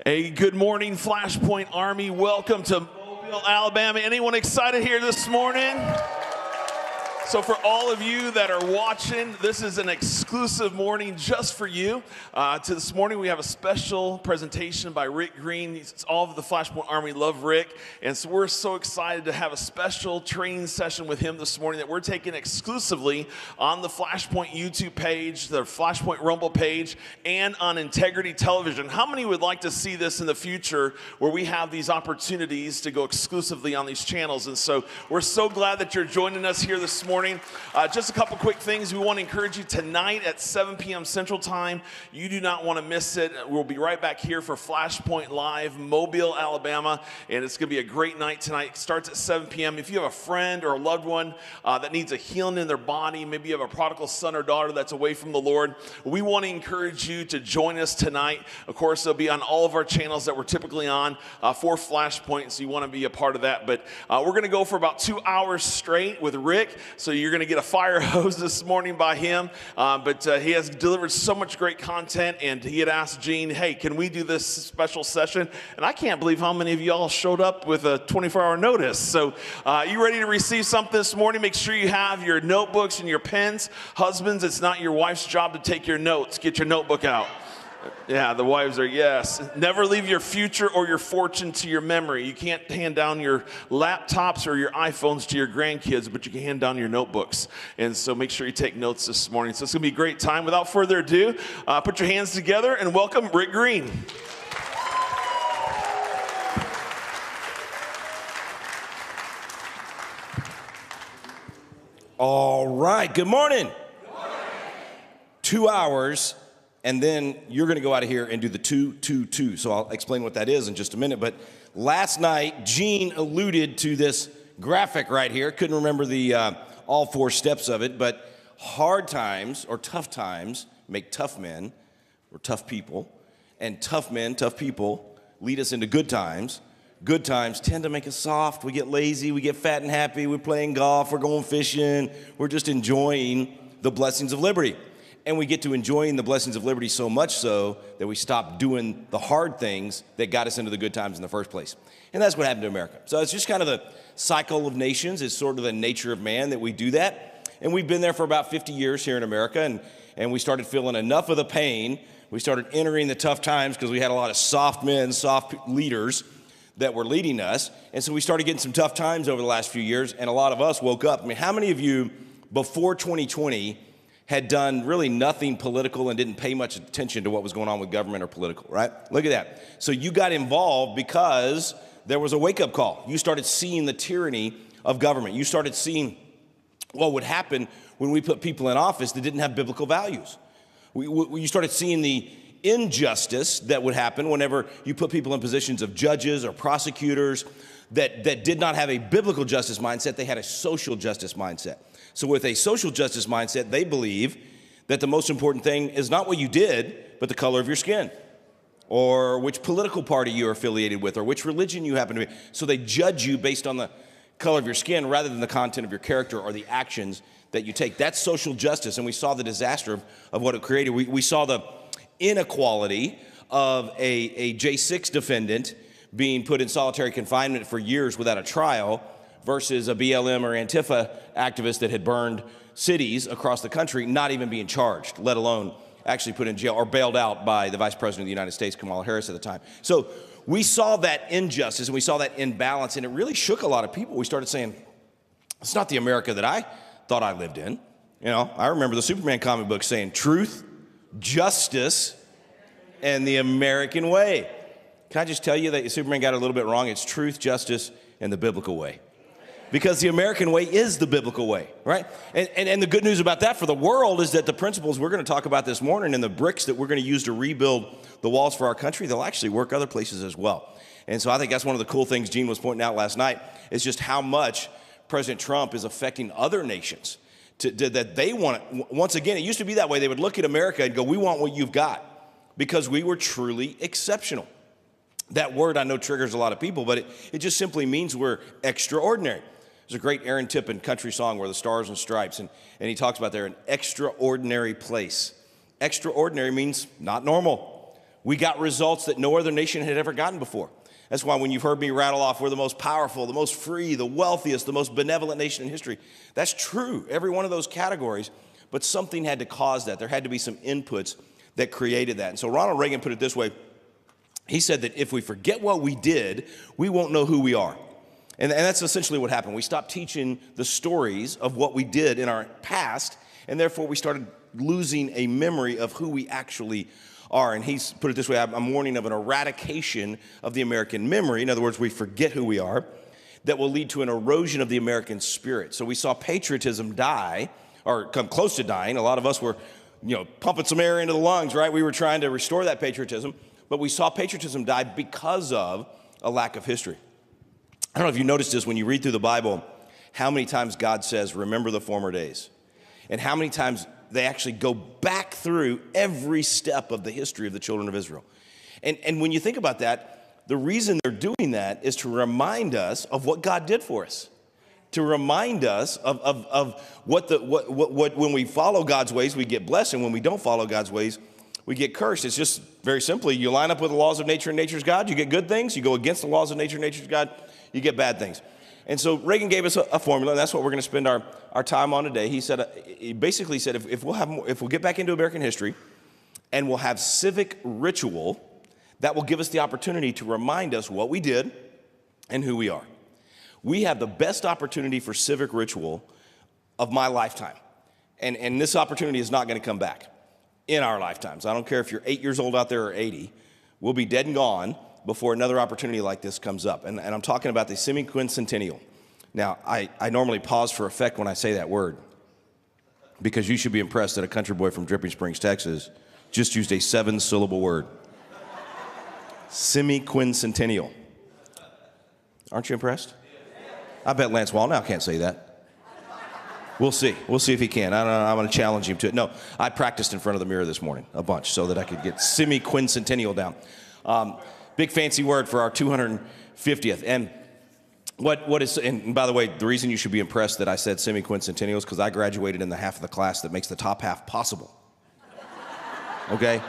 Hey, good morning, FlashPoint Army. Welcome to Mobile, Alabama. Anyone excited here this morning? So for all of you that are watching, this is an exclusive morning just for you. This morning we have a special presentation by Rick Green. All of the FlashPoint Army love Rick, and so we're so excited to have a special training session with him this morning that we're taking exclusively on the FlashPoint YouTube page, the FlashPoint Rumble page, and on Integrity Television. How many would like to see this in the future where we have these opportunities to go exclusively on these channels? And so we're so glad that you're joining us here this morning. Just a couple quick things. We want to encourage you tonight at 7 p.m. Central Time. You do not want to miss it. We'll be right back here for FlashPoint Live, Mobile, Alabama, and it's going to be a great night tonight. It starts at 7 p.m. If you have a friend or a loved one that needs a healing in their body, maybe you have a prodigal son or daughter that's away from the Lord, we want to encourage you to join us tonight. Of course, they'll be on all of our channels that we're typically on for FlashPoint, so you want to be a part of that. But we're going to go for about 2 hours straight with Rick. So you're going to get a fire hose this morning by him, but he has delivered so much great content, and he had asked Gene, hey, can we do this special session? And I can't believe how many of y'all showed up with a 24-hour notice. So you ready to receive something this morning? Make sure you have your notebooks and your pens. Husbands, it's not your wife's job to take your notes. Get your notebook out. Yeah, the wives are, yes. Never leave your future or your fortune to your memory. You can't hand down your laptops or your iPhones to your grandkids, but you can hand down your notebooks. And so make sure you take notes this morning. So it's going to be a great time. Without further ado, put your hands together and welcome Rick Green. All right, good morning. Good morning. 2 hours. And then you're going to go out of here and do the 2-2-2. So I'll explain what that is in just a minute. But last night, Gene alluded to this graphic right here. Couldn't remember the all 4 steps of it. But hard times or tough times make tough men or tough people. And tough men, tough people lead us into good times. Good times tend to make us soft. We get lazy. We get fat and happy. We're playing golf. We're going fishing. We're just enjoying the blessings of liberty. And we get to enjoying the blessings of liberty so much so that we stop doing the hard things that got us into the good times in the first place. And that's what happened to America. So it's just kind of the cycle of nations. It's sort of the nature of man that we do that. And we've been there for about 50 years here in America. And we started feeling enough of the pain. We started entering the tough times because we had a lot of soft men, soft leaders that were leading us. And so we started getting some tough times over the last few years. And a lot of us woke up. I mean, how many of you before 2020 had done really nothing political and didn't pay much attention to what was going on with government or political, right? Look at that. So you got involved because there was a wake-up call. You started seeing the tyranny of government. You started seeing what would happen when we put people in office that didn't have biblical values. You started seeing the injustice that would happen whenever you put people in positions of judges or prosecutors that did not have a biblical justice mindset. They had a social justice mindset. So with a social justice mindset, they believe that the most important thing is not what you did, but the color of your skin, or which political party you're affiliated with, or which religion you happen to be. So they judge you based on the color of your skin rather than the content of your character or the actions that you take. That's social justice, and we saw the disaster of what it created. We saw the inequality of a J6 defendant being put in solitary confinement for years without a trial versus a BLM or Antifa activist that had burned cities across the country, not even being charged, let alone actually put in jail or bailed out by the Vice President of the United States, Kamala Harris at the time. So we saw that injustice and we saw that imbalance, and it really shook a lot of people. We started saying, it's not the America that I thought I lived in. You know, I remember the Superman comic book saying truth, justice, and the American way. Can I just tell you that Superman got it a little bit wrong? It's truth, justice, and the biblical way. Because the American way is the biblical way, right? And the good news about that for the world is that the principles we're going to talk about this morning and the bricks that we're going to use to rebuild the walls for our country, they'll actually work other places as well. And so I think that's one of the cool things Gene was pointing out last night is just how much President Trump is affecting other nations that they want it. Once again, it used to be that way. They would look at America and go, we want what you've got because we were truly exceptional. That word I know triggers a lot of people, but it just simply means we're extraordinary. There's a great Aaron Tippin country song where the stars and stripes, and he talks about they're an extraordinary place. Extraordinary means not normal. We got results that no other nation had ever gotten before. That's why when you've heard me rattle off, we're the most powerful, the most free, the wealthiest, the most benevolent nation in history. That's true, every one of those categories, but something had to cause that. There had to be some inputs that created that. And so Ronald Reagan put it this way. He said that if we forget what we did, we won't know who we are. And that's essentially what happened. We stopped teaching the stories of what we did in our past, and therefore we started losing a memory of who we actually are. And he's put it this way, I'm warning of an eradication of the American memory. In other words, we forget who we are. That will lead to an erosion of the American spirit. So we saw patriotism die, or come close to dying. A lot of us were, pumping some air into the lungs, right? We were trying to restore that patriotism, but we saw patriotism die because of a lack of history. I don't know if you noticed this when you read through the Bible, how many times God says, remember the former days, and how many times they actually go back through every step of the history of the children of Israel. And when you think about that, the reason they're doing that is to remind us of what God did for us, to remind us of what when we follow God's ways, we get blessed, and when we don't follow God's ways, we get cursed. It's just very simply, you line up with the laws of nature and nature's God, you get good things. You go against the laws of nature and nature's God, you get bad things. And so Reagan gave us a formula, and that's what we're going to spend our time on today. He basically said if we'll get back into American history and we'll have civic ritual, that will give us the opportunity to remind us what we did and who we are. We have the best opportunity for civic ritual of my lifetime. And this opportunity is not going to come back in our lifetimes. I don't care if you're 8 years old out there or 80. We'll be dead and gone before another opportunity like this comes up. And I'm talking about the semi-quincentennial. Now, I normally pause for effect when I say that word, because you should be impressed that a country boy from Dripping Springs, Texas, just used a 7-syllable word. Semi-quincentennial. Aren't you impressed? I bet Lance Wallnow can't say that. We'll see. We'll see if he can. I don't know. I'm going to challenge him to it. No, I practiced in front of the mirror this morning a bunch so that I could get semi-quincentennial down. Big fancy word for our 250th. And what is, and by the way, the reason you should be impressed that I said semi-quincentennial is because I graduated in the half of the class that makes the top half possible. Okay?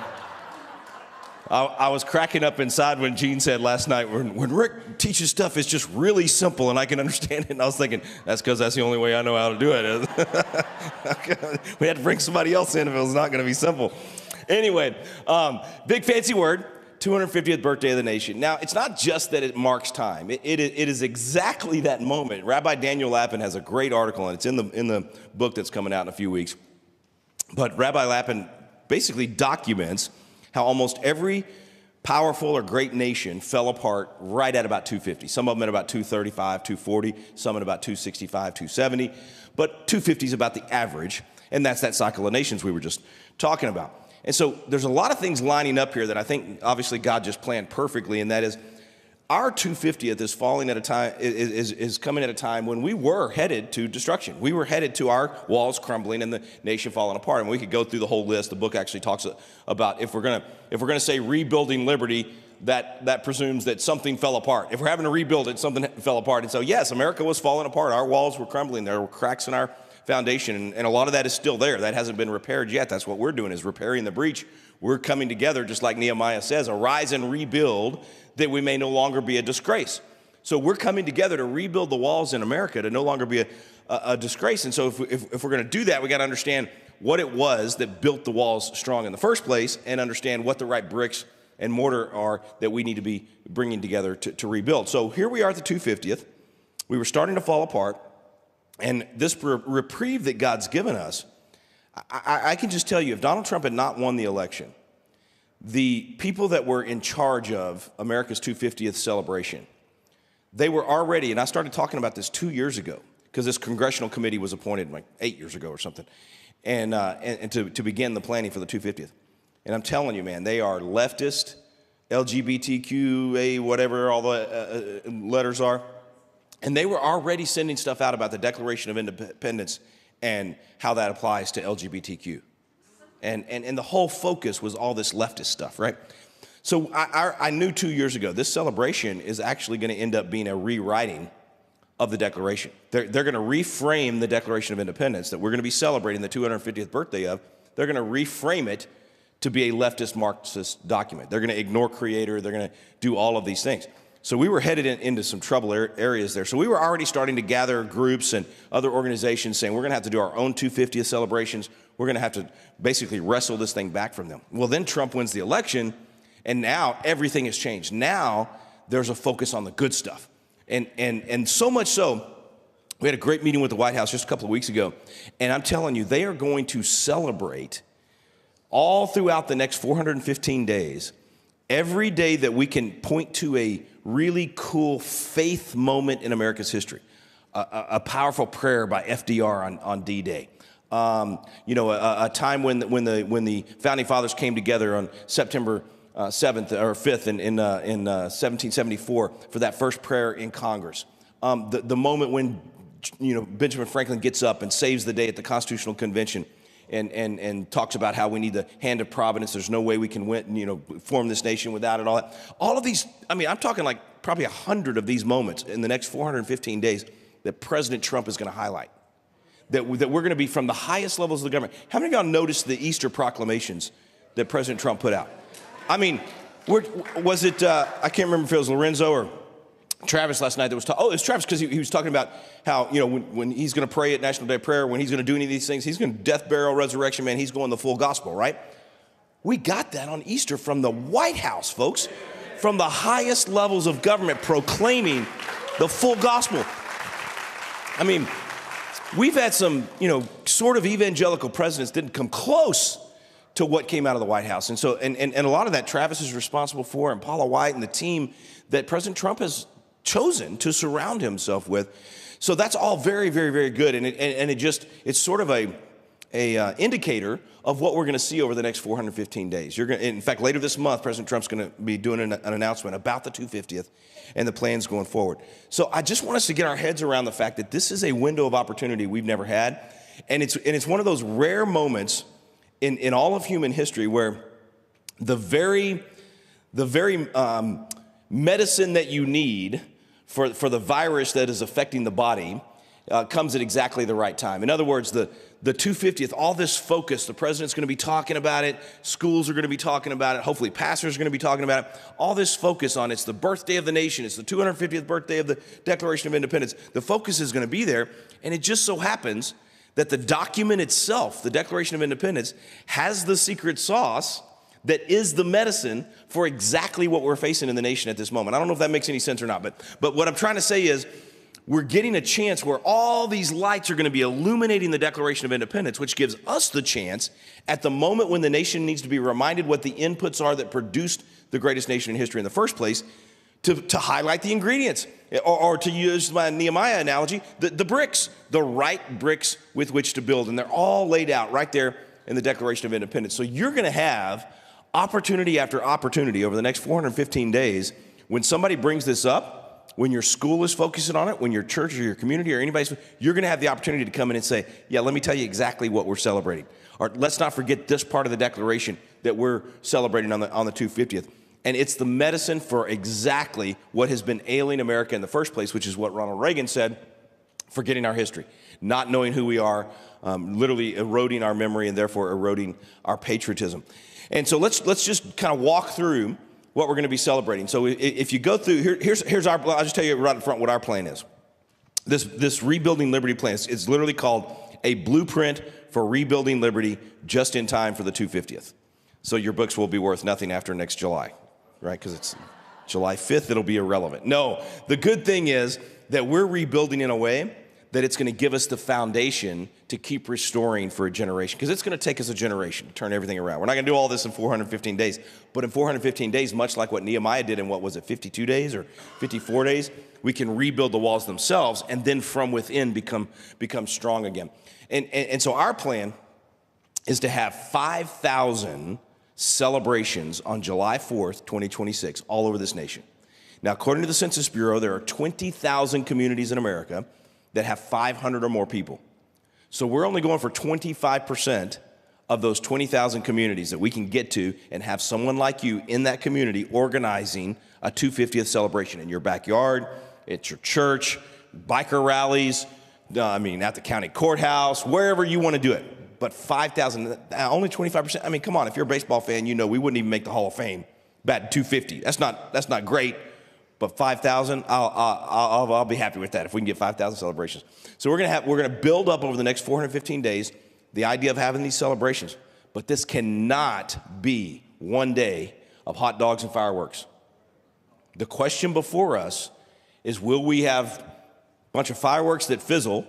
I was cracking up inside when Gene said last night, when Rick teaches stuff, it's just really simple and I can understand it. And I was thinking, that's because that's the only way I know how to do it. We had to bring somebody else in if it was not going to be simple. Anyway, big fancy word. 250th birthday of the nation. Now, it's not just that it marks time. It is exactly that moment. Rabbi Daniel Lapin has a great article, and it's in the book that's coming out in a few weeks. But Rabbi Lapin basically documents how almost every powerful or great nation fell apart right at about 250. Some of them at about 235, 240, some at about 265, 270. But 250 is about the average, and that's that cycle of nations we were just talking about. And so there's a lot of things lining up here that I think obviously God just planned perfectly, and that is our 250th is falling at a time, is coming at a time when we were headed to destruction. We were headed to our walls crumbling and the nation falling apart. And we could go through the whole list. The book actually talks about if we're gonna say rebuilding liberty, that presumes that something fell apart. If we're having to rebuild it, something fell apart. And so yes, America was falling apart. Our walls were crumbling. There were cracks in our foundation, and a lot of that is still there. That hasn't been repaired yet. That's what we're doing, is repairing the breach. We're coming together, just like Nehemiah says, arise and rebuild that we may no longer be a disgrace. So we're coming together to rebuild the walls in America to no longer be a disgrace. And so if we're going to do that, we got to understand what it was that built the walls strong in the first place, and understand what the right bricks and mortar are that we need to be bringing together to rebuild. So here we are at the 250th. We were starting to fall apart. And this reprieve that God's given us, I can just tell you, if Donald Trump had not won the election, the people that were in charge of America's 250th celebration, they were already, and I started talking about this 2 years ago, because this congressional committee was appointed like 8 years ago or something, and to begin the planning for the 250th. And I'm telling you, man, they are leftist, LGBTQA, whatever all the letters are. And they were already sending stuff out about the Declaration of Independence and how that applies to LGBTQ. And the whole focus was all this leftist stuff, right? So I knew 2 years ago, this celebration is actually going to end up being a rewriting of the Declaration. They're going to reframe the Declaration of Independence that we're going to be celebrating the 250th birthday of. They're going to reframe it to be a leftist Marxist document. They're going to ignore creator. They're going to do all of these things. So we were headed into some trouble areas there. So we were already starting to gather groups and other organizations saying we're going to have to do our own 250th celebrations. We're going to have to basically wrestle this thing back from them. Well, then Trump wins the election, and now everything has changed. Now there's a focus on the good stuff. And so much so, we had a great meeting with the White House just a couple of weeks ago, and I'm telling you, they are going to celebrate all throughout the next 415 days, every day that we can point to a really cool faith moment in America's history, a powerful prayer by FDR on D-Day. A time when the founding fathers came together on September 7th or 5th in 1774 for that first prayer in Congress. The moment when Benjamin Franklin gets up and saves the day at the Constitutional Convention and talks about how we need the hand of providence. There's no way we can form this nation without it. All of these, I'm talking like probably 100 of these moments in the next 415 days that President Trump is going to highlight. That we're going to be from the highest levels of the government. How many of y'all noticed the Easter proclamations that President Trump put out? Was it, I can't remember if it was Lorenzo or Travis last night that was talking. Oh, it was Travis because he was talking about how, when he's going to pray at National Day of Prayer, when he's going to do any of these things, he's going to death, burial, resurrection, man, he's going the full gospel, right? We got that on Easter from the White House, folks, from the highest levels of government proclaiming the full gospel. We've had some, sort of evangelical presidents didn't come close to what came out of the White House. And so, and a lot of that Travis is responsible for, and Paula White and the team that President Trump has chosen to surround himself with. So that's all very, very, very good. And it's sort of a indicator of what we're going to see over the next 415 days. In fact, later this month, President Trump's going to be doing an announcement about the 250th and the plans going forward. So I just want us to get our heads around the fact that this is a window of opportunity we've never had. And it's one of those rare moments in all of human history where the very medicine that you need for the virus that is affecting the body comes at exactly the right time. In other words, the 250th, all this focus, the president's going to be talking about it, schools are going to be talking about it, hopefully pastors are going to be talking about it, all this focus on it's the birthday of the nation, it's the 250th birthday of the Declaration of Independence. The focus is going to be there, and it just so happens that the document itself, the Declaration of Independence, has the secret sauce that is the medicine for exactly what we're facing in the nation at this moment. I don't know if that makes any sense or not, but what I'm trying to say is we're getting a chance where all these lights are going to be illuminating the Declaration of Independence, which gives us the chance at the moment when the nation needs to be reminded what the inputs are that produced the greatest nation in history in the first place, to highlight the ingredients, or to use my Nehemiah analogy, the bricks, the right bricks with which to build. And they're all laid out right there in the Declaration of Independence. So you're going to have opportunity after opportunity over the next 415 days when somebody brings this up, when your school is focusing on it, when your church or your community or anybody's, you're going to have the opportunity to come in and say, yeah, let me tell you exactly what we're celebrating. Or let's not forget this part of the Declaration that we're celebrating on the 250th. And it's the medicine for exactly what has been ailing America in the first place, which is what Ronald Reagan said, forgetting our history, not knowing who we are, literally eroding our memory and therefore eroding our patriotism. And so let's just kind of walk through what we're going to be celebrating. So if you go through, here's our, I'll just tell you right up front what our plan is. This Rebuilding Liberty plan, it's literally called a blueprint for rebuilding liberty just in time for the 250th. So your books will be worth nothing after next July, right? Because it's July 5th, it'll be irrelevant. No, the good thing is that we're rebuilding in a way that it's going to give us the foundation to keep restoring for a generation. Because it's going to take us a generation to turn everything around. We're not going to do all this in 415 days. But in 415 days, much like what Nehemiah did in 52 days or 54 days, we can rebuild the walls themselves and then from within become strong again. And so our plan is to have 5,000 celebrations on July 4th, 2026, all over this nation. Now, according to the Census Bureau, there are 20,000 communities in America that have 500 or more people. So we're only going for 25% of those 20,000 communities that we can get to and have someone like you in that community organizing a 250th celebration in your backyard, at your church, biker rallies, at the county courthouse, wherever you want to do it. but 5,000, only 25%. I mean, come on, if you're a baseball fan, you know we wouldn't even make the Hall of Fame. Batting 250. That's not great, but 5,000, I'll be happy with that if we can get 5,000 celebrations. So we're gonna build up over the next 415 days the idea of having these celebrations, but this cannot be one day of hot dogs and fireworks. The question before us is, will we have a bunch of fireworks that fizzle,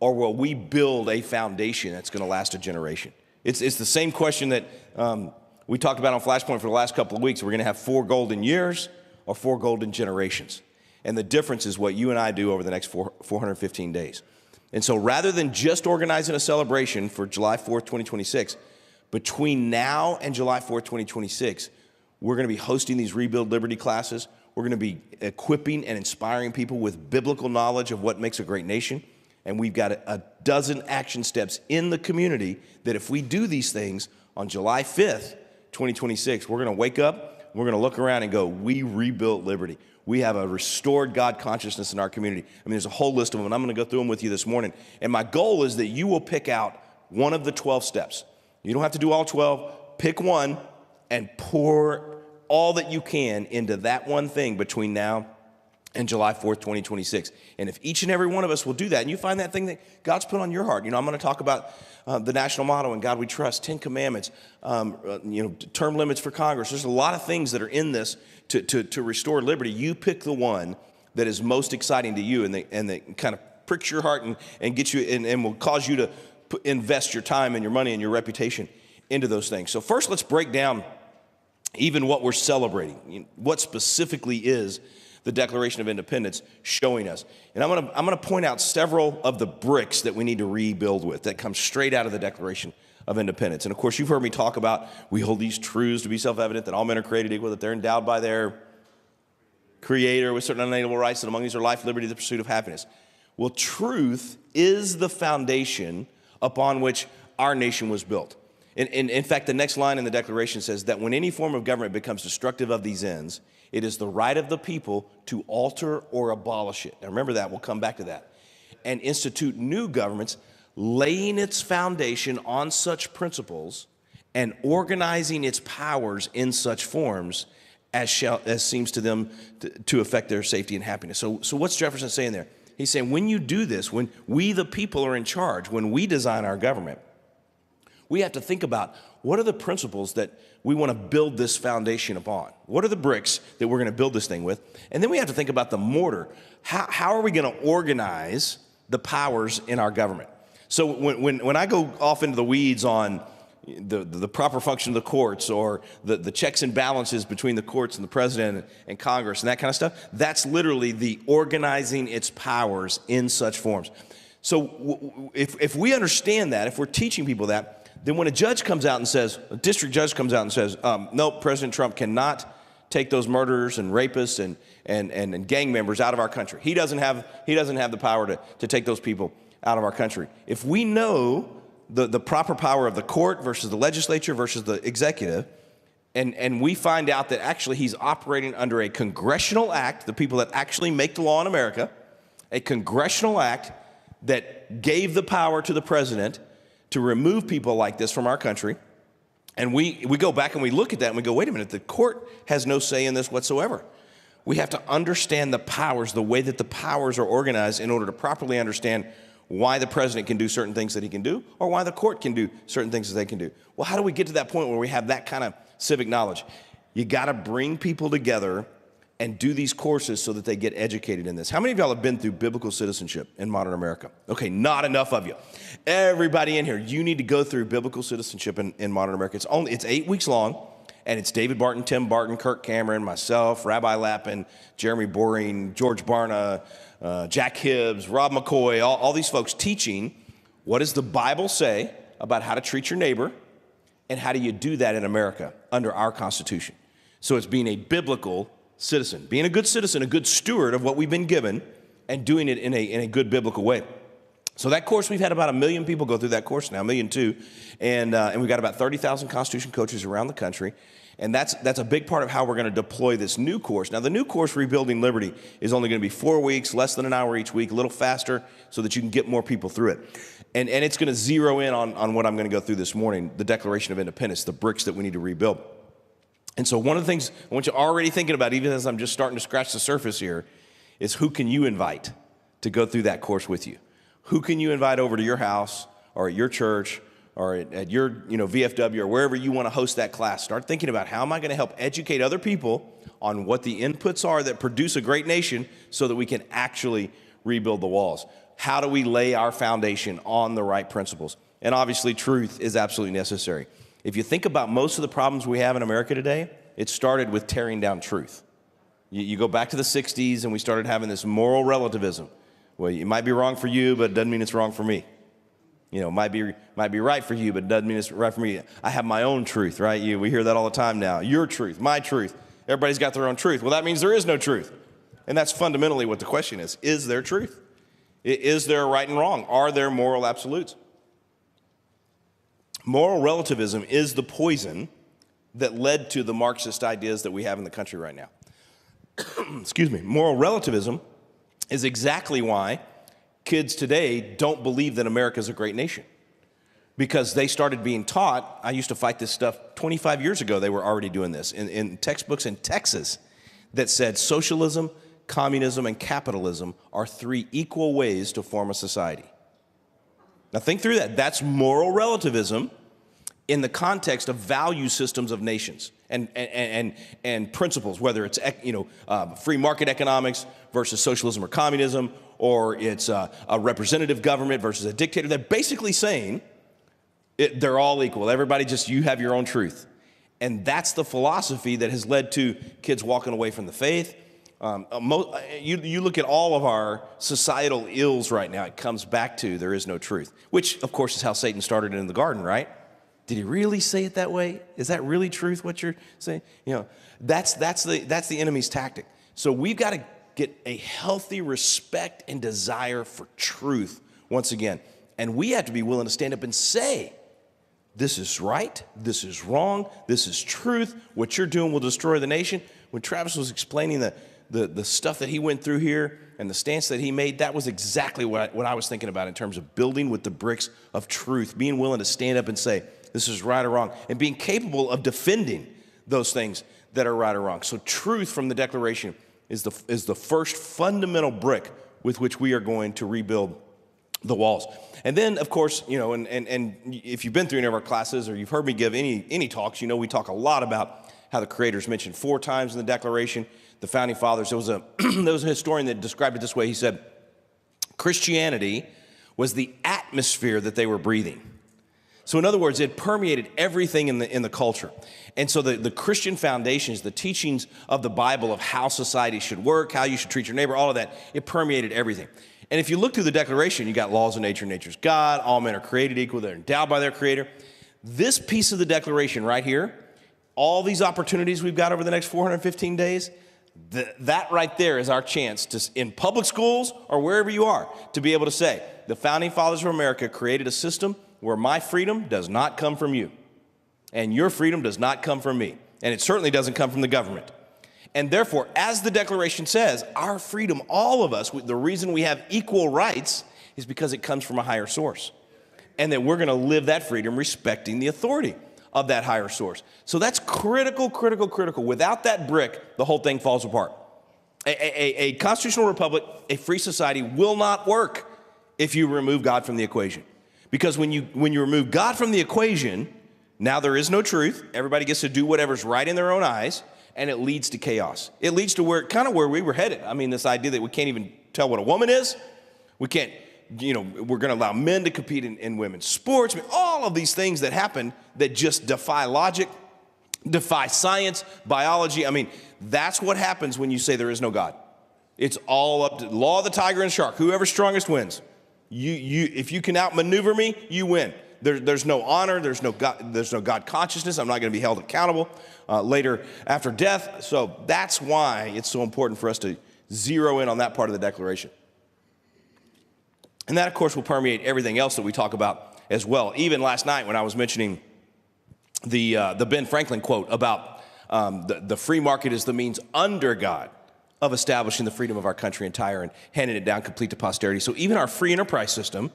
or will we build a foundation that's going to last a generation? It's the same question that we talked about on FlashPoint for the last couple of weeks. We're going to have 4 golden years or 4 golden generations. And the difference is what you and I do over the next 415 days. And so rather than just organizing a celebration for July 4th, 2026, between now and July 4th, 2026, we're going to be hosting these Rebuild Liberty classes. We're going to be equipping and inspiring people with biblical knowledge of what makes a great nation. And we've got a dozen action steps in the community that if we do these things on July 5th, 2026, we're going to wake up, we're going to look around and go, we rebuilt liberty. We have a restored God consciousness in our community. I mean, there's a whole list of them, and I'm going to go through them with you this morning. And my goal is that you will pick out one of the 12 steps. You don't have to do all 12. Pick one and pour all that you can into that one thing between now and July 4th, 2026. And if each and every one of us will do that, and you find that thing that God's put on your heart, I'm going to talk about the national motto, "In God We Trust," 10 Commandments, term limits for Congress. There's a lot of things that are in this to restore liberty. You pick the one that is most exciting to you and that kind of pricks your heart and gets you and will cause you to invest your time and your money and your reputation into those things. So first, let's break down even what we're celebrating. What specifically is the Declaration of Independence showing us? And I'm gonna point out several of the bricks that we need to rebuild with that come straight out of the Declaration of Independence. And of course, you've heard me talk about we hold these truths to be self-evident, that all men are created equal, that they're endowed by their Creator with certain unalienable rights, and among these are life, liberty, the pursuit of happiness. Well, truth is the foundation upon which our nation was built. In fact, the next line in the Declaration says that when any form of government becomes destructive of these ends, it is the right of the people to alter or abolish it. Now remember that, we'll come back to that. And institute new governments, laying its foundation on such principles and organizing its powers in such forms as seems to them to affect their safety and happiness. So what's Jefferson saying there? He's saying when you do this, when we the people are in charge, when we design our government, we have to think about what are the principles that we want to build this foundation upon? What are the bricks that we're going to build this thing with? And then we have to think about the mortar. How are we going to organize the powers in our government? So when I go off into the weeds on the proper function of the courts or the checks and balances between the courts and the president and Congress and that kind of stuff, that's literally the organizing its powers in such forms. So if we understand that, if we're teaching people that, then when a judge comes out and says, a district judge comes out and says, no, President Trump cannot take those murderers and rapists and gang members out of our country. He doesn't have the power to take those people out of our country. If we know the proper power of the court versus the legislature versus the executive, and we find out that actually he's operating under a congressional act, the people that actually make the law in America, a congressional act that gave the power to the president to remove people like this from our country, and we go back and we look at that and we go, wait a minute, the court has no say in this whatsoever. We have to understand the powers, the way that the powers are organized in order to properly understand why the president can do certain things that he can do or why the court can do certain things that they can do. Well, how do we get to that point where we have that kind of civic knowledge? You got to bring people together and do these courses so that they get educated in this. How many of y'all have been through biblical citizenship in modern America? Okay, not enough of you. Everybody in here, you need to go through biblical citizenship in modern America. It's 8 weeks long, and it's David Barton, Tim Barton, Kirk Cameron, myself, Rabbi Lappin, Jeremy Boring, George Barna, Jack Hibbs, Rob McCoy, all these folks teaching what does the Bible say about how to treat your neighbor and how do you do that in America under our Constitution. So it's being a biblical citizen, being a good citizen, a good steward of what we've been given, and doing it in a good biblical way. So that course, we've had about 1 million people go through that course now, 1.2 million, and we've got about 30,000 Constitution coaches around the country, and that's a big part of how we're going to deploy this new course. Now, the new course, Rebuilding Liberty, is only going to be 4 weeks, less than an hour each week, a little faster, so that you can get more people through it. And it's going to zero in on what I'm going to go through this morning, the Declaration of Independence, the bricks that we need to rebuild. And so one of the things I want you already thinking about, even as I'm just starting to scratch the surface here, is who can you invite to go through that course with you? Who can you invite over to your house or at your church or at your VFW or wherever you want to host that class? Start thinking about, how am I going to help educate other people on what the inputs are that produce a great nation so that we can actually rebuild the walls? How do we lay our foundation on the right principles? And obviously, truth is absolutely necessary. If you think about most of the problems we have in America today, it started with tearing down truth. You go back to the 60s and we started having this moral relativism. Well, it might be wrong for you, but it doesn't mean it's wrong for me. It might be right for you, but it doesn't mean it's right for me. I have my own truth, right? We hear that all the time now. Your truth, my truth. Everybody's got their own truth. Well, that means there is no truth. And that's fundamentally what the question is. Is there truth? Is there right and wrong? Are there moral absolutes? Moral relativism is the poison that led to the Marxist ideas that we have in the country right now. Excuse me. Moral relativism is exactly why kids today don't believe that America is a great nation. Because they started being taught, I used to fight this stuff 25 years ago, they were already doing this, in textbooks in Texas that said socialism, communism, and capitalism are 3 equal ways to form a society. Now think through that. That's moral relativism in the context of value systems of nations and principles, whether it's free market economics versus socialism or communism, or it's a representative government versus a dictator. They're basically saying they're all equal. Everybody you have your own truth. And that's the philosophy that has led to kids walking away from the faith. You look at all of our societal ills right now, it comes back to there is no truth, which of course is how Satan started in the garden, right? Did he really say it that way? Is that really truth, what you're saying? That's the enemy's tactic. So we've got to get a healthy respect and desire for truth once again. And we have to be willing to stand up and say, this is right, this is wrong, this is truth, what you're doing will destroy the nation. When Travis was explaining the stuff that he went through here and the stance that he made, that was exactly what I was thinking about in terms of building with the bricks of truth, being willing to stand up and say, this is right or wrong, and being capable of defending those things that are right or wrong. So truth from the Declaration is the first fundamental brick with which we are going to rebuild the walls. And then, of course, and if you've been through any of our classes or you've heard me give any talks, we talk a lot about how the Creator's mentioned 4 times in the Declaration. The Founding Fathers, there was a historian that described it this way. He said, Christianity was the atmosphere that they were breathing. So in other words, it permeated everything in the culture. And so the Christian foundations, the teachings of the Bible of how society should work, how you should treat your neighbor, all of that, it permeated everything. And if you look through the Declaration, you got laws of nature, nature's God, all men are created equal, they're endowed by their Creator. This piece of the Declaration right here, all these opportunities we've got over the next 415 days, that right there is our chance to, in public schools or wherever you are, to be able to say, the Founding Fathers of America created a system where my freedom does not come from you, and your freedom does not come from me, and it certainly doesn't come from the government. And therefore, as the Declaration says, our freedom, all of us, the reason we have equal rights is because it comes from a higher source, and that we're going to live that freedom respecting the authority of that higher source. So that's critical, critical, critical. Without that brick, the whole thing falls apart. A constitutional republic, a free society will not work if you remove God from the equation. Because when you remove God from the equation, now there is no truth. Everybody gets to do whatever's right in their own eyes, and it leads to chaos. It leads to where we were headed. I mean, this idea that we can't even tell what a woman is. We can't, we're going to allow men to compete in women's sports. I mean, all of these things that happen that just defy logic, defy science, biology. I mean, that's what happens when you say there is no God. It's all up to the law of the tiger and shark. Whoever's strongest wins. If you can outmaneuver me, you win. There's no honor. There's no God consciousness. I'm not going to be held accountable later after death. So that's why it's so important for us to zero in on that part of the Declaration. And that, of course, will permeate everything else that we talk about as well. Even last night when I was mentioning the Ben Franklin quote about the free market is the means under God of establishing the freedom of our country entire and handing it down complete to posterity. So even our free enterprise system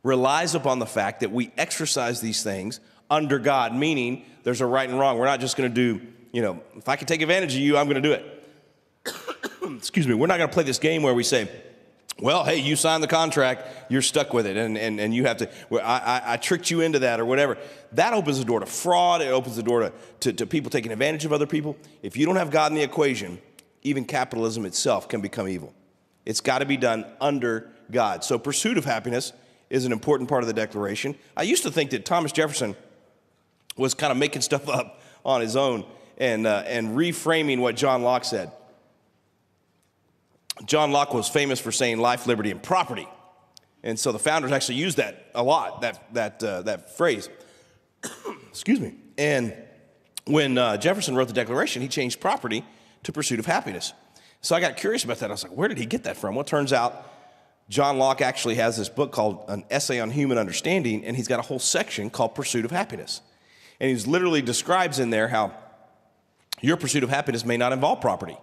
relies upon the fact that we exercise these things under God, meaning there's a right and wrong. We're not just going to do, if I can take advantage of you, I'm going to do it. Excuse me. We're not going to play this game where we say, well, hey, you signed the contract, you're stuck with it, and you have to, I tricked you into that or whatever. That opens the door to fraud. It opens the door to people taking advantage of other people. If you don't have God in the equation, even capitalism itself can become evil. It's got to be done under God. So pursuit of happiness is an important part of the Declaration. I used to think that Thomas Jefferson was kind of making stuff up on his own and reframing what John Locke said. John Locke was famous for saying life, liberty, and property. And so the founders actually used that a lot, that phrase. Excuse me. And when Jefferson wrote the Declaration, he changed property to pursuit of happiness. So I got curious about that. I was like, where did he get that from? Well, it turns out John Locke actually has this book called An Essay on Human Understanding, and he's got a whole section called Pursuit of Happiness. And he literally describes in there how your pursuit of happiness may not involve property.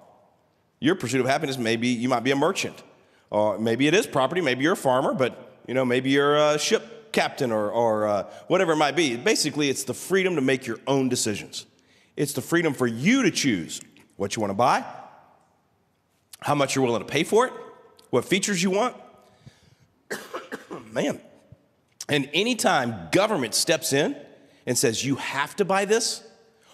Your pursuit of happiness, maybe you might be a merchant, or maybe it is property, maybe you're a farmer, but maybe you're a ship captain or whatever it might be. Basically, it's the freedom to make your own decisions. It's the freedom for you to choose what you want to buy, how much you're willing to pay for it, what features you want. Man, and anytime government steps in and says you have to buy this,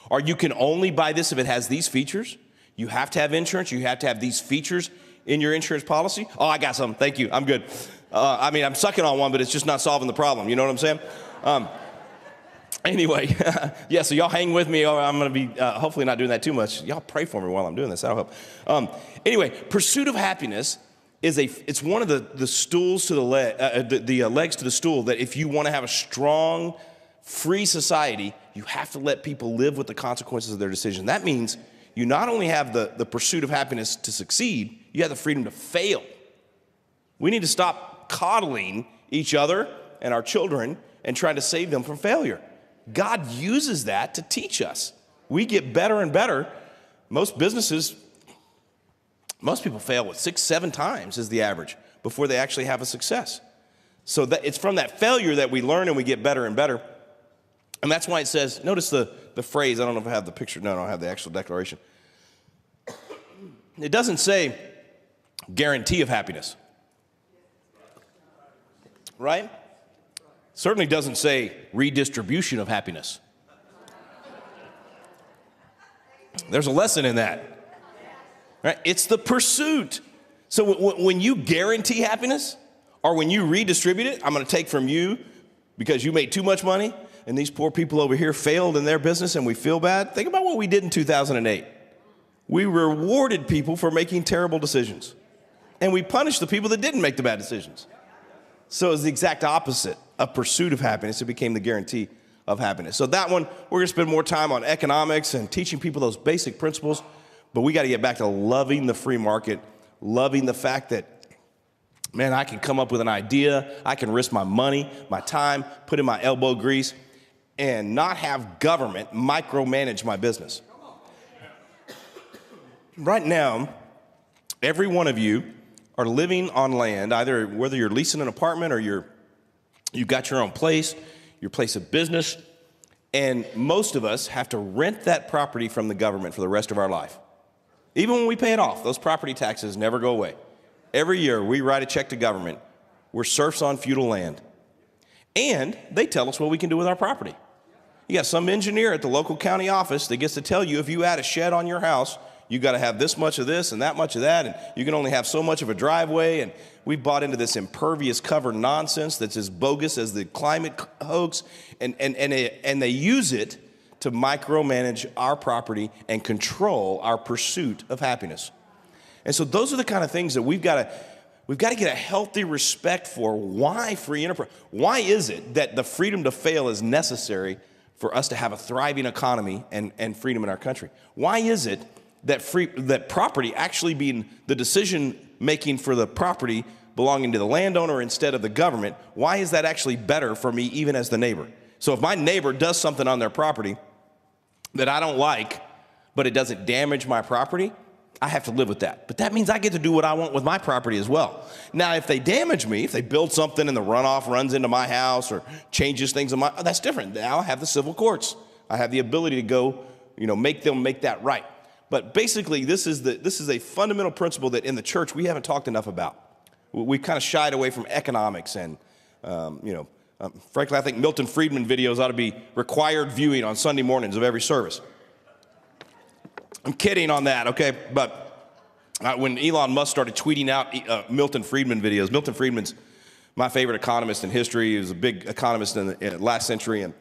or you can only buy this if it has these features, you have to have insurance, you have to have these features in your insurance policy. Oh, I got some, thank you, I'm good. I'm sucking on one, but it's just not solving the problem, you know what I'm saying? Anyway, yeah, so y'all hang with me, or I'm going to be hopefully not doing that too much. Y'all pray for me while I'm doing this, that'll help. Anyway, pursuit of happiness it's one of the stools to the legs to the stool that if you want to have a strong, free society, you have to let people live with the consequences of their decision. That means you not only have the pursuit of happiness to succeed, you have the freedom to fail. We need to stop coddling each other and our children and trying to save them from failure. God uses that to teach us. We get better and better. Most people fail, 6-7 times is the average before they actually have a success. So it's from that failure that we learn and we get better and better. And that's why it says, notice the phrase, I don't know if I have the picture. No, I don't have the actual declaration. It doesn't say guarantee of happiness. Right? Certainly doesn't say redistribution of happiness. There's a lesson in that. Right? It's the pursuit. So when you guarantee happiness, or when you redistribute it, I'm going to take from you because you made too much money, and these poor people over here failed in their business and we feel bad. Think about what we did in 2008. We rewarded people for making terrible decisions, and we punished the people that didn't make the bad decisions. So it's the exact opposite of pursuit of happiness. It became the guarantee of happiness. So that one, we're going to spend more time on economics and teaching people those basic principles, but we got to get back to loving the free market, loving the fact that, man, I can come up with an idea, I can risk my money, my time, put in my elbow grease, and not have government micromanage my business. Right now, every one of you are living on land, either whether you're leasing an apartment or you've got your own place, your place of business, and most of us have to rent that property from the government for the rest of our life. Even when we pay it off, those property taxes never go away. Every year we write a check to government. We're serfs on feudal land. And they tell us what we can do with our property. You got some engineer at the local county office that gets to tell you if you add a shed on your house, you got to have this much of this and that much of that, and you can only have so much of a driveway. And we bought into this impervious cover nonsense that's as bogus as the climate hoax, and they use it to micromanage our property and control our pursuit of happiness. And so those are the kind of things that we've got to get a healthy respect for. Why free enterprise? Why is it that the freedom to fail is necessary for us to have a thriving economy and freedom in our country? Why is it that property actually being the decision making for the property belonging to the landowner instead of the government, why is that actually better for me even as the neighbor? So if my neighbor does something on their property that I don't like, but it doesn't damage my property, I have to live with that. But that means I get to do what I want with my property as well. Now, if they damage me, if they build something and the runoff runs into my house or changes things in my, that's different. Now I have the civil courts. I have the ability to go, make that right. But basically, this is a fundamental principle that in the church we haven't talked enough about. We kind of shied away from economics and, frankly, I think Milton Friedman videos ought to be required viewing on Sunday mornings of every service. I'm kidding on that, okay? But when Elon Musk started tweeting out Milton Friedman videos, Milton Friedman's my favorite economist in history. He was a big economist in the last century, and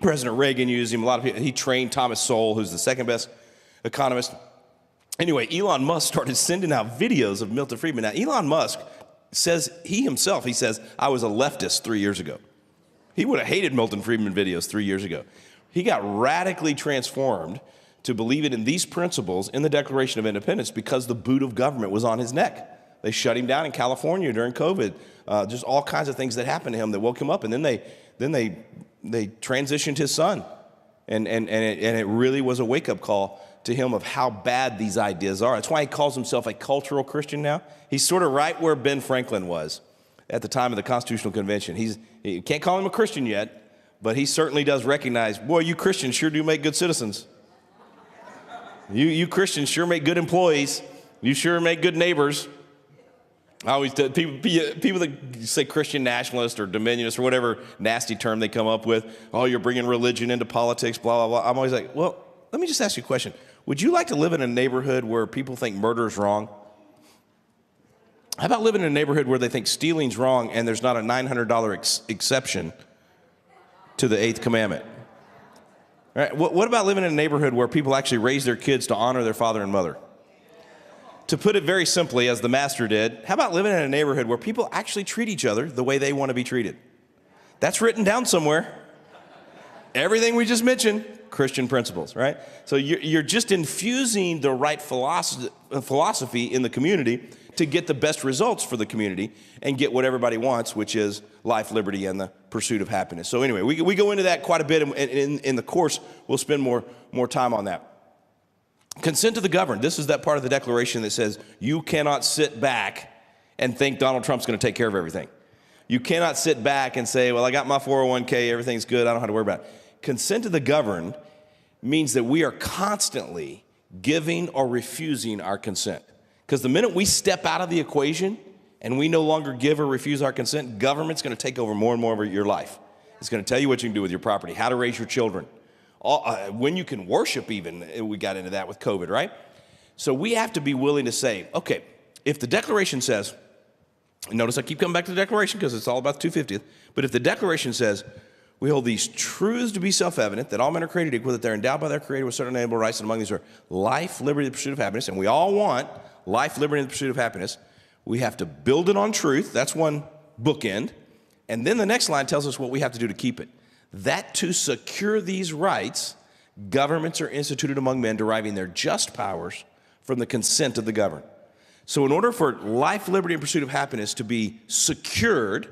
President Reagan used him. A lot of people. He trained Thomas Sowell, who's the second best economist. Anyway, Elon Musk started sending out videos of Milton Friedman. Now, Elon Musk says, he says, I was a leftist 3 years ago. He would have hated Milton Friedman videos 3 years ago. He got radically transformed to believe it in these principles in the Declaration of Independence because the boot of government was on his neck. They shut him down in California during COVID. Just all kinds of things that happened to him that woke him up. And then they transitioned his son. And it really was a wake-up call to him of how bad these ideas are. That's why he calls himself a cultural Christian now. He's sort of right where Ben Franklin was at the time of the Constitutional Convention. You can't call him a Christian yet, but he certainly does recognize, boy, you Christians sure do make good citizens. You Christians sure make good employees. You sure make good neighbors. I always tell people that say Christian nationalist or dominionist or whatever nasty term they come up with, oh, you're bringing religion into politics, blah, blah, blah. I'm always like, well, let me just ask you a question. Would you like to live in a neighborhood where people think murder is wrong? How about living in a neighborhood where they think stealing's wrong and there's not a $900 exception to the 8th commandment? All right, what about living in a neighborhood where people actually raise their kids to honor their father and mother? To put it very simply, as the master did, how about living in a neighborhood where people actually treat each other the way they want to be treated? That's written down somewhere. Everything we just mentioned, Christian principles, right? So you're just infusing the right philosophy in the community to get the best results for the community and get what everybody wants, which is life, liberty, and the pursuit of happiness. So anyway, we go into that quite a bit, and in the course, we'll spend more time on that. Consent to the governed. This is that part of the Declaration that says you cannot sit back and think Donald Trump's going to take care of everything. You cannot sit back and say, well, I got my 401k, everything's good, I don't have to worry about it. Consent to the governed means that we are constantly giving or refusing our consent. Because the minute we step out of the equation and we no longer give or refuse our consent, government's going to take over more and more of your life. It's going to tell you what you can do with your property, how to raise your children, when you can worship even. We got into that with COVID, right? So we have to be willing to say, okay, if the Declaration says, notice I keep coming back to the Declaration because it's all about the 250th, but if the Declaration says, we hold these truths to be self-evident, that all men are created equal, that they're endowed by their Creator with certain inalienable rights, and among these are life, liberty, and the pursuit of happiness, and we all want life, liberty, and the pursuit of happiness. We have to build it on truth. That's one bookend. And then the next line tells us what we have to do to keep it. That to secure these rights, governments are instituted among men, deriving their just powers from the consent of the governed. So in order for life, liberty, and pursuit of happiness to be secured,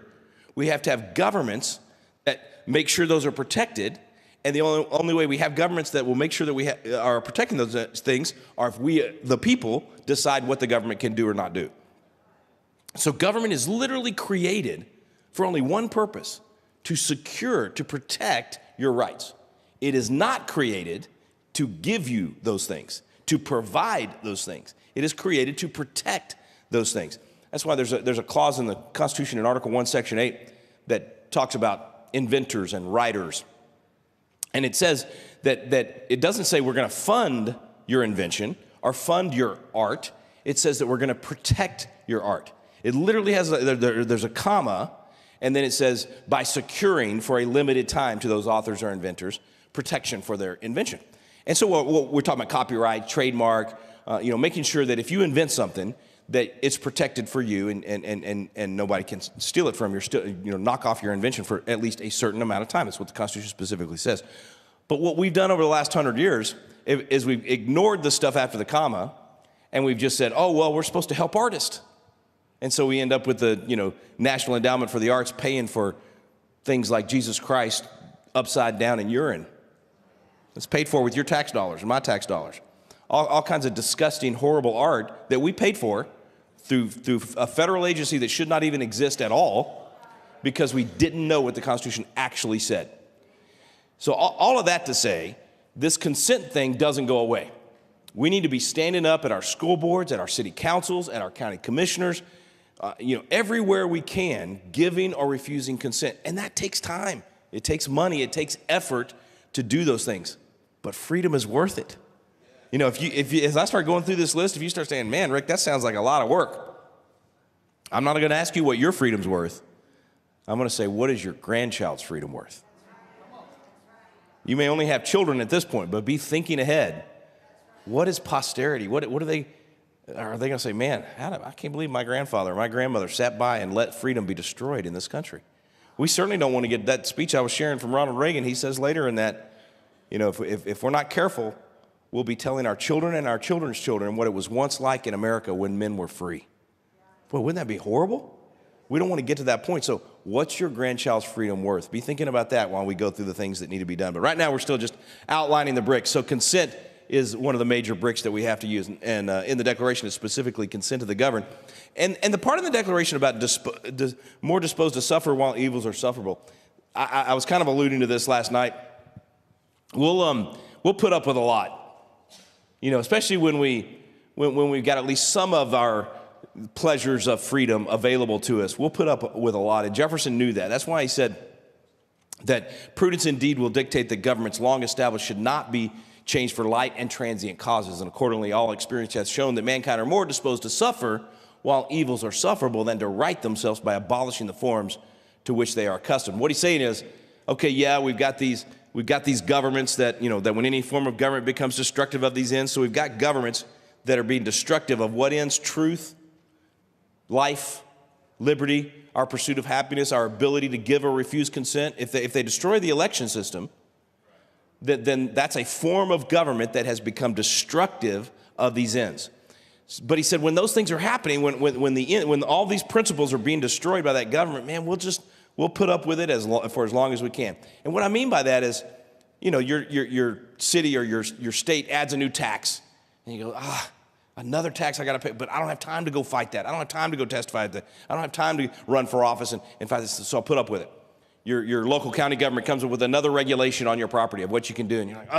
we have to have governments that make sure those are protected. And the only way we have governments that will make sure that we are protecting those things are if we, the people, decide what the government can do or not do. So government is literally created for only one purpose: to secure, to protect your rights. It is not created to give you those things, to provide those things. It is created to protect those things. That's why there's a clause in the Constitution in Article 1, Section 8 that talks about inventors and writers. And it says that it doesn't say we're going to fund your invention or fund your art. It says that we're going to protect your art. It literally has, there's a comma, and then it says, by securing for a limited time to those authors or inventors protection for their invention. And so we're talking about copyright, trademark, making sure that if you invent something, that it's protected for you and nobody can steal it from you, knock off your invention for at least a certain amount of time. That's what the Constitution specifically says. But what we've done over the last 100 years is we've ignored the stuff after the comma, and we've just said, oh, well, we're supposed to help artists. And so we end up with the, National Endowment for the Arts paying for things like Jesus Christ upside down in urine. It's paid for with your tax dollars and my tax dollars. all kinds of disgusting, horrible art that we paid for through a federal agency that should not even exist at all because we didn't know what the Constitution actually said. So all of that to say, this consent thing doesn't go away. We need to be standing up at our school boards, at our city councils, at our county commissioners, everywhere we can, giving or refusing consent. And that takes time. It takes money. It takes effort to do those things. But freedom is worth it. As I start going through this list, if you start saying, man, Rick, that sounds like a lot of work, I'm not going to ask you what your freedom's worth. I'm going to say, what is your grandchild's freedom worth? You may only have children at this point, but be thinking ahead. What is posterity? Are they going to say, man, I can't believe my grandfather or my grandmother sat by and let freedom be destroyed in this country? We certainly don't want to get that speech I was sharing from Ronald Reagan. He says later in that, if we're not careful, we'll be telling our children and our children's children what it was once like in America when men were free. Boy, wouldn't that be horrible? We don't want to get to that point. So what's your grandchild's freedom worth? Be thinking about that while we go through the things that need to be done. But right now we're still just outlining the bricks. So consent is one of the major bricks that we have to use. And in the Declaration is specifically consent to the governed. And the part of the Declaration about more disposed to suffer while evils are sufferable, I was kind of alluding to this last night. We'll put up with a lot. Especially when we've got at least some of our pleasures of freedom available to us, we'll put up with a lot. And Jefferson knew that. That's why he said that prudence indeed will dictate that governments long established should not be changed for light and transient causes. And accordingly, all experience has shown that mankind are more disposed to suffer while evils are sufferable than to right themselves by abolishing the forms to which they are accustomed. What he's saying is, okay, yeah, we've got these governments that, that when any form of government becomes destructive of these ends, so we've got governments that are being destructive of what ends? Truth, life, liberty, our pursuit of happiness, our ability to give or refuse consent. If they destroy the election system, then that's a form of government that has become destructive of these ends. But he said when those things are happening, when all these principles are being destroyed by that government, man, we'll put up with it for as long as we can. And what I mean by that is, your city or your state adds a new tax, and you go, another tax I got to pay, but I don't have time to go fight that. I don't have time to go testify at that. I don't have time to run for office and fight this, so I'll put up with it. Your local county government comes up with another regulation on your property of what you can do, and you're like,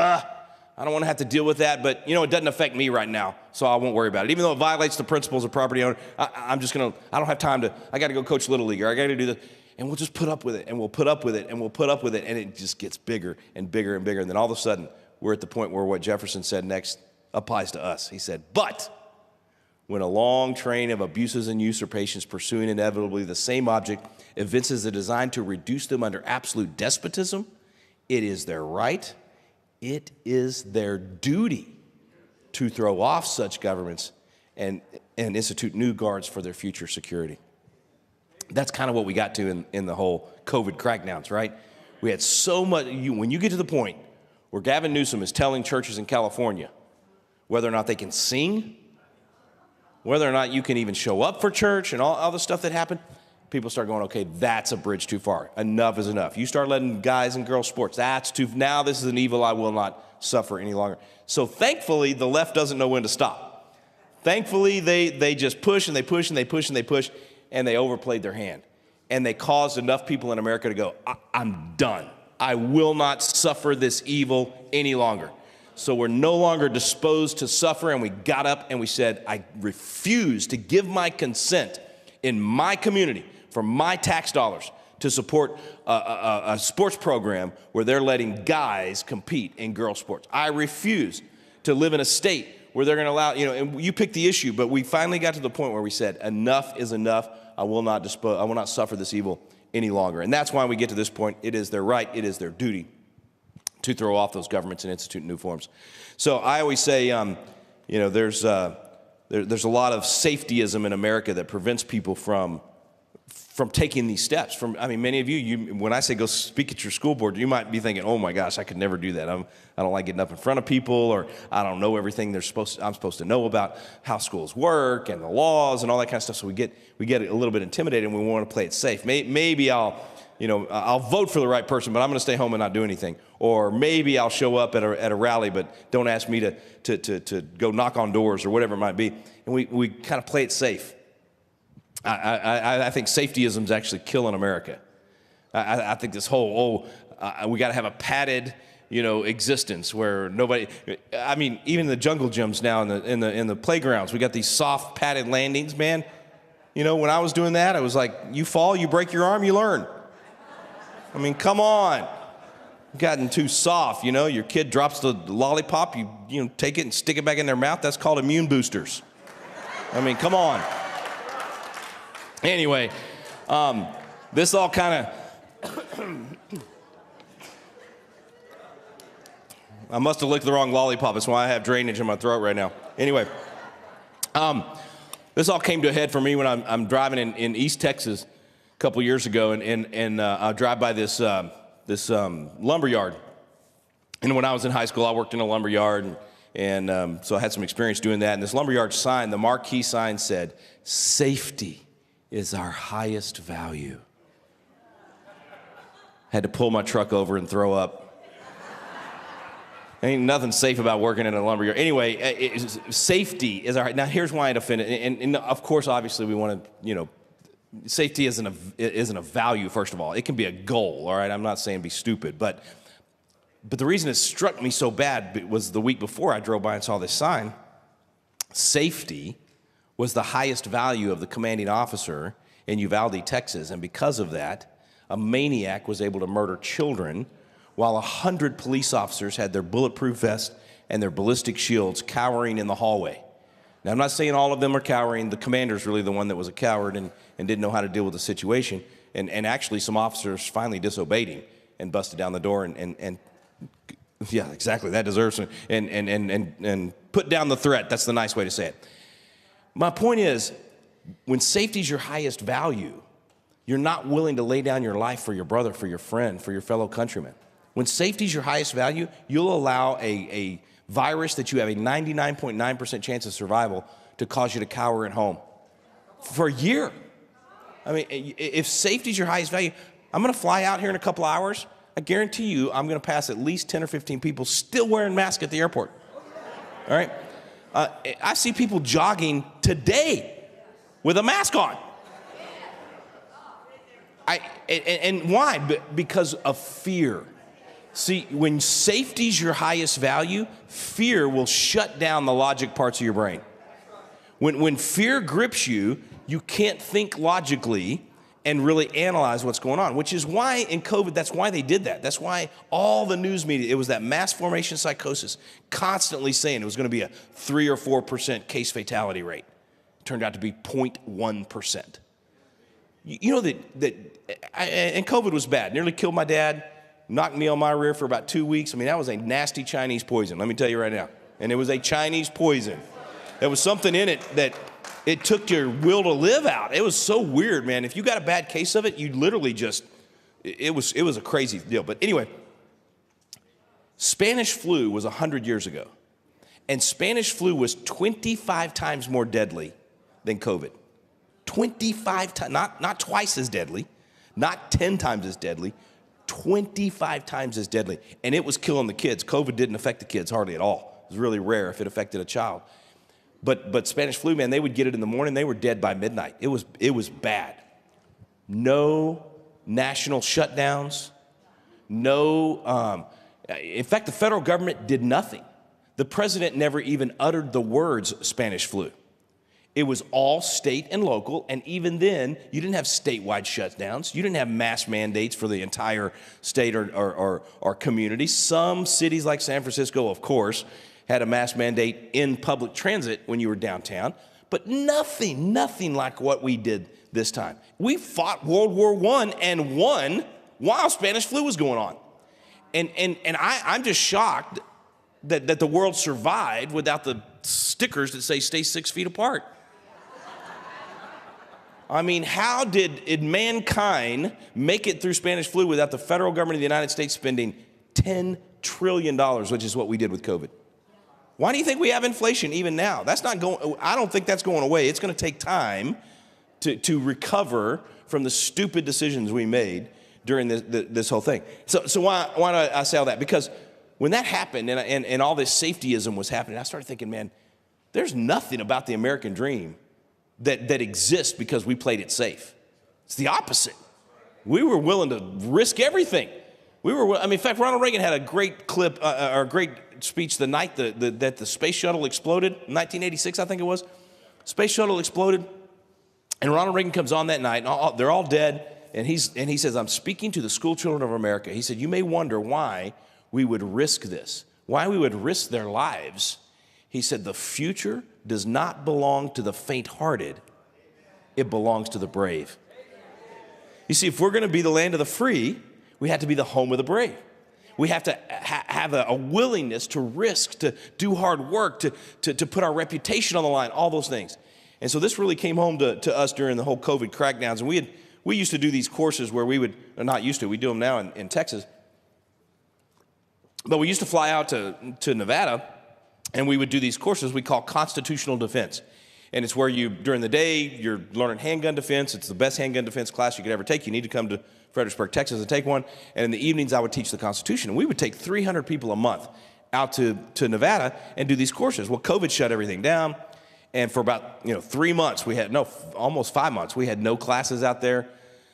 I don't want to have to deal with that, but it doesn't affect me right now, so I won't worry about it. Even though it violates the principles of property owner, I don't have time I got to go coach Little League, or I got to do this. And we'll just put up with it, and we'll put up with it, and we'll put up with it, and it just gets bigger and bigger and bigger. And then all of a sudden, we're at the point where what Jefferson said next applies to us. He said, but when a long train of abuses and usurpations pursuing inevitably the same object evinces a design to reduce them under absolute despotism, it is their right, it is their duty to throw off such governments and institute new guards for their future security. That's kind of what we got to in the whole COVID crackdowns, right? We had so much, when you get to the point where Gavin Newsom is telling churches in California whether or not they can sing, whether or not you can even show up for church and all the stuff that happened, people start going, okay, that's a bridge too far. Enough is enough. You start letting guys and girls sports, now this is an evil I will not suffer any longer. So thankfully, the left doesn't know when to stop. Thankfully, they just push and they push and they push and they push, and they overplayed their hand. And they caused enough people in America to go, I'm done. I will not suffer this evil any longer. So we're no longer disposed to suffer, and we got up and we said, I refuse to give my consent in my community for my tax dollars to support a sports program where they're letting guys compete in girl sports. I refuse to live in a state where they're going to allow, and you pick the issue, but we finally got to the point where we said, enough is enough. I will not suffer this evil any longer. And that's why we get to this point. It is their right, it is their duty to throw off those governments and institute new forms. So I always say, there's a lot of safetyism in America that prevents people from from taking these steps. Many of you, when I say go speak at your school board, you might be thinking, oh my gosh, I could never do that. I don't like getting up in front of people, or I don't know everything I'm supposed to know about how schools work and the laws and all that kind of stuff. So we get a little bit intimidated, and we want to play it safe. Maybe I'll vote for the right person, but I'm going to stay home and not do anything. Or maybe I'll show up at a rally, but don't ask me to go knock on doors or whatever it might be. And we kind of play it safe. I think safetyism is actually killing America. I think this whole, we got to have a padded, existence where nobody, even the jungle gyms now in the playgrounds, we got these soft padded landings, man. When I was doing that, I was like, you fall, you break your arm, you learn. Come on. Gotten too soft, your kid drops the lollipop, you take it and stick it back in their mouth. That's called immune boosters. Come on. Anyway, this all kind of, I must have licked the wrong lollipop. That's why I have drainage in my throat right now. Anyway, this all came to a head for me when I'm driving in East Texas a couple years ago, and I drive by this lumber yard. And when I was in high school, I worked in a lumber yard, and so I had some experience doing that. And this lumber yard sign, the marquee sign said, "Safety is our highest value." Had to pull my truck over and throw up. Ain't nothing safe about working in a lumber yard. Anyway, safety is our. Now here's why it offended. And of course, obviously, we want to, safety isn't a value. First of all, it can be a goal. All right, I'm not saying be stupid, but the reason it struck me so bad was the week before I drove by and saw this sign. Safety was the highest value of the commanding officer in Uvalde, Texas, and because of that, a maniac was able to murder children while 100 police officers had their bulletproof vests and their ballistic shields cowering in the hallway. Now, I'm not saying all of them are cowering. The commander's really the one that was a coward and didn't know how to deal with the situation, and actually some officers finally disobeyed him and busted down the door and yeah, exactly, that deserves it, and put down the threat. That's the nice way to say it. My point is, when safety's your highest value, you're not willing to lay down your life for your brother, for your friend, for your fellow countrymen. When safety's your highest value, you'll allow a virus that you have a 99.9% chance of survival to cause you to cower at home for a year. If safety's your highest value, I'm going to fly out here in a couple hours. I guarantee you I'm going to pass at least 10 or 15 people still wearing masks at the airport. All right? I see people jogging today with a mask on. And why? Because of fear. See, when safety's your highest value, fear will shut down the logic parts of your brain. When fear grips you, you can't think logically and really analyze what's going on, which is why in COVID, that's why they did that. That's why all the news media, it was that mass formation psychosis, constantly saying it was going to be a 3 or 4% case fatality rate. It turned out to be 0.1%. You know and COVID was bad. Nearly killed my dad, knocked me on my rear for about 2 weeks. That was a nasty Chinese poison, let me tell you right now. And it was a Chinese poison. There was something in it that it took your will to live out. It was so weird, man. If you got a bad case of it, you literally just, it was a crazy deal. But anyway, Spanish flu was 100 years ago. And Spanish flu was 25 times more deadly than COVID. 25 times, not twice as deadly, not 10 times as deadly, 25 times as deadly. And it was killing the kids. COVID didn't affect the kids hardly at all. It was really rare if it affected a child. But Spanish flu, man, they would get it in the morning. They were dead by midnight. It was bad. No national shutdowns. No, in fact, the federal government did nothing. The president never even uttered the words Spanish flu. It was all state and local, and even then, you didn't have statewide shutdowns. You didn't have mass mandates for the entire state or community. Some cities like San Francisco, of course, had a mass mandate in public transit when you were downtown, but nothing like what we did this time. We fought World War I and won while Spanish flu was going on. And I'm just shocked that the world survived without the stickers that say stay 6 feet apart. I mean, how did mankind make it through Spanish flu without the federal government of the United States spending $10 trillion, which is what we did with COVID? Why do you think we have inflation even now? That's not going, I don't think that's going away. It's going to take time to recover from the stupid decisions we made during this whole thing. So why do I say all that? Because when that happened and all this safetyism was happening, I started thinking, man, there's nothing about the American dream that exists because we played it safe. It's the opposite. We were willing to risk everything. In fact, Ronald Reagan had a great clip, or a great speech the night that the space shuttle exploded, 1986, I think it was. Space shuttle exploded, and Ronald Reagan comes on that night, and they're all dead, and he says, I'm speaking to the school children of America. He said, you may wonder why we would risk this, why we would risk their lives. He said, the future does not belong to the faint-hearted. It belongs to the brave. You see, if we're going to be the land of the free, we have to be the home of the brave. We have to have a willingness to risk, to do hard work, to put our reputation on the line, all those things. And so this really came home to us during the whole COVID crackdowns. And we used to do these courses where we would, or not used to, we do them now in Texas. But we used to fly out to Nevada, and we would do these courses we call constitutional defense. And it's where during the day, you're learning handgun defense. It's the best handgun defense class you could ever take. You need to come to Fredericksburg, Texas and take one. And in the evenings, I would teach the Constitution. And we would take 300 people a month out to Nevada and do these courses. Well, COVID shut everything down. And for about 3 months, almost 5 months, we had no classes out there.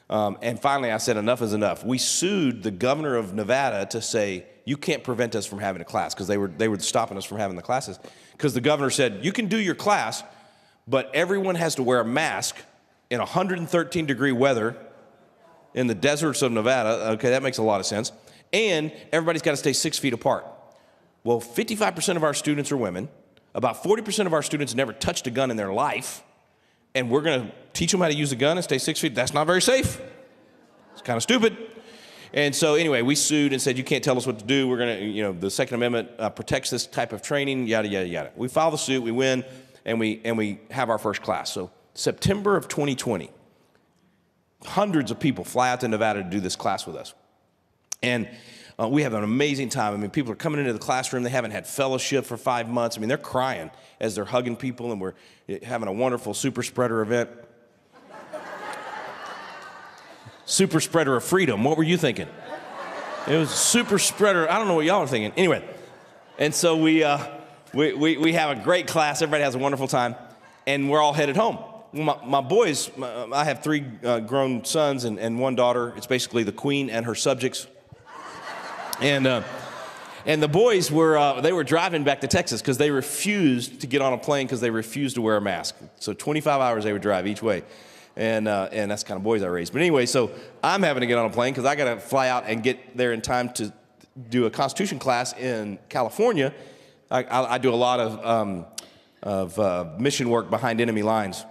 And finally, I said, enough is enough. We sued the governor of Nevada to say, you can't prevent us from having a class, because they were stopping us from having the classes. Because the governor said, you can do your class, but everyone has to wear a mask in 113-degree weather in the deserts of Nevada. Okay, that makes a lot of sense. And everybody's got to stay 6 feet apart. Well, 55% of our students are women. About 40% of our students never touched a gun in their life. And we're going to teach them how to use a gun and stay 6 feet. That's not very safe. It's kind of stupid. And so anyway, we sued and said, you can't tell us what to do. We're going to, the Second Amendment protects this type of training, yada, yada, yada. We file the suit, we win, and we have our first class. So September of 2020, hundreds of people fly out to Nevada to do this class with us. And we have an amazing time. I mean, people are coming into the classroom. They haven't had fellowship for 5 months. I mean, they're crying as they're hugging people, and we're having a wonderful super spreader event. Super spreader of freedom. What were you thinking? It was super spreader. I don't know what y'all are thinking. Anyway, and so we have a great class. Everybody has a wonderful time, and we're all headed home. My boys, I have 3 grown sons and 1 daughter. It's basically the queen and her subjects. And the boys were driving back to Texas because they refused to get on a plane because they refused to wear a mask. So 25 hours they would drive each way. And that's the kind of boys I raised. But anyway, so I'm having to get on a plane because I got to fly out and get there in time to do a Constitution class in California. I do a lot of mission work behind enemy lines.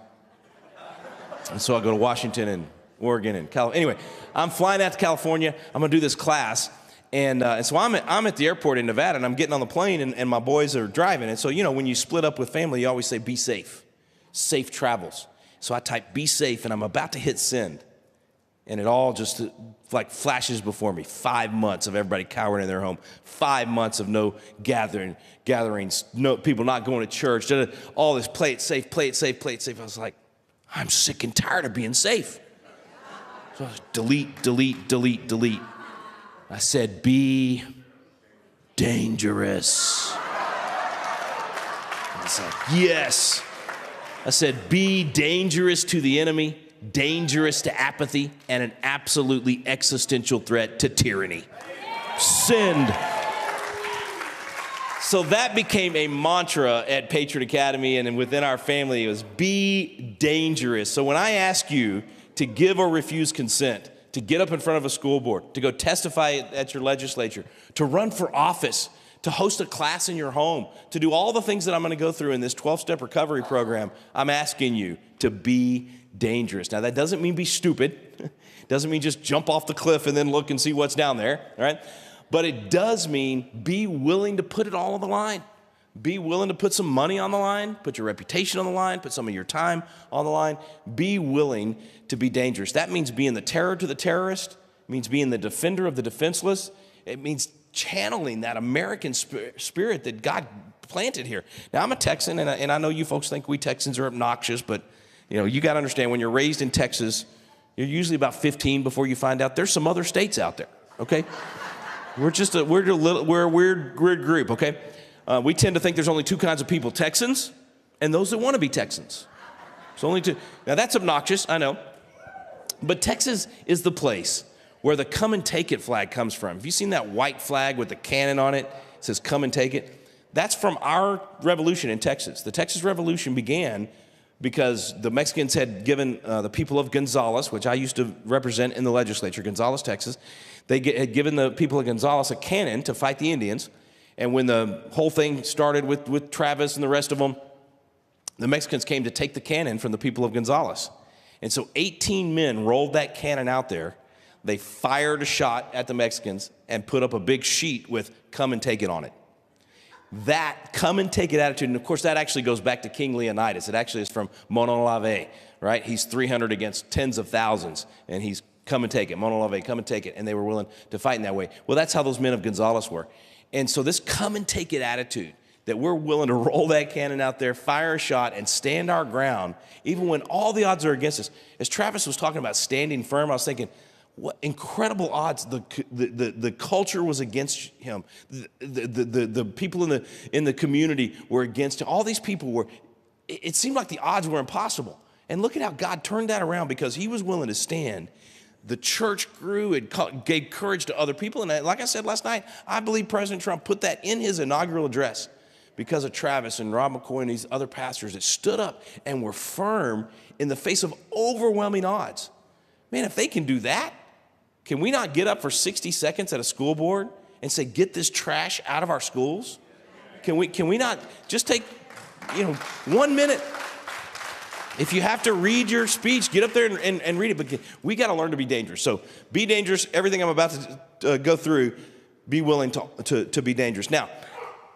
And so I go to Washington and Oregon and California. Anyway, I'm flying out to California. I'm going to do this class. And so I'm at the airport in Nevada, and I'm getting on the plane, and my boys are driving. And so, when you split up with family, you always say, be safe. Safe travels. So I type, be safe, and I'm about to hit send. And it all just like flashes before me. 5 months of everybody cowering in their home. 5 months of no gatherings, no people not going to church. All this, play it safe, play it safe, play it safe. I was like, I'm sick and tired of being safe. So I was delete, delete, delete, delete. I said, be dangerous. I was like, yes. I said, be dangerous to the enemy, dangerous to apathy, and an absolutely existential threat to tyranny. Send. So that became a mantra at Patriot Academy and within our family. It was be dangerous. So when I ask you to give or refuse consent, to get up in front of a school board, to go testify at your legislature, to run for office, to host a class in your home, to do all the things that I'm going to go through in this 12-step recovery program, I'm asking you to be dangerous. Now, that doesn't mean be stupid. It doesn't mean just jump off the cliff and then look and see what's down there, all right? But it does mean be willing to put it all on the line. Be willing to put some money on the line, put your reputation on the line, put some of your time on the line. Be willing to be dangerous. That means being the terror to the terrorist. It means being the defender of the defenseless. It means channeling that American spirit that God planted here. Now, I'm a Texan, and I know you folks think we Texans are obnoxious, but you got to understand, when you're raised in Texas, you're usually about 15 before you find out there's some other states out there, okay? We're a weird group, okay? We tend to think there's only two kinds of people, Texans and those that want to be Texans. It's only two. Now, that's obnoxious, I know. But Texas is the place where the come and take it flag comes from. Have you seen that white flag with the cannon on it? It says come and take it. That's from our revolution in Texas. The Texas Revolution began because the Mexicans had given the people of Gonzales, which I used to represent in the legislature, Gonzales, Texas, they had given the people of Gonzales a cannon to fight the Indians. And when the whole thing started with Travis and the rest of them, the Mexicans came to take the cannon from the people of Gonzales. And so 18 men rolled that cannon out there. They fired a shot at the Mexicans and put up a big sheet with come and take it on it. That come and take it attitude, and of course that actually goes back to King Leonidas. It actually is from Monolave, right? He's 300 against tens of thousands, and he's come and take it. Monolave, come and take it. And they were willing to fight in that way. Well, that's how those men of Gonzales were. And so this come and take it attitude, that we're willing to roll that cannon out there, fire a shot, and stand our ground, even when all the odds are against us. As Travis was talking about standing firm, I was thinking, what incredible odds. The culture was against him. The people in the community were against him. All these people were, it seemed like the odds were impossible. And look at how God turned that around because he was willing to stand. The church grew and gave courage to other people. And like I said last night, I believe President Trump put that in his inaugural address because of Travis and Rob McCoy and these other pastors that stood up and were firm in the face of overwhelming odds. Man, if they can do that, can we not get up for 60 seconds at a school board and say, get this trash out of our schools? Can we not just take, 1 minute? If you have to read your speech, get up there and read it. But we got to learn to be dangerous. So be dangerous. Everything I'm about to go through, be willing to be dangerous. Now,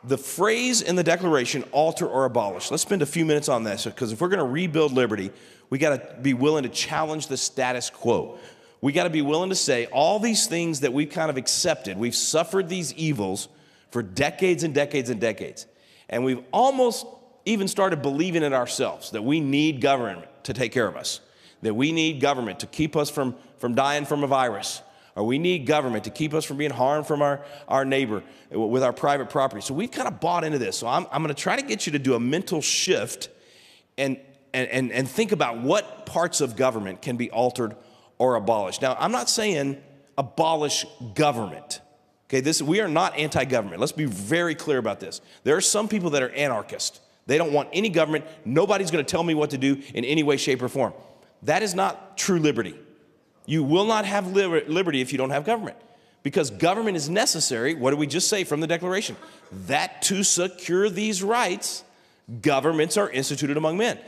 the phrase in the Declaration, alter or abolish. Let's spend a few minutes on this because if we're going to rebuild liberty, we got to be willing to challenge the status quo. We got to be willing to say all these things that we've kind of accepted. We've suffered these evils for decades and decades and decades. And we've almost even started believing it ourselves, that we need government to take care of us, that we need government to keep us from dying from a virus, or we need government to keep us from being harmed from our neighbor with our private property. So we've kind of bought into this. So I'm going to try to get you to do a mental shift and think about what parts of government can be altered or abolished. Now, I'm not saying abolish government. Okay, we are not anti-government. Let's be very clear about this. There are some people that are anarchists. They don't want any government. Nobody's going to tell me what to do in any way, shape, or form. That is not true liberty. You will not have liberty if you don't have government. Because government is necessary. What did we just say from the Declaration? That to secure these rights, governments are instituted among men.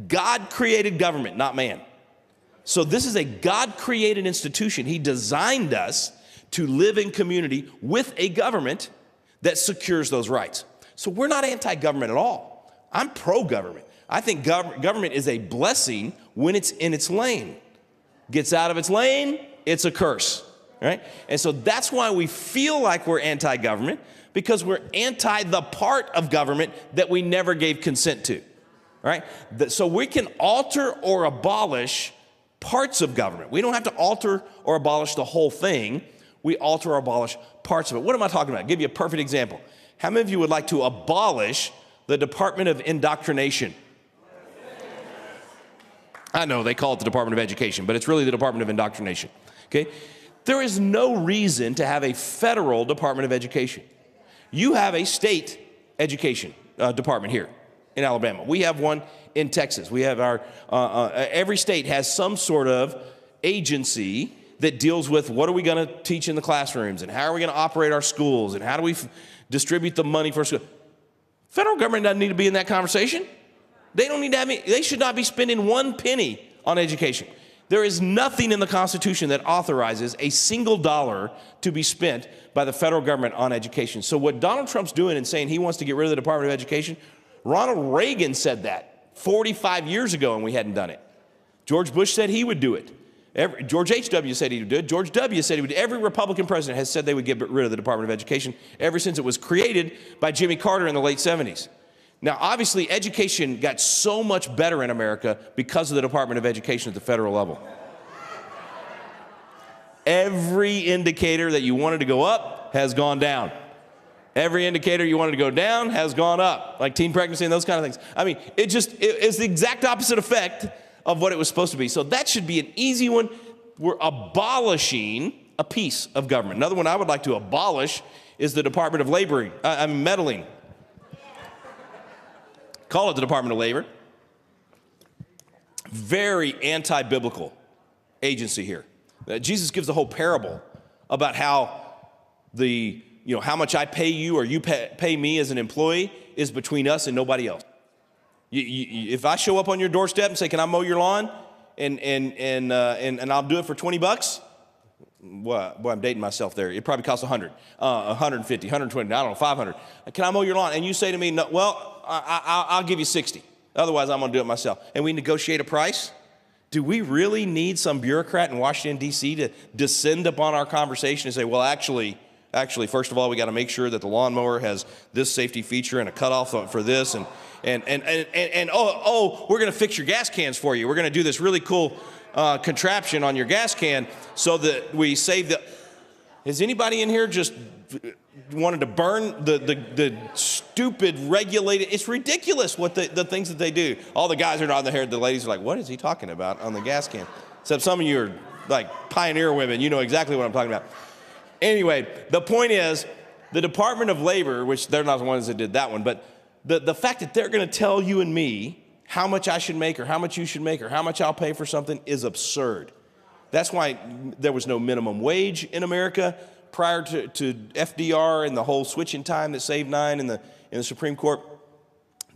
God created government, not man. So this is a God-created institution. He designed us to live in community with a government that secures those rights. So we're not anti-government at all. I'm pro-government. I think government is a blessing when it's in its lane. Gets out of its lane, it's a curse, right? And so that's why we feel like we're anti-government, because we're anti the part of government that we never gave consent to, right? So we can alter or abolish parts of government. We don't have to alter or abolish the whole thing. We alter or abolish parts of it. What am I talking about? I'll give you a perfect example. How many of you would like to abolish the Department of Indoctrination? I know they call it the Department of Education, but it's really the Department of Indoctrination, okay? There is no reason to have a federal Department of Education. You have a state education department here in Alabama. We have one in Texas. We have every state has some sort of agency that deals with what are we going to teach in the classrooms and how are we going to operate our schools and how do we distribute the money for school. Federal government doesn't need to be in that conversation. They don't need to have they should not be spending one penny on education. There is nothing in the Constitution that authorizes a single dollar to be spent by the federal government on education. So what Donald Trump's doing and saying he wants to get rid of the Department of Education, Ronald Reagan said that 45 years ago and we hadn't done it. George Bush said he would do it. George H.W. said he would do it. George W. said he would. Every Republican president has said they would get rid of the Department of Education ever since it was created by Jimmy Carter in the late 70s. Now, obviously, education got so much better in America because of the Department of Education at the federal level. Every indicator that you wanted to go up has gone down. Every indicator you wanted to go down has gone up, like teen pregnancy and those kind of things. I mean, it's the exact opposite effect of what it was supposed to be. So that should be an easy one. We're abolishing a piece of government. Another one I would like to abolish is the Department of Meddling. Call it the Department of Labor. Very anti-biblical agency here. Jesus gives the whole parable about how how much I pay you or you pay me as an employee is between us and nobody else. If I show up on your doorstep and say, "Can I mow your lawn?" and I'll do it for $20. Well, boy, I'm dating myself there. It probably costs 100, 150, 120, I don't know, 500. Can I mow your lawn? And you say to me, "No, well, I'll give you 60. Otherwise, I'm going to do it myself." And we negotiate a price. Do we really need some bureaucrat in Washington, D.C. to descend upon our conversation and say, "Well, actually, first of all, we got to make sure that the lawnmower has this safety feature and a cutoff for this, and we're going to fix your gas cans for you. We're going to do this really cool contraption on your gas can so that we save the..." Has anybody in here just wanted to burn the stupid regulated? It's ridiculous what the things that they do. All the guys are nodding their head. The ladies are like, "What is he talking about on the gas can?" Except some of you are like pioneer women. You know exactly what I'm talking about. Anyway, the point is the Department of Labor, which they're not the ones that did that one, but the fact that they're going to tell you and me how much I should make or how much you should make or how much I'll pay for something is absurd. That's why there was no minimum wage in America prior to FDR and the whole switching time that saved 9 in the Supreme Court.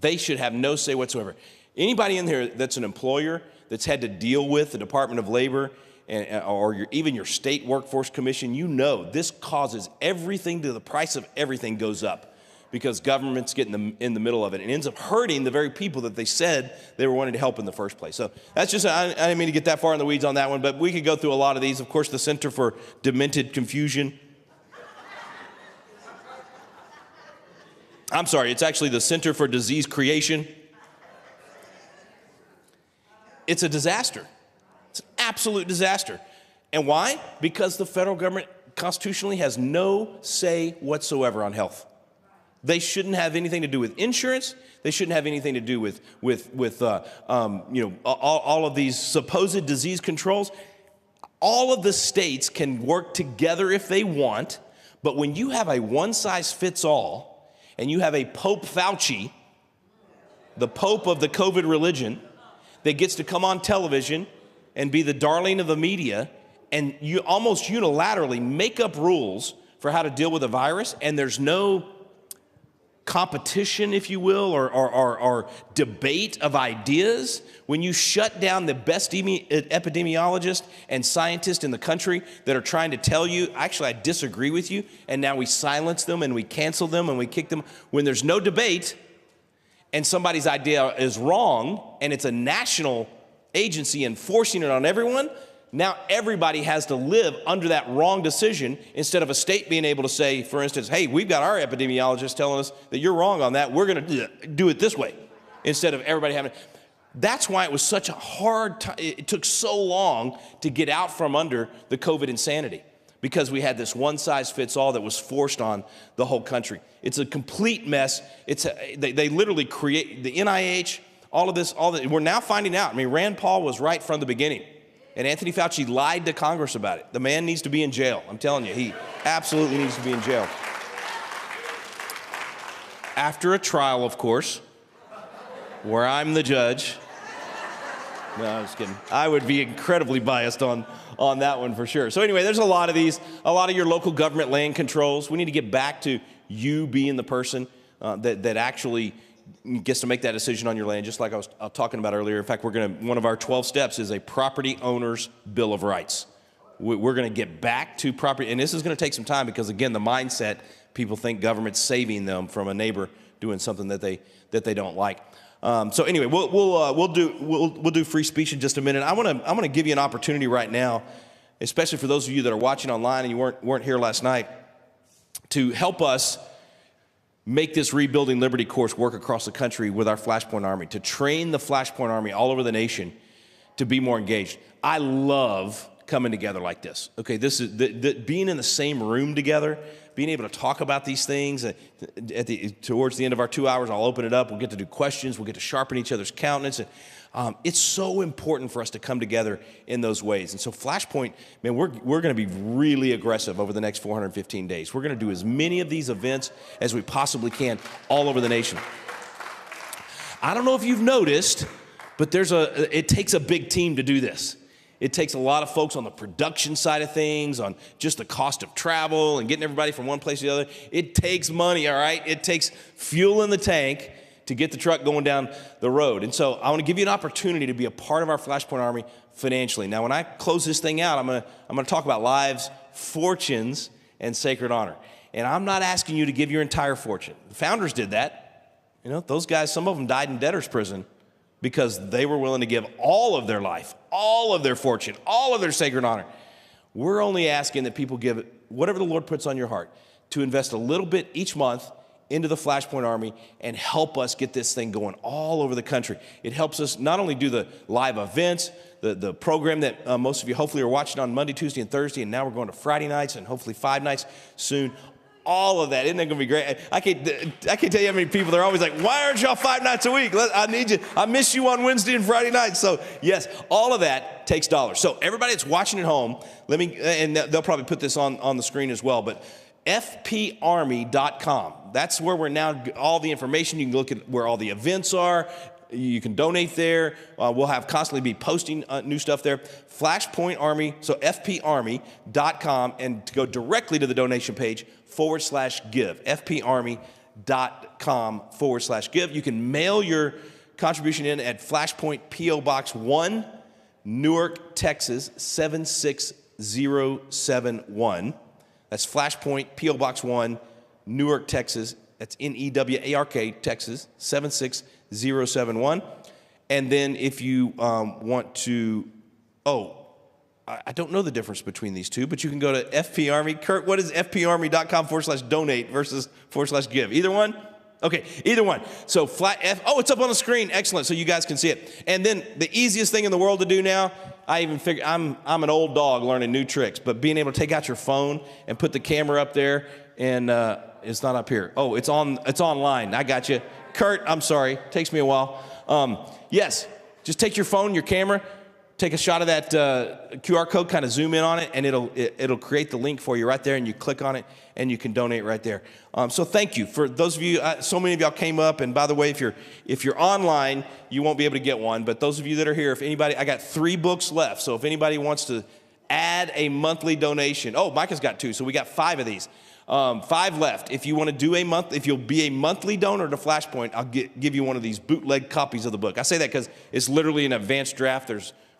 They should have no say whatsoever. Anybody in here that's an employer that's had to deal with the Department of Labor or even your state workforce commission, you know this causes everything to the price of everything goes up because government's getting in the middle of it and ends up hurting the very people that they said they were wanting to help in the first place. So that's just, I didn't mean to get that far in the weeds on that one, but we could go through a lot of these. Of course, the Center for Demented Confusion. I'm sorry, it's actually the Center for Disease Creation. It's a disaster. It's an absolute disaster. And why? Because the federal government constitutionally has no say whatsoever on health. They shouldn't have anything to do with insurance. They shouldn't have anything to do with all of these supposed disease controls. All of the states can work together if they want, but when you have a one-size-fits-all and you have a Pope Fauci, the Pope of the COVID religion, that gets to come on television and be the darling of the media and you almost unilaterally make up rules for how to deal with a virus, and there's no competition, if you will, or debate of ideas, when you shut down the best epidemiologists and scientists in the country that are trying to tell you, actually, I disagree with you, and now we silence them and we cancel them and we kick them, when there's no debate and somebody's idea is wrong and it's a national agency enforcing it on everyone, now everybody has to live under that wrong decision instead of a state being able to say, for instance, "Hey, we've got our epidemiologists telling us that you're wrong on that. We're going to do it this way," instead of everybody having. That's why it was such a hard time. It took so long to get out from under the COVID insanity, because we had this one-size-fits-all that was forced on the whole country. It's a complete mess. They literally create the NIH, all of this. We're now finding out. I mean, Rand Paul was right from the beginning. And Anthony Fauci lied to Congress about it. The man needs to be in jail. I'm telling you, he absolutely needs to be in jail. After a trial, of course, where I'm the judge. No, I'm just kidding. I would be incredibly biased on that one for sure. So anyway, there's a lot of these, a lot of your local government land controls. We need to get back to you being the person that actually gets to make that decision on your land, just like I was talking about earlier. In fact, one of our 12 steps is a property owner's bill of rights. We're going to get back to property, and this is going to take some time because, again, the mindset, people think government's saving them from a neighbor doing something that they don't like. So anyway, we'll do free speech in just a minute. I'm gonna give you an opportunity right now, especially for those of you that are watching online and you weren't here last night, to help us make this Rebuilding Liberty course work across the country with our FlashPoint Army, to train the FlashPoint Army all over the nation to be more engaged. I love coming together like this. Okay, this is being in the same room together, being able to talk about these things. Towards the end of our 2 hours, I'll open it up. We'll get to do questions. We'll get to sharpen each other's countenance. It's so important for us to come together in those ways. And so FlashPoint, man, we're going to be really aggressive over the next 415 days. We're going to do as many of these events as we possibly can all over the nation. I don't know if you've noticed, but it takes a big team to do this. It takes a lot of folks on the production side of things, on just the cost of travel and getting everybody from one place to the other. It takes money, all right? It takes fuel in the tank to get the truck going down the road. And so I want to give you an opportunity to be a part of our FlashPoint Army financially. Now, when I close this thing out, I'm going to talk about lives, fortunes, and sacred honor. And I'm not asking you to give your entire fortune. The founders did that. You know, those guys, some of them died in debtor's prison because they were willing to give all of their life, all of their fortune, all of their sacred honor. We're only asking that people give whatever the Lord puts on your heart to invest a little bit each month into the FlashPoint Army and help us get this thing going all over the country. It helps us not only do the live events, the program that most of you hopefully are watching on Monday, Tuesday, and Thursday, and now we're going to Friday nights and hopefully 5 nights soon. All of that, isn't that going to be great? I can't tell you how many people, they're always like, why aren't y'all 5 nights a week? I need you. I miss you on Wednesday and Friday nights. So yes, all of that takes dollars. So everybody that's watching at home, and they'll probably put this on the screen as well, but fparmy.com. That's where we're now, all the information, you can look at where all the events are. You can donate there. We'll have constantly be posting new stuff there. FlashPoint Army, so fparmy.com, and to go directly to the donation page, /give, fparmy.com/give. You can mail your contribution in at FlashPoint P.O. Box 1, Newark, Texas, 76071. That's FlashPoint P.O. Box 1, Newark, Texas. That's Newark, Texas, 76071. And then if you want to, I don't know the difference between these two, but you can go to FP Army. Kurt, what is fparmy.com/donate versus /give? Either one? Okay, either one. So it's up on the screen. Excellent, so you guys can see it. And then the easiest thing in the world to do now, I even figure, I'm an old dog learning new tricks, but being able to take out your phone and put the camera up there, and it's not up here. Oh, it's online. I got you. Kurt, I'm sorry. Takes me a while. Yes, just take your phone, your camera, take a shot of that QR code, kind of zoom in on it, and it'll create the link for you right there, and you click on it, and you can donate right there. So thank you. For those of you, so many of y'all came up, and by the way, if you're online, you won't be able to get one, but those of you that are here, if anybody, I got 3 books left, so if anybody wants to add a monthly donation, Micah's got 2, so we got 5 of these. 5 left. If you want to do if you'll be a monthly donor to FlashPoint, I'll give you one of these bootleg copies of the book. I say that because it's literally an advanced draft.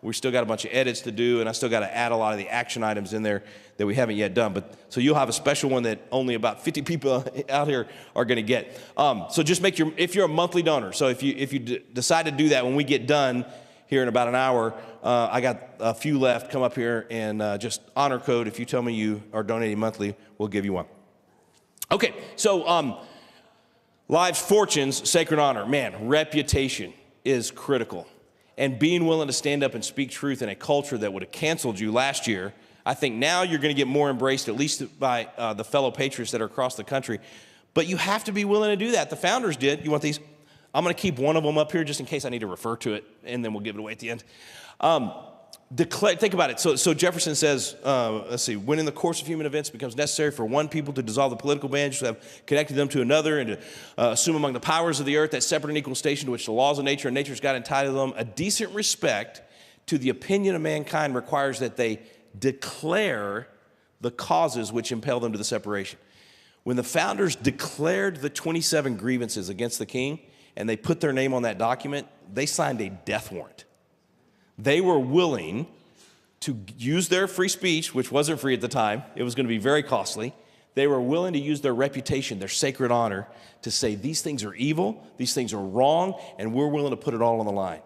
We still got a bunch of edits to do, and I still got to add a lot of the action items in there that we haven't yet done. So you'll have a special one that only about 50 people out here are going to get. So just if you're a monthly donor, so if you decide to do that when we get done here in about an hour, I got a few left. Come up here and just honor code. If you tell me you are donating monthly, we'll give you one. Okay, so lives, fortunes, sacred honor. Man, reputation is critical. And being willing to stand up and speak truth in a culture that would have canceled you last year, I think now you're going to get more embraced, at least by the fellow patriots that are across the country. But you have to be willing to do that. The founders did. You want these? I'm going to keep one of them up here just in case I need to refer to it, and then we'll give it away at the end. Think about it. So Jefferson says, when in the course of human events it becomes necessary for one people to dissolve the political bands, to have connected them to another, and to assume among the powers of the earth that separate and equal station to which the laws of nature and nature's God entitled them, a decent respect to the opinion of mankind requires that they declare the causes which impel them to the separation. When the founders declared the 27 grievances against the king, and they put their name on that document, they signed a death warrant. They were willing to use their free speech, which wasn't free at the time. It was going to be very costly. They were willing to use their reputation, their sacred honor, to say these things are evil, these things are wrong, and we're willing to put it all on the line.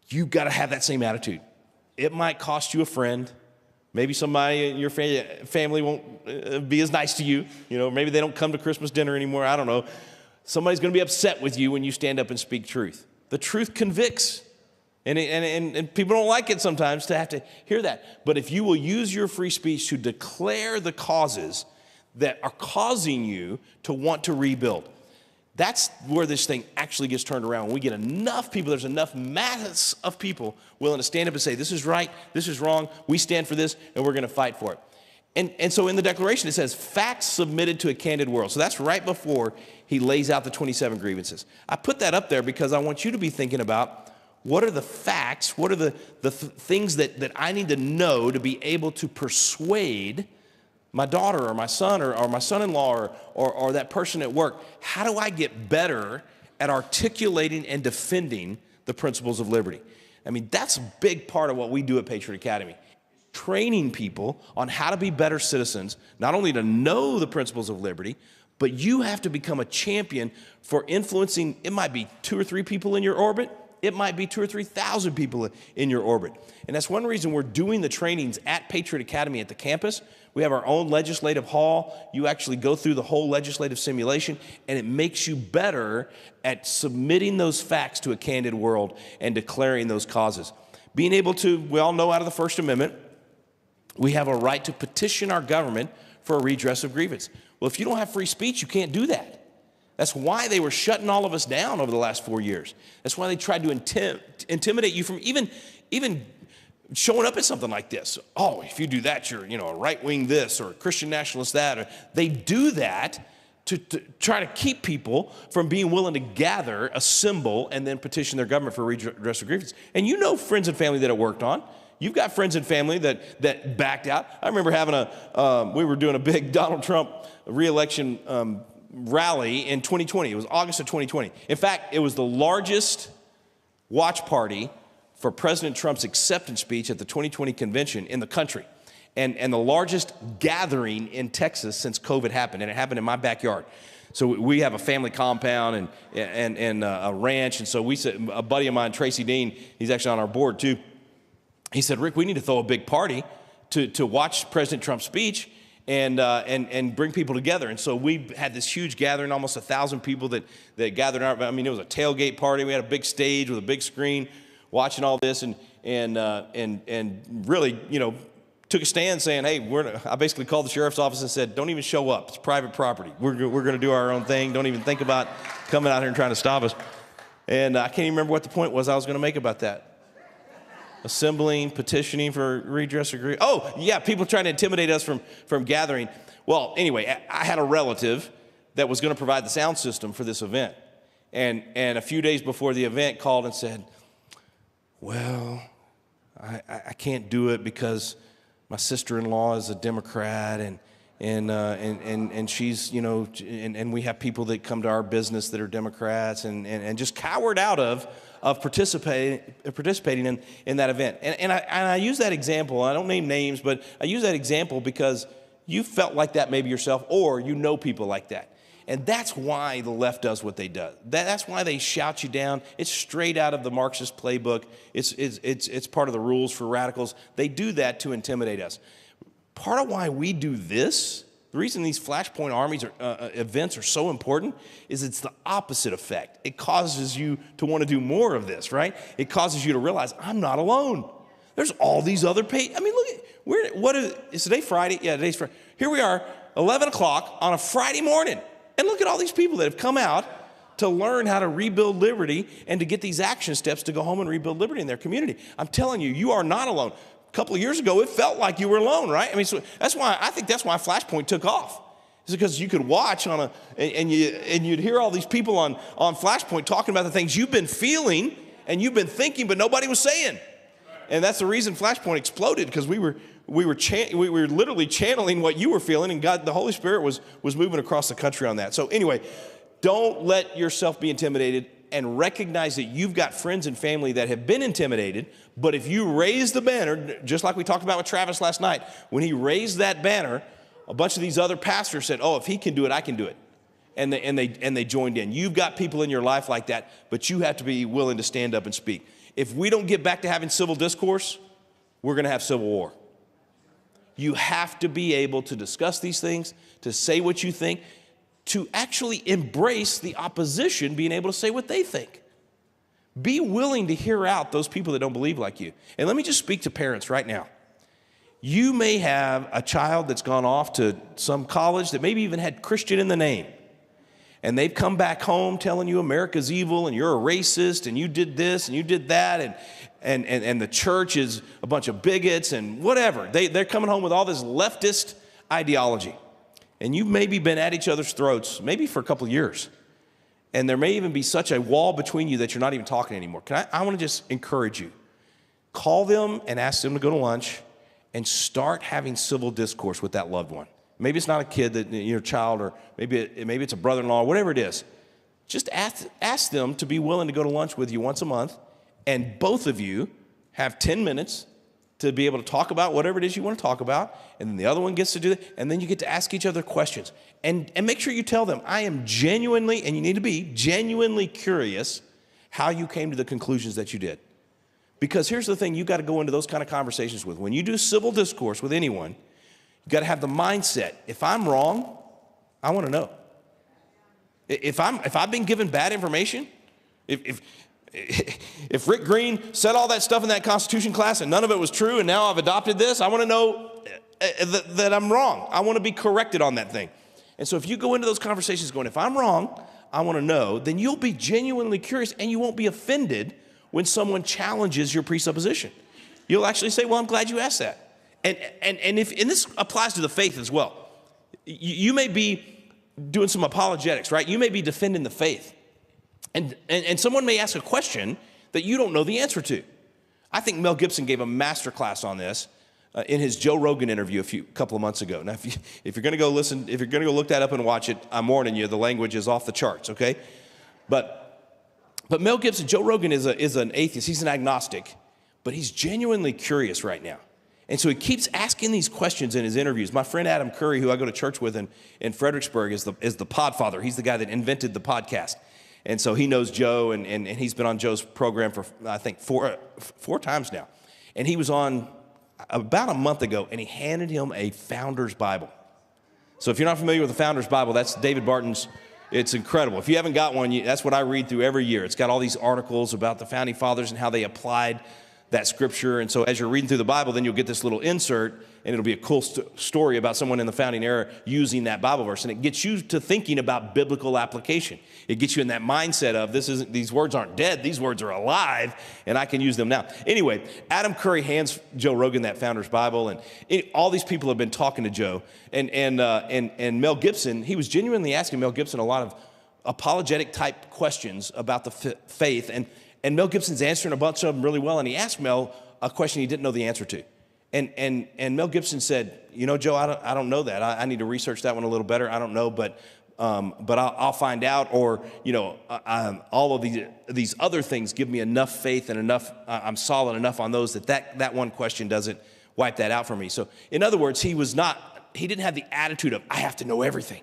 You've got to have that same attitude. It might cost you a friend. Maybe somebody in your family won't be as nice to you. You know, maybe they don't come to Christmas dinner anymore. I don't know. Somebody's going to be upset with you when you stand up and speak truth. The truth convicts. And people don't like it sometimes to have to hear that. But if you will use your free speech to declare the causes that are causing you to want to rebuild, that's where this thing actually gets turned around. When we get enough people, there's enough mass of people willing to stand up and say, this is right, this is wrong, we stand for this, and we're going to fight for it. And so in the declaration, it says, facts submitted to a candid world. So that's right before he lays out the 27 grievances. I put that up there because I want you to be thinking about, what are the facts? What are the things that I need to know to be able to persuade my daughter or my son or my son-in-law or that person at work? How do I get better at articulating and defending the principles of liberty? I mean, that's a big part of what we do at Patriot Academy. Training people on how to be better citizens, not only to know the principles of liberty, but you have to become a champion for influencing, it might be 2 or 3 people in your orbit. It might be 2,000 or 3,000 people in your orbit. And that's one reason we're doing the trainings at Patriot Academy at the campus. We have our own legislative hall. You actually go through the whole legislative simulation, and it makes you better at submitting those facts to a candid world and declaring those causes. Being able to, we all know out of the First Amendment, we have a right to petition our government for a redress of grievance. Well, if you don't have free speech, you can't do that. That's why they were shutting all of us down over the last 4 years. That's why they tried to intimidate you from even showing up at something like this. Oh, if you do that, you're a right-wing this or a Christian nationalist that. Or they do that to try to keep people from being willing to gather, assemble, and then petition their government for redress of grievance. And you know friends and family that it worked on. You've got friends and family that backed out. I remember having we were doing a big Donald Trump re-election rally in 2020. It was August of 2020. In fact, it was the largest watch party for President Trump's acceptance speech at the 2020 convention in the country, and the largest gathering in Texas since COVID happened, and it happened in my backyard. So we have a family compound and a ranch, and so we said, a buddy of mine, Tracy Dean, he's actually on our board too. He said, Rick, we need to throw a big party to watch President Trump's speech and bring people together. And so we had this huge gathering, almost 1,000 people that gathered out. I mean, it was a tailgate party. We had a big stage with a big screen watching all this and really, took a stand saying, hey, I basically called the sheriff's office and said, don't even show up. It's private property. We're going to do our own thing. Don't even think about coming out here and trying to stop us. And I can't even remember what the point was I was going to make about that. Assembling, petitioning for redress of grievance. Oh, yeah, people trying to intimidate us from gathering. Well, anyway, I had a relative that was going to provide the sound system for this event. And a few days before the event called and said, well, I can't do it because my sister-in-law is a Democrat and she's, and we have people that come to our business that are Democrats and just cowered out of participating in that event. And I use that example. I don't name names, but I use that example because you felt like that maybe yourself, or you know people like that. And that's why the left does what they do. That's why they shout you down. It's straight out of the Marxist playbook. It's part of the rules for radicals. They do that to intimidate us. Part of why we do this, the reason these FlashPoint armies events are so important is it's the opposite effect. It causes you to want to do more of this, right? It causes you to realize, I'm not alone. There's all these other people. I mean, look, is today Friday? Yeah, today's Friday. Here we are, 11 o'clock on a Friday morning. And look at all these people that have come out to learn how to rebuild liberty and to get these action steps to go home and rebuild liberty in their community. I'm telling you, you are not alone. A couple of years ago, it felt like you were alone, right? I mean, so I think that's why FlashPoint took off. It's because you could watch and you'd hear all these people on FlashPoint talking about the things you've been feeling and you've been thinking, but nobody was saying. And that's the reason FlashPoint exploded, because we were literally channeling what you were feeling, and God, the Holy Spirit was moving across the country on that. So anyway, Don't let yourself be intimidated, and recognize that you've got friends and family that have been intimidated. But if you raise the banner, just like we talked about with Travis last night, when he raised that banner, a bunch of these other pastors said, oh, if he can do it, I can do it. And they joined in. You've got people in your life like that, but you have to be willing to stand up and speak. If we don't get back to having civil discourse, we're going to have civil war. You have to be able to discuss these things, to say what you think, to actually embrace the opposition being able to say what they think. Be willing to hear out those people that don't believe like you. And let me just speak to parents right now. You may have a child that's gone off to some college that maybe even had Christian in the name. And they've come back home telling you America's evil and you're a racist and you did this and you did that and the church is a bunch of bigots and whatever. They're coming home with all this leftist ideology. And you've maybe been at each other's throats, maybe for a couple of years. And there may even be such a wall between you that you're not even talking anymore. I want to just encourage you. Call them and ask them to go to lunch and start having civil discourse with that loved one. Maybe it's not a kid, that your child, or maybe it's a brother-in-law, whatever it is. Just ask them to be willing to go to lunch with you once a month, and both of you have 10 minutes to be able to talk about whatever it is you want to talk about, and then the other one gets to do it, and then you get to ask each other questions. And make sure you tell them, I am genuinely, and you need to be genuinely curious how you came to the conclusions that you did. Because here's the thing you got to go into those kind of conversations with. When you do civil discourse with anyone, you got to have the mindset, if I'm wrong, I want to know. If I've been given bad information, if Rick Green said all that stuff in that Constitution class and none of it was true and now I've adopted this, I want to know that I'm wrong. I want to be corrected on that thing. And so if you go into those conversations going, if I'm wrong, I want to know, then you'll be genuinely curious and you won't be offended when someone challenges your presupposition. You'll actually say, well, I'm glad you asked that. And this applies to the faith as well. You may be doing some apologetics, right? You may be defending the faith. And someone may ask a question that you don't know the answer to. I think Mel Gibson gave a master class on this in his Joe Rogan interview a couple of months ago. Now, if you're going to go listen, if you're going to go look that up and watch it, I'm warning you, the language is off the charts, okay? But Mel Gibson, Joe Rogan is an atheist. He's an agnostic, but he's genuinely curious right now. And so he keeps asking these questions in his interviews. My friend Adam Curry, who I go to church with in Fredericksburg, is the podfather. He's the guy that invented the podcast. And so he knows Joe, and he's been on Joe's program for, I think, four times now. And he was on about a month ago, and he handed him a Founder's Bible. So if you're not familiar with the Founder's Bible, that's David Barton's. It's incredible. If you haven't got one, that's what I read through every year. It's got all these articles about the Founding Fathers and how they applied that scripture. And so as you're reading through the Bible, then you'll get this little insert, and it'll be a cool story about someone in the founding era using that Bible verse. And it gets you to thinking about biblical application. It gets you in that mindset of these words aren't dead, these words are alive, and I can use them now. Anyway, Adam Curry hands Joe Rogan that Founder's Bible, and all these people have been talking to Joe. And Mel Gibson, he was genuinely asking Mel Gibson a lot of apologetic type questions about the faith, and Mel Gibson's answering a bunch of them really well, and he asked Mel a question he didn't know the answer to. And Mel Gibson said, you know, Joe, I don't know that. I need to research that one a little better. I don't know, but I'll find out. Or, you know, all of these other things give me enough faith and enough, I'm solid enough on those that one question doesn't wipe that out for me. So in other words, he didn't have the attitude of, I have to know everything.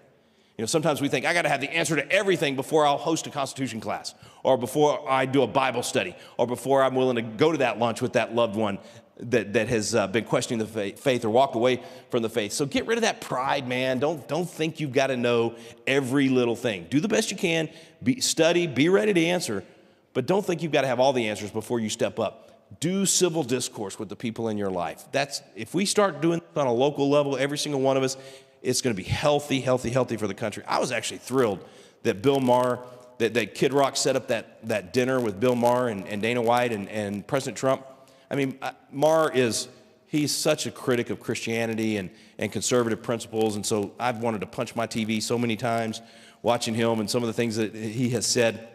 You know, sometimes we think, I got to have the answer to everything before I'll host a Constitution class, or before I do a Bible study, or before I'm willing to go to that lunch with that loved one that has been questioning the faith or walked away from the faith. So get rid of that pride, man. Don't think you've got to know every little thing. Do the best you can, study, be ready to answer, but don't think you've got to have all the answers before you step up. Do civil discourse with the people in your life. If we start doing this on a local level, every single one of us, it's going to be healthy for the country. I was actually thrilled that Bill Maher, that Kid Rock set up that dinner with Bill Maher and Dana White and President Trump. I mean, Maher he's such a critic of Christianity and conservative principles, and so I've wanted to punch my TV so many times watching him and some of the things that he has said.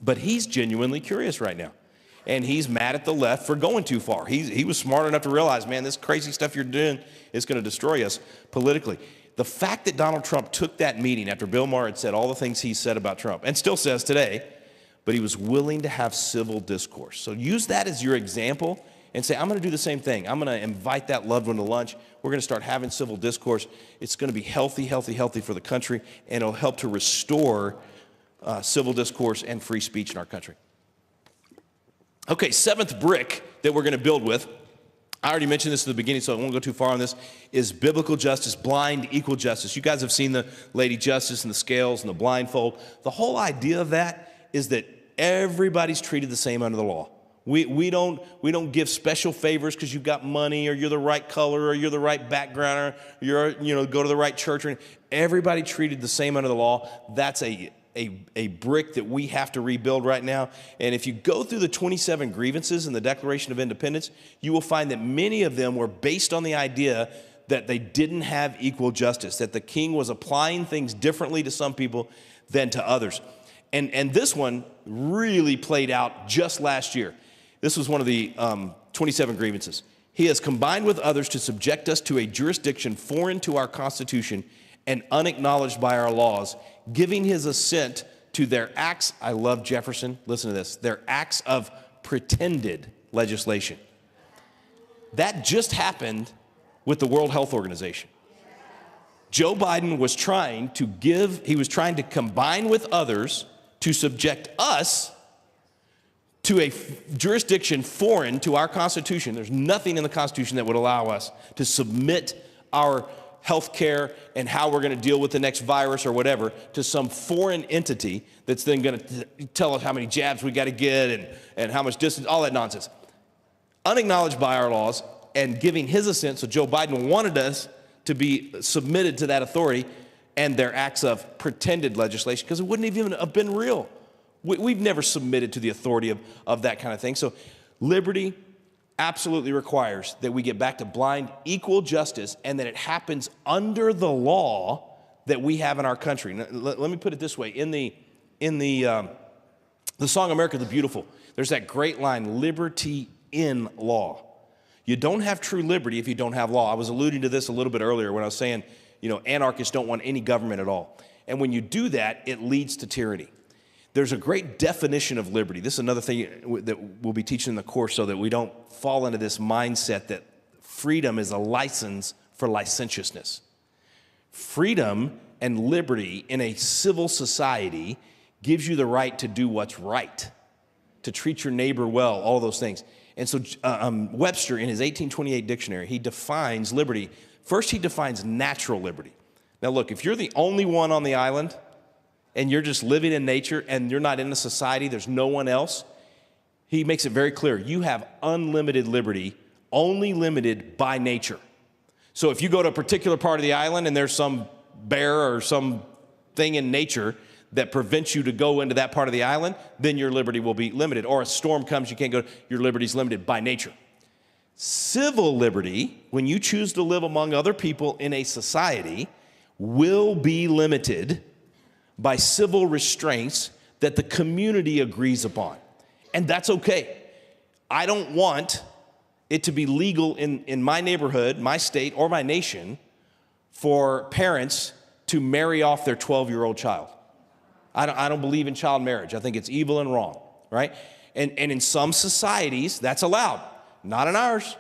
But he's genuinely curious right now. And he's mad at the left for going too far. He was smart enough to realize, man, this crazy stuff you're doing is going to destroy us politically. the fact that Donald Trump took that meeting after Bill Maher had said all the things he said about Trump, and still says today, but he was willing to have civil discourse. So use that as your example and say, I'm going to do the same thing. I'm going to invite that loved one to lunch. We're going to start having civil discourse. It's going to be healthy for the country, and it'll help to restore civil discourse and free speech in our country. Okay, seventh brick that we're going to build with, I already mentioned this at the beginning, so I won't go too far on this, is biblical justice, blind equal justice. You guys have seen the Lady Justice and the scales and the blindfold. The whole idea of that is that everybody's treated the same under the law. We don't give special favors because you've got money or you're the right color or you're the right background or go to the right church. Everybody treated the same under the law. That's a brick that we have to rebuild right now. And if you go through the 27 grievances in the Declaration of Independence, you will find that many of them were based on the idea that they didn't have equal justice, that the king was applying things differently to some people than to others. And this one really played out just last year. This was one of the 27 grievances. He has combined with others to subject us to a jurisdiction foreign to our Constitution and unacknowledged by our laws, giving his assent to their acts, I love Jefferson, listen to this, their acts of pretended legislation. That just happened with the World Health Organization. Joe Biden was trying to combine with others to subject us to a jurisdiction foreign to our Constitution. There's nothing in the Constitution that would allow us to submit our health care and how we're going to deal with the next virus or whatever to some foreign entity that's then going to tell us how many jabs we got to get and how much distance, all that nonsense. Unacknowledged by our laws and giving his assent, so Joe Biden wanted us to be submitted to that authority and their acts of pretended legislation because it wouldn't even have been real. We've never submitted to the authority of that kind of thing. So liberty absolutely requires that we get back to blind equal justice and that it happens under the law that we have in our country. Now, let me put it this way. In the song America the Beautiful, there's that great line, liberty in law. You don't have true liberty if you don't have law. I was alluding to this a little bit earlier when I was saying, anarchists don't want any government at all. And when you do that, it leads to tyranny. There's a great definition of liberty. This is another thing that we'll be teaching in the course so that we don't fall into this mindset that freedom is a license for licentiousness. Freedom and liberty in a civil society gives you the right to do what's right, to treat your neighbor well, all those things. And so Webster, in his 1828 dictionary, he defines liberty. First, he defines natural liberty. Now, look, if you're the only one on the island, and you're just living in nature and you're not in a society, there's no one else, he makes it very clear. You have unlimited liberty, only limited by nature. So if you go to a particular part of the island and there's some bear or some thing in nature that prevents you to go into that part of the island, then your liberty will be limited. Or a storm comes, you can't go, your liberty's limited by nature. Civil liberty, when you choose to live among other people in a society, will be limited by civil restraints that the community agrees upon. And that's okay. I don't want it to be legal in my neighborhood, my state, or my nation for parents to marry off their 12-year-old child. I don't believe in child marriage. I think it's evil and wrong, right? And in some societies, that's allowed. Not in ours.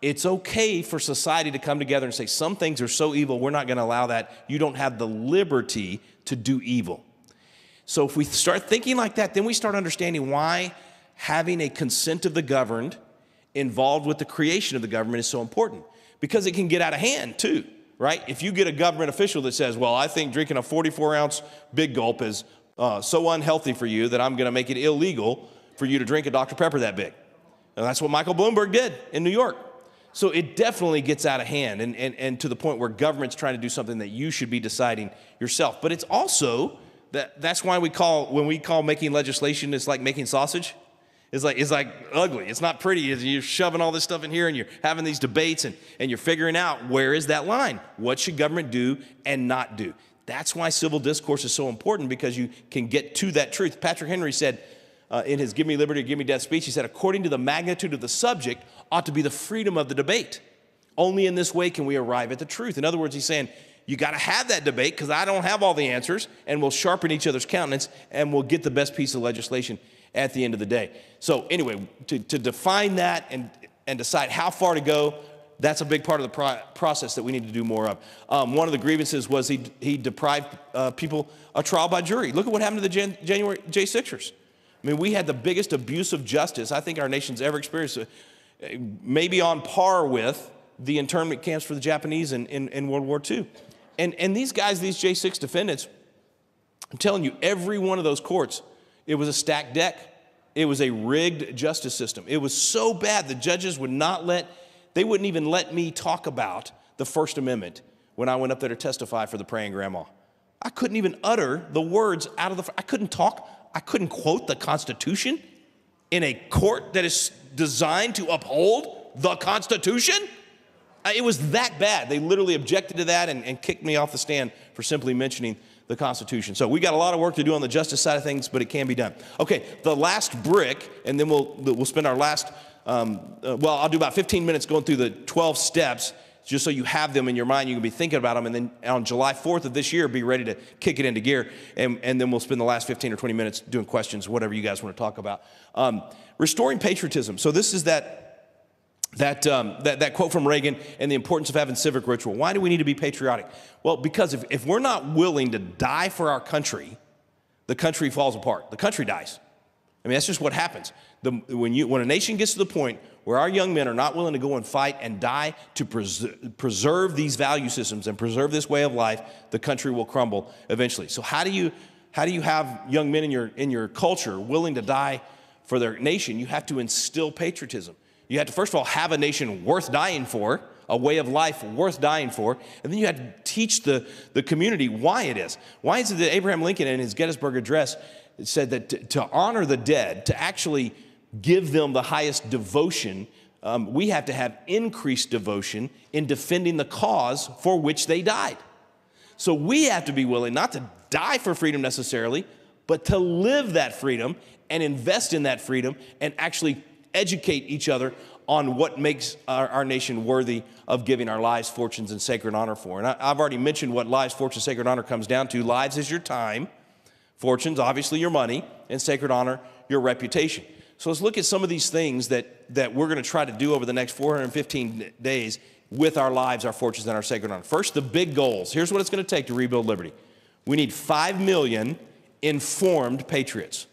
It's okay for society to come together and say, some things are so evil, we're not going to allow that. You don't have the liberty to do evil. So if we start thinking like that, then we start understanding why having a consent of the governed involved with the creation of the government is so important. Because it can get out of hand too, right? If you get a government official that says, well, I think drinking a 44-ounce Big Gulp is so unhealthy for you that I'm going to make it illegal for you to drink a Dr. Pepper that big. And that's what Michael Bloomberg did in New York. So it definitely gets out of hand and to the point where government's trying to do something that you should be deciding yourself. But it's also, that's why when we call making legislation, it's like making sausage. It's like ugly. It's not pretty. You're shoving all this stuff in here and you're having these debates and you're figuring out where is that line? What should government do and not do? That's why civil discourse is so important, because you can get to that truth. Patrick Henry said, in his Give Me Liberty or Give Me Death speech, he said, according to the magnitude of the subject ought to be the freedom of the debate. Only in this way can we arrive at the truth. In other words, he's saying, You got to have that debate because I don't have all the answers, and we'll sharpen each other's countenance, and we'll get the best piece of legislation at the end of the day. So anyway, to define that and decide how far to go, that's a big part of the process that we need to do more of. One of the grievances was he deprived people a trial by jury. Look at what happened to the January J6ers. I mean, we had the biggest abuse of justice I think our nation's ever experienced, maybe on par with the internment camps for the Japanese in World War II. And these guys, these J6 defendants, I'm telling you, every one of those courts, it was a stacked deck. It was a rigged justice system. It was so bad the judges they wouldn't even let me talk about the First Amendment when I went up there to testify for the praying grandma. I couldn't even utter the words out of I couldn't talk. I couldn't quote the Constitution in a court that is designed to uphold the Constitution. It was that bad. They literally objected to that and kicked me off the stand for simply mentioning the Constitution. So we got a lot of work to do on the justice side of things, but it can be done. Okay, the last brick, and then we'll spend our last, I'll do about 15 minutes going through the 12 steps, just so you have them in your mind. You can be thinking about them, and then on July 4th of this year, be ready to kick it into gear, and then we'll spend the last 15 or 20 minutes doing questions, whatever you guys want to talk about. Restoring patriotism. So this is that quote from Reagan and the importance of having civic ritual. Why do we need to be patriotic? Well, because if we're not willing to die for our country, the country falls apart. The country dies. I mean, that's just what happens. When a nation gets to the point where our young men are not willing to go and fight and die to preserve these value systems and preserve this way of life, the country will crumble eventually. So how do you have young men in your culture willing to die for their nation? You have to instill patriotism. You have to, first of all, have a nation worth dying for, a way of life worth dying for, and then you have to teach the community why it is. Why is it that Abraham Lincoln in his Gettysburg Address said that to honor the dead, to actually give them the highest devotion, we have to have increased devotion in defending the cause for which they died. So we have to be willing not to die for freedom necessarily, but to live that freedom and invest in that freedom and actually educate each other on what makes our nation worthy of giving our lives, fortunes, and sacred honor for. And I've already mentioned what lives, fortunes, sacred honor comes down to. Lives is your time, fortunes, obviously your money, and sacred honor, your reputation. So let's look at some of these things that we're going to try to do over the next 415 days with our lives, our fortunes, and our sacred honor. First, the big goals. Here's what it's going to take to rebuild liberty. We need 5 million informed patriots.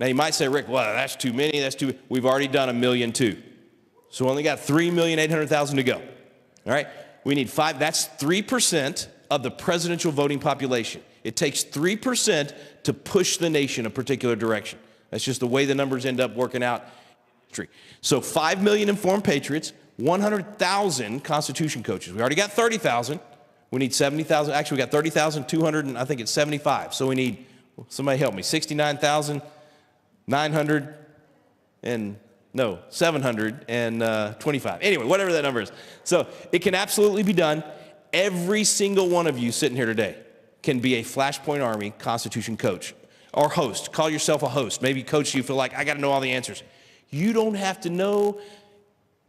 Now, you might say, Rick, well, that's too many. We've already done 1.2 million. So we only got 3,800,000 to go. All right? We need 5. That's 3% of the presidential voting population. It takes 3% to push the nation a particular direction. That's just the way the numbers end up working out. So 5 million informed patriots, 100,000 Constitution coaches. We already got 30,000. We need 70,000. Actually, we got 30,200, and I think it's 75. So we need, somebody help me, 725. Anyway, whatever that number is. So it can absolutely be done. Every single one of you sitting here today can be a FlashPoint Army Constitution coach or host. Call yourself a host. Maybe coach, you feel like, I got to know all the answers. You don't have to know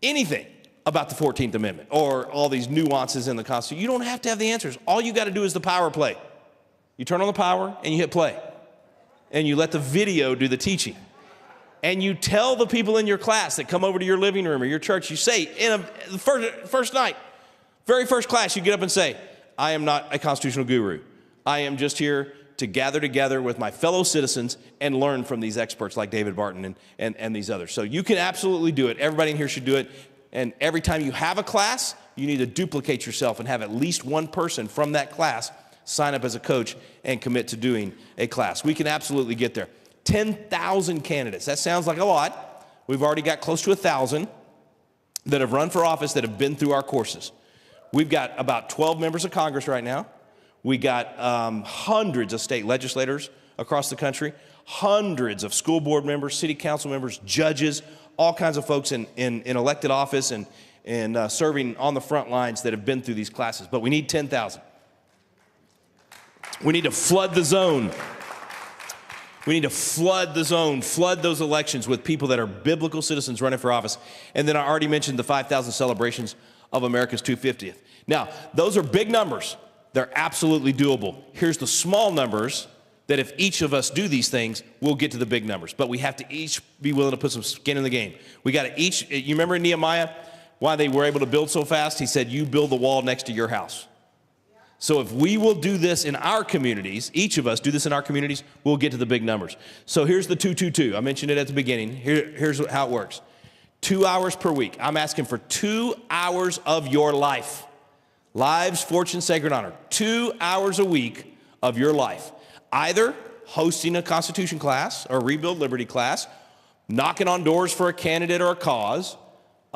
anything about the 14th Amendment or all these nuances in the Constitution. You don't have to have the answers. All you got to do is the power play. You turn on the power and you hit play. And you let the video do the teaching. And you tell the people in your class that come over to your living room or your church, you say, the first night, very first class, you get up and say, I am not a constitutional guru. I am just here to gather together with my fellow citizens and learn from these experts like David Barton and these others. So you can absolutely do it. Everybody in here should do it. And every time you have a class, you need to duplicate yourself and have at least one person from that class sign up as a coach and commit to doing a class. We can absolutely get there. 10,000 candidates. That sounds like a lot. We've already got close to 1,000 that have run for office that have been through our courses. We've got about 12 members of Congress right now. We got hundreds of state legislators across the country, hundreds of school board members, city council members, judges, all kinds of folks in elected office and serving on the front lines that have been through these classes. But we need 10,000. We need to flood the zone. We need to flood the zone, flood those elections with people that are biblical citizens running for office. And then I already mentioned the 5,000 celebrations of America's 250th. Now, those are big numbers. They're absolutely doable. Here's the small numbers that if each of us do these things, we'll get to the big numbers. But we have to each be willing to put some skin in the game. We got to each, you remember in Nehemiah, why they were able to build so fast? He said, you build the wall next to your house. So if we will do this in our communities, each of us do this in our communities, we'll get to the big numbers. So here's the 2-2-2. I mentioned it at the beginning. Here's how it works. 2 hours per week. I'm asking for 2 hours of your life. Lives, fortune, sacred honor. 2 hours a week of your life. Either hosting a Constitution class or Rebuild Liberty class, knocking on doors for a candidate or a cause,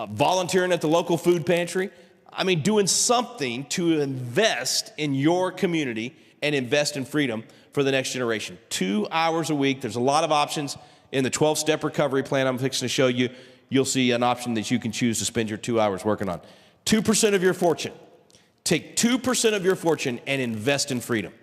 volunteering at the local food pantry. I mean, doing something to invest in your community and invest in freedom for the next generation. 2 hours a week. There's a lot of options in the 12-step recovery plan I'm fixing to show you. You'll see an option that you can choose to spend your 2 hours working on. 2% of your fortune. Take 2% of your fortune and invest in freedom.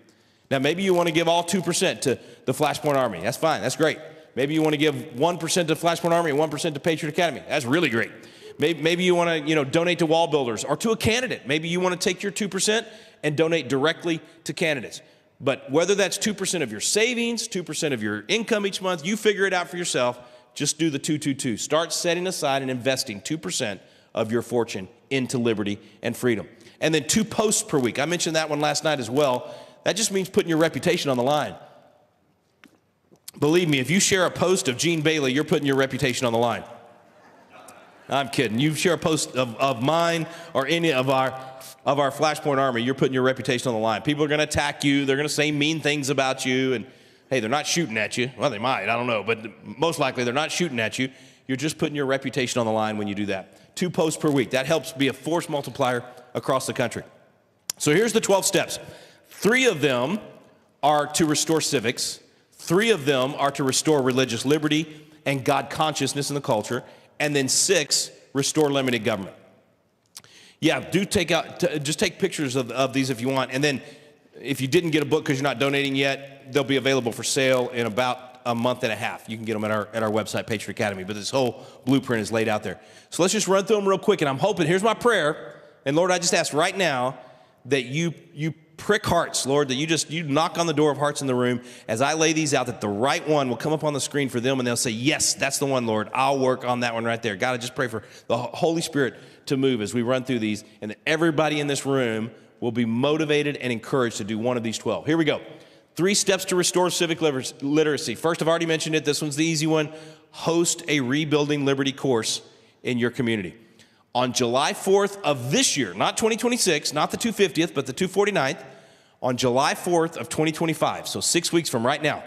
Now, maybe you want to give all 2% to the FlashPoint Army. That's fine. That's great. Maybe you want to give 1% to FlashPoint Army and 1% to Patriot Academy. That's really great. Maybe you want to, donate to wall builders or to a candidate. Maybe you want to take your 2% and donate directly to candidates. But whether that's 2% of your savings, 2% of your income each month, you figure it out for yourself. Just do the 2-2-2. Start setting aside and investing 2% of your fortune into liberty and freedom. And then 2 posts per week. I mentioned that one last night as well. That just means putting your reputation on the line. Believe me, if you share a post of Gene Bailey, you're putting your reputation on the line. I'm kidding. You share a post of mine or any of our FlashPoint Army, you're putting your reputation on the line. People are going to attack you. They're going to say mean things about you. And, hey, they're not shooting at you. Well, they might. I don't know. But most likely they're not shooting at you. You're just putting your reputation on the line when you do that. 2 posts per week. That helps be a force multiplier across the country. So here's the 12 steps. 3 of them are to restore civics. 3 of them are to restore religious liberty and God consciousness in the culture. And then 6, restore limited government. Yeah, just take pictures of these if you want. And then if you didn't get a book because you're not donating yet, they'll be available for sale in about a month and a half. You can get them at our website, Patriot Academy. But this whole blueprint is laid out there. So let's just run through them real quick. And I'm hoping, here's my prayer. And Lord, I just ask right now that you prick hearts, Lord, that you knock on the door of hearts in the room as I lay these out, that the right one will come up on the screen for them and they'll say, yes, that's the one, Lord. I'll work on that one right there. God, I just pray for the Holy Spirit to move as we run through these and that everybody in this room will be motivated and encouraged to do one of these 12. Here we go. 3 steps to restore civic literacy. First, I've already mentioned it. This one's the easy one. Host a Rebuilding Liberty course in your community. On July 4th of this year, not 2026, not the 250th, but the 249th, on July 4th of 2025, so 6 weeks from right now,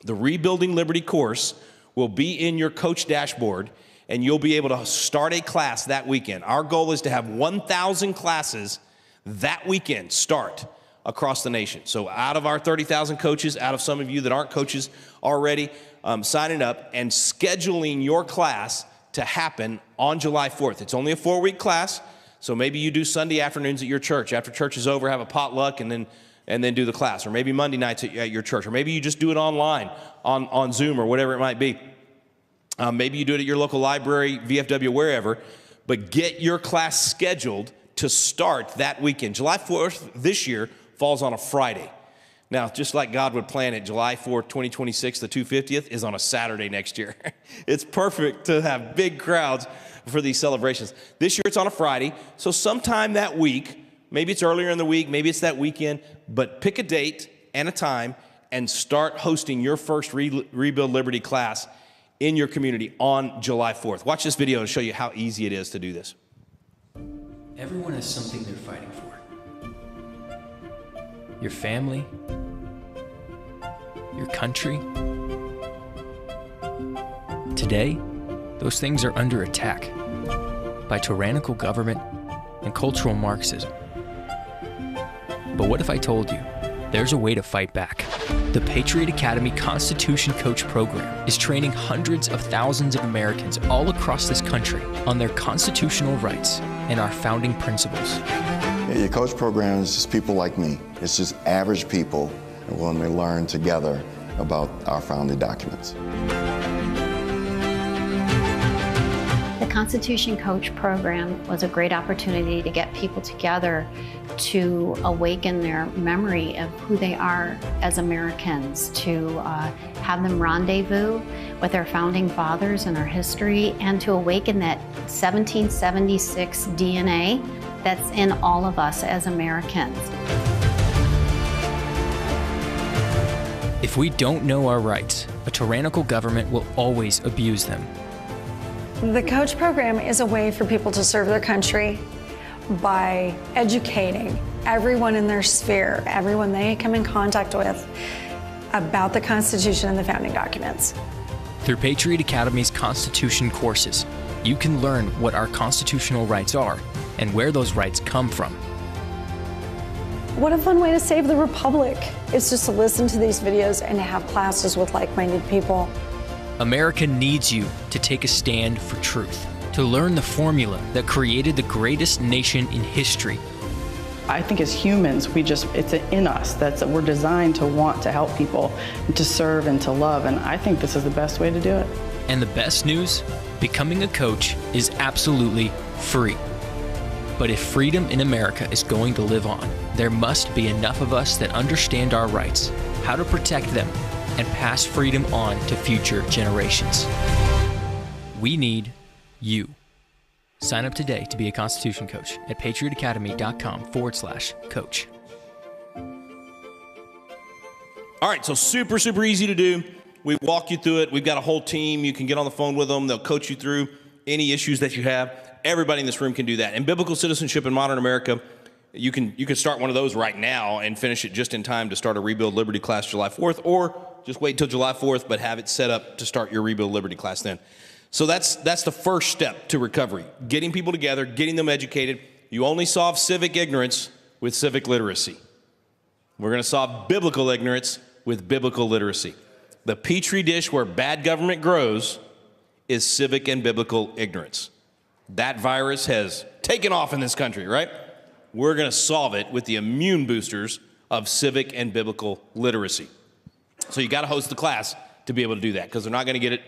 the Rebuilding Liberty course will be in your coach dashboard, and you'll be able to start a class that weekend. Our goal is to have 1,000 classes that weekend start across the nation. So out of our 30,000 coaches, out of some of you that aren't coaches already, signing up and scheduling your class to happen on July 4th. It's only a 4-week class, so maybe you do Sunday afternoons at your church. After church is over, have a potluck and then do the class. Or maybe Monday nights at your church. Or maybe you just do it online on Zoom or whatever it might be. Maybe you do it at your local library, VFW, wherever. But get your class scheduled to start that weekend. July 4th this year falls on a Friday. Now, just like God would plan it, July 4th, 2026, the 250th, is on a Saturday next year. It's perfect to have big crowds for these celebrations. This year it's on a Friday, so sometime that week, maybe it's earlier in the week, maybe it's that weekend, but pick a date and a time and start hosting your first Rebuild Liberty class in your community on July 4th. Watch this video to show you how easy it is to do this. Everyone has something they're fighting for. Your family, your country. Today, those things are under attack by tyrannical government and cultural Marxism. But what if I told you there's a way to fight back? The Patriot Academy Constitution Coach Program is training hundreds of thousands of Americans all across this country on their constitutional rights and our founding principles. Your coach program is just people like me. It's just average people willing to learn together about our founding documents. The Constitution Coach program was a great opportunity to get people together to awaken their memory of who they are as Americans, to have them rendezvous with our founding fathers and our history, and to awaken that 1776 DNA that's in all of us as Americans. If we don't know our rights, a tyrannical government will always abuse them. The coach program is a way for people to serve their country by educating everyone in their sphere, everyone they come in contact with, about the Constitution and the founding documents. Through Patriot Academy's Constitution courses, you can learn what our constitutional rights are and where those rights come from. What a fun way to save the Republic. It's just to listen to these videos and to have classes with like-minded people. America needs you to take a stand for truth, to learn the formula that created the greatest nation in history. I think as humans, it's in us. We're designed to want to help people, to serve and to love, and I think this is the best way to do it. And the best news? Becoming a coach is absolutely free. But if freedom in America is going to live on, there must be enough of us that understand our rights, how to protect them, and pass freedom on to future generations. We need you. Sign up today to be a Constitution coach at patriotacademy.com/coach. All right, so super easy to do. We walk you through it. We've got a whole team. You can get on the phone with them. They'll coach you through any issues that you have. Everybody in this room can do that. And biblical citizenship in modern America, you can start one of those right now and finish it just in time to start a Rebuild Liberty class July 4th, or just wait until July 4th, but have it set up to start your Rebuild Liberty class then. So that's the first step to recovery, getting people together, getting them educated. You only solve civic ignorance with civic literacy. We're going to solve biblical ignorance with biblical literacy. The petri dish where bad government grows is civic and biblical ignorance. That virus has taken off in this country, right? We're going to solve it with the immune boosters of civic and biblical literacy. So you got to host the class to be able to do that, because they're not going to get it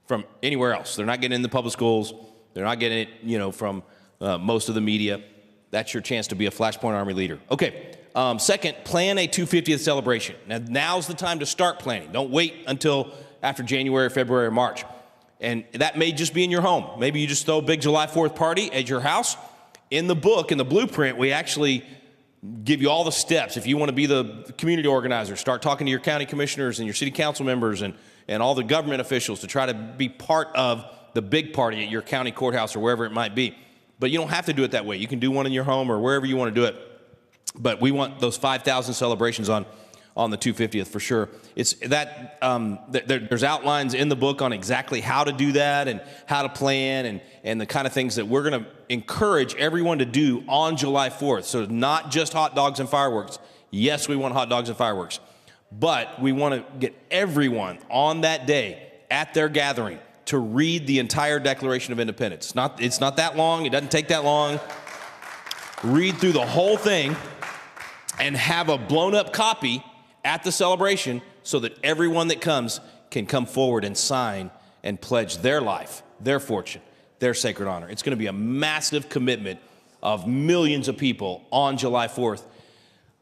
from anywhere else. They're not getting it in the public schools. They're not getting it, from most of the media. That's your chance to be a FlashPoint Army leader. Okay. Second, plan a 250th celebration. Now's the time to start planning. Don't wait until after January, February, or March. And that may just be in your home. Maybe you just throw a big July 4th party at your house. In the book, in the blueprint, we actually give you all the steps. If you want to be the community organizer, start talking to your county commissioners and your city council members and all the government officials to try to be part of the big party at your county courthouse or wherever it might be. But you don't have to do it that way. You can do one in your home or wherever you want to do it. But we want those 5,000 celebrations on the 250th for sure. It's that there's outlines in the book on exactly how to do that and how to plan and the kind of things that we're going to encourage everyone to do on July 4th. So not just hot dogs and fireworks. Yes, we want hot dogs and fireworks, but we want to get everyone on that day at their gathering to read the entire Declaration of Independence. It's not that long. It doesn't take that long. Read through the whole thing and have a blown up copy at the celebration so that everyone that comes can come forward and sign and pledge their life, their fortune, their sacred honor. It's going to be a massive commitment of millions of people on July 4th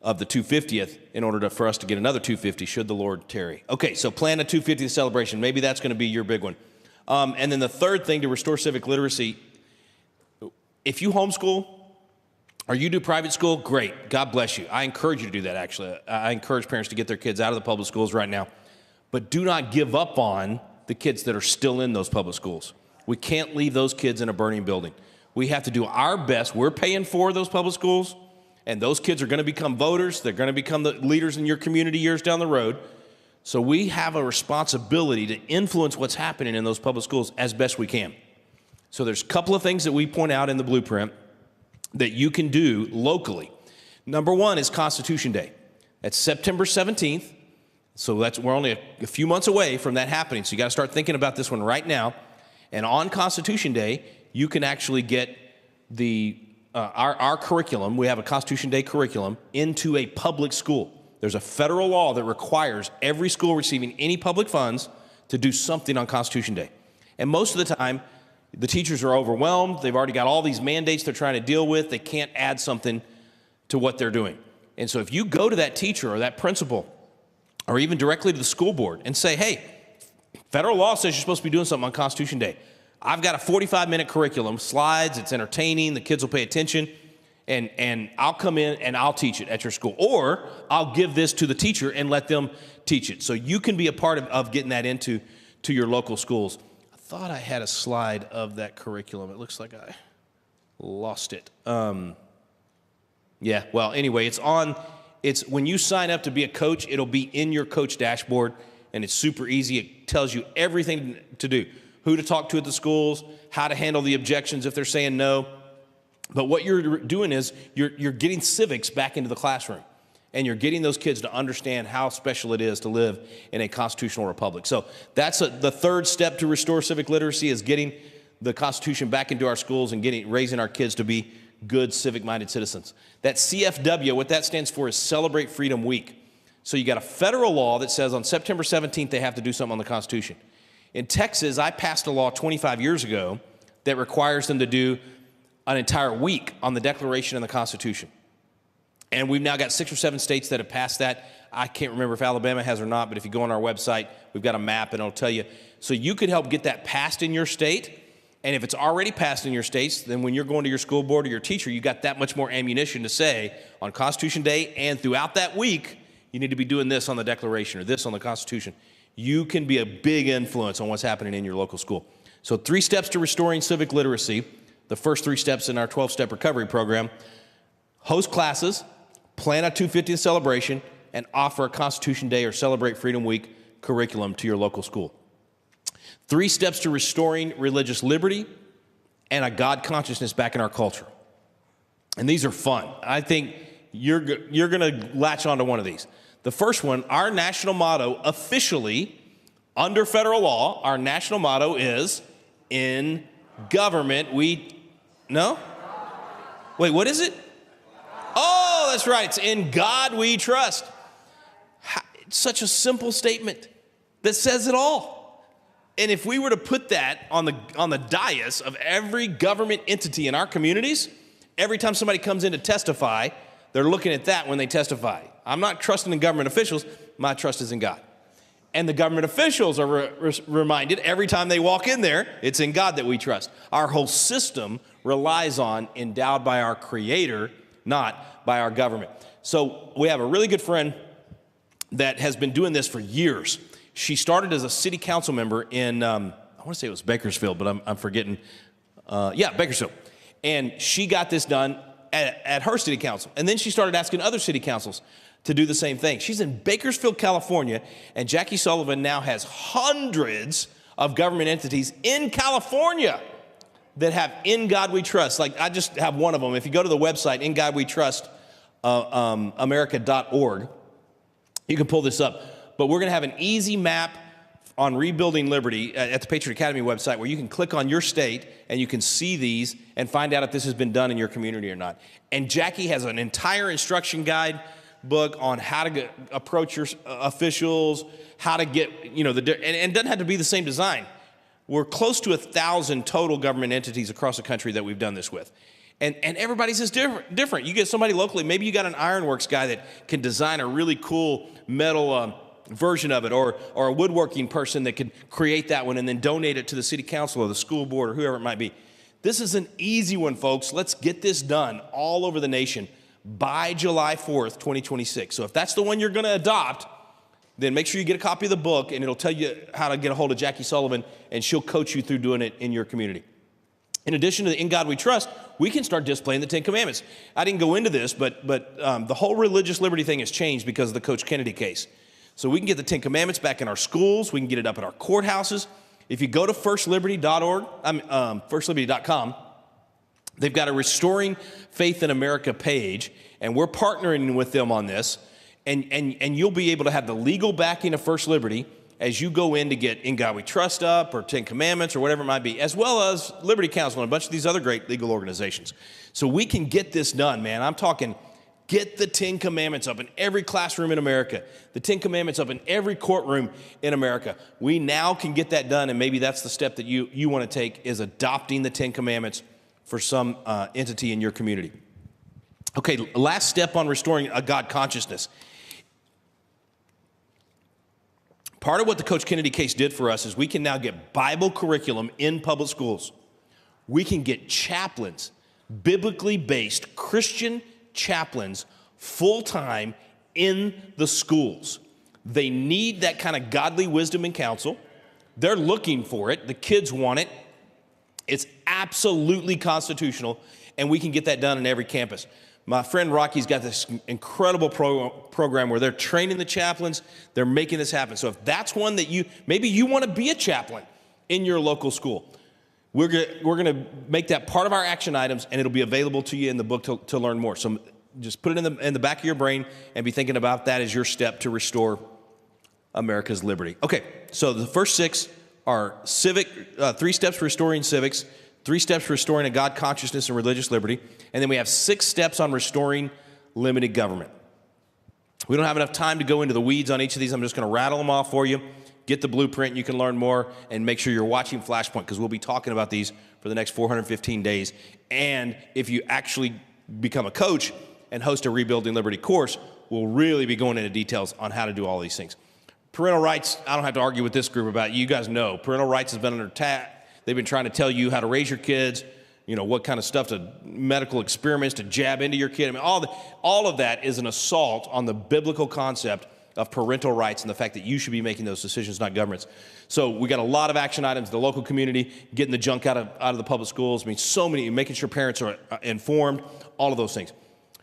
of the 250th in order for us to get another 250 should the Lord tarry. Okay, so plan a 250th celebration. Maybe that's going to be your big one. And then the third thing to restore civic literacy, if you homeschool, or you do private school, great. God bless you. I encourage you to do that, actually. I encourage parents to get their kids out of the public schools right now. But do not give up on the kids that are still in those public schools. We can't leave those kids in a burning building. We have to do our best. We're paying for those public schools, and those kids are going to become voters. They're going to become the leaders in your community years down the road. So we have a responsibility to influence what's happening in those public schools as best we can. So there's a couple of things that we point out in the blueprint that you can do locally. Number one is Constitution Day. That's September 17th. So we're only a few months away from that happening. So you got to start thinking about this one right now. And on Constitution Day, you can actually get our curriculum. We have a Constitution Day curriculum into a public school. There's a federal law that requires every school receiving any public funds to do something on Constitution Day. And most of the time, The teachers are overwhelmed. They've already got all these mandates they're trying to deal with. They can't add something to what they're doing. And so if you go to that teacher or that principal or even directly to the school board and say, hey, federal law says you're supposed to be doing something on Constitution Day. I've got a 45-minute curriculum, slides, it's entertaining, the kids will pay attention, and I'll come in and I'll teach it at your school. Or I'll give this to the teacher and let them teach it. So you can be a part of getting that into your local schools. I thought I had a slide of that curriculum. It looks like I lost it. Yeah, well, anyway, it's when you sign up to be a coach, it'll be in your coach dashboard, and it's super easy. It tells you everything to do, who to talk to at the schools, how to handle the objections if they're saying no. But what you're doing is you're getting civics back into the classroom, and you're getting those kids to understand how special it is to live in a constitutional republic. So that's the third step to restore civic literacy, is getting the Constitution back into our schools and raising our kids to be good civic-minded citizens. That CFW, what that stands for is Celebrate Freedom Week. So you got a federal law that says on September 17th they have to do something on the Constitution. In Texas, I passed a law 25 years ago that requires them to do an entire week on the Declaration and the Constitution. And we've now got 6 or 7 states that have passed that. I can't remember if Alabama has or not, but if you go on our website, we've got a map and it'll tell you. So you could help get that passed in your state. And if it's already passed in your states, then when you're going to your school board or your teacher, you got that much more ammunition to say on Constitution Day and throughout that week, you need to be doing this on the Declaration or this on the Constitution. You can be a big influence on what's happening in your local school. So 3 steps to restoring civic literacy, the first 3 steps in our 12-step recovery program: host classes, plan a 250th celebration, and offer a Constitution Day or Celebrate Freedom Week curriculum to your local school. 3 steps to restoring religious liberty and a God consciousness back in our culture. And these are fun. I think you're going to latch onto one of these. The first one, our national motto officially, under federal law, our national motto is, in government no? Wait, what is it? Oh, that's right. It's in God we trust. It's such a simple statement that says it all. And if we were to put that on the dais of every government entity in our communities, every time somebody comes in to testify, they're looking at that when they testify. I'm not trusting in government officials. My trust is in God. And the government officials are reminded every time they walk in there, it's in God that we trust. Our whole system relies on, endowed by our Creator, not by our government. So we have a really good friend that has been doing this for years. She started as a city council member in, I want to say it was Bakersfield, but I'm forgetting. Bakersfield. And she got this done at her city council. And then she started asking other city councils to do the same thing. She's in Bakersfield, California, and Jackie Sullivan now has hundreds of government entities in California that have In God We Trust. Like, I just have one of them. If you go to the website, ingodwetrust.america.org, you can pull this up. But we're going to have an easy map on rebuilding liberty at the Patriot Academy website where you can click on your state and you can see these and find out if this has been done in your community or not. And Jackie has an entire instruction guide book on how to approach your officials, how to get, and it doesn't have to be the same design. We're close to 1,000 total government entities across the country that we've done this with. And everybody's just different. You get somebody locally, maybe you got an ironworks guy that can design a really cool metal version of it, or a woodworking person that could create that one and then donate it to the city council or the school board or whoever it might be. This is an easy one, folks. Let's get this done all over the nation by July 4th, 2026. So if that's the one you're going to adopt, then make sure you get a copy of the book, and it'll tell you how to get a hold of Jackie Sullivan, and she'll coach you through doing it in your community. In addition to the In God We Trust, we can start displaying the 10 Commandments. I didn't go into this, but the whole religious liberty thing has changed because of the Coach Kennedy case. So we can get the 10 Commandments back in our schools. We can get it up at our courthouses. If you go to firstliberty.com, they've got a Restoring Faith in America page, and we're partnering with them on this. And you'll be able to have the legal backing of First Liberty as you go in to get In God We Trust up, or 10 Commandments, or whatever it might be, as well as Liberty Council and a bunch of these other great legal organizations. So we can get this done, man. I'm talking Get the 10 Commandments up in every classroom in America. The 10 Commandments up in every courtroom in America. We now can get that done, and maybe that's the step that you want to take, is adopting the 10 Commandments for some entity in your community. Okay, last step on restoring a God consciousness. Part of what the Coach Kennedy case did for us is we can now get Bible curriculum in public schools. We can get chaplains, biblically based Christian chaplains, full-time in the schools. They need that kind of godly wisdom and counsel. They're looking for it. The kids want it. It's absolutely constitutional, and we can get that done in every campus. My friend Rocky's got this incredible program where they're training the chaplains. They're making this happen. So if that's one that maybe you want to be a chaplain in your local school, we're going to make that part of our action items, and it'll be available to you in the book to learn more. So just put it in the back of your brain and be thinking about that as your step to restore America's liberty. Okay, so the first 6 are 3 steps for restoring civics, 3 steps for restoring a God consciousness and religious liberty, and then we have 6 steps on restoring limited government. We don't have enough time to go into the weeds on each of these. I'm just going to rattle them off for you. Get the blueprint, you can learn more, and make sure you're watching FlashPoint, because we'll be talking about these for the next 415 days. And if you actually become a coach and host a Rebuilding Liberty course, we'll really be going into details on how to do all these things. Parental rights, I don't have to argue with this group about it. You guys know, parental rights has been under attack. They've been trying to tell you how to raise your kids, what kind of stuff medical experiments to jab into your kid. I mean, all of that is an assault on the biblical concept of parental rights and the fact that you should be making those decisions, not governments. So we got a lot of action items, the local community, getting the junk out of the public schools. I mean, so many, making sure parents are informed, all of those things.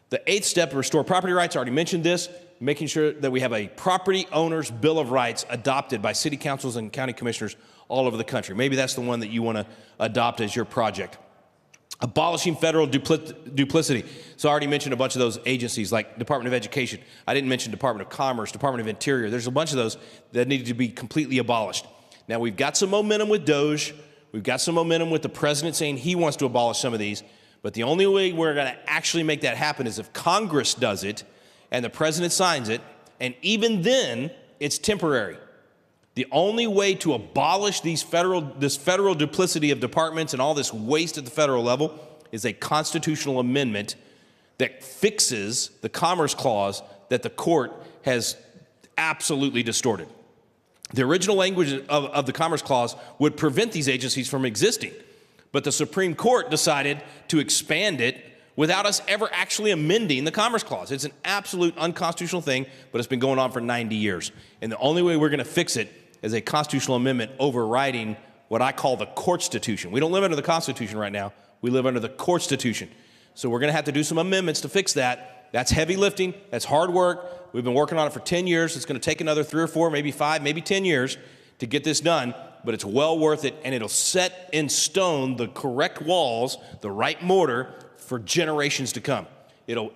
The 8th step, restore property rights, I already mentioned this, making sure that we have a property owner's bill of rights adopted by city councils and county commissioners all over the country. Maybe that's the one that you want to adopt as your project. Abolishing federal duplicity. So I already mentioned a bunch of those agencies like Department of Education. I didn't mention Department of Commerce, Department of Interior. There's a bunch of those that needed to be completely abolished. Now we've got some momentum with DOJ. We've got some momentum with the president saying he wants to abolish some of these. But the only way we're going to actually make that happen is if Congress does it and the president signs it. And even then, it's temporary. The only way to abolish this federal duplicity of departments and all this waste at the federal level is a constitutional amendment that fixes the Commerce Clause that the court has absolutely distorted. The original language of the Commerce Clause would prevent these agencies from existing, but the Supreme Court decided to expand it without us ever actually amending the Commerce Clause. It's an absolute unconstitutional thing, but it's been going on for 90 years. And the only way we're going to fix it is a constitutional amendment overriding what I call the Courtstitution. We don't live under the Constitution right now. We live under the Courtstitution. So we're going to have to do some amendments to fix that. That's heavy lifting. That's hard work. We've been working on it for 10 years. It's going to take another 3 or 4, maybe 5, maybe 10 years to get this done, but it's well worth it, and it'll set in stone the correct walls, the right mortar for generations to come. It'll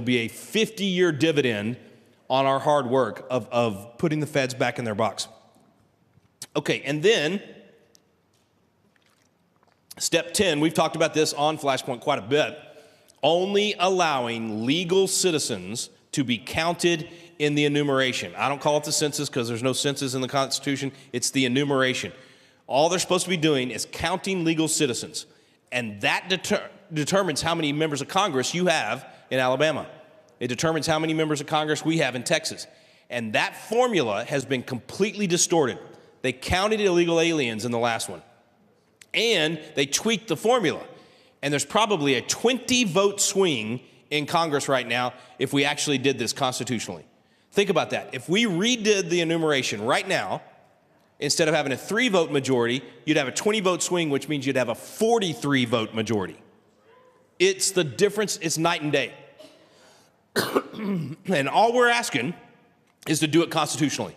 be a 50-year dividend on our hard work of putting the feds back in their box. Okay, and then step 10, we've talked about this on FlashPoint quite a bit, only allowing legal citizens to be counted in the enumeration. I don't call it the census because there's no census in the Constitution. It's the enumeration. All they're supposed to be doing is counting legal citizens, and that determines how many members of Congress you have in Alabama. It determines how many members of Congress we have in Texas. And that formula has been completely distorted. They counted illegal aliens in the last one. And they tweaked the formula. And there's probably a 20-vote swing in Congress right now if we actually did this constitutionally. Think about that. If we redid the enumeration right now, instead of having a 3-vote majority, you'd have a 20-vote swing, which means you'd have a 43-vote majority. It's the difference. It's night and day. And all we're asking is to do it constitutionally.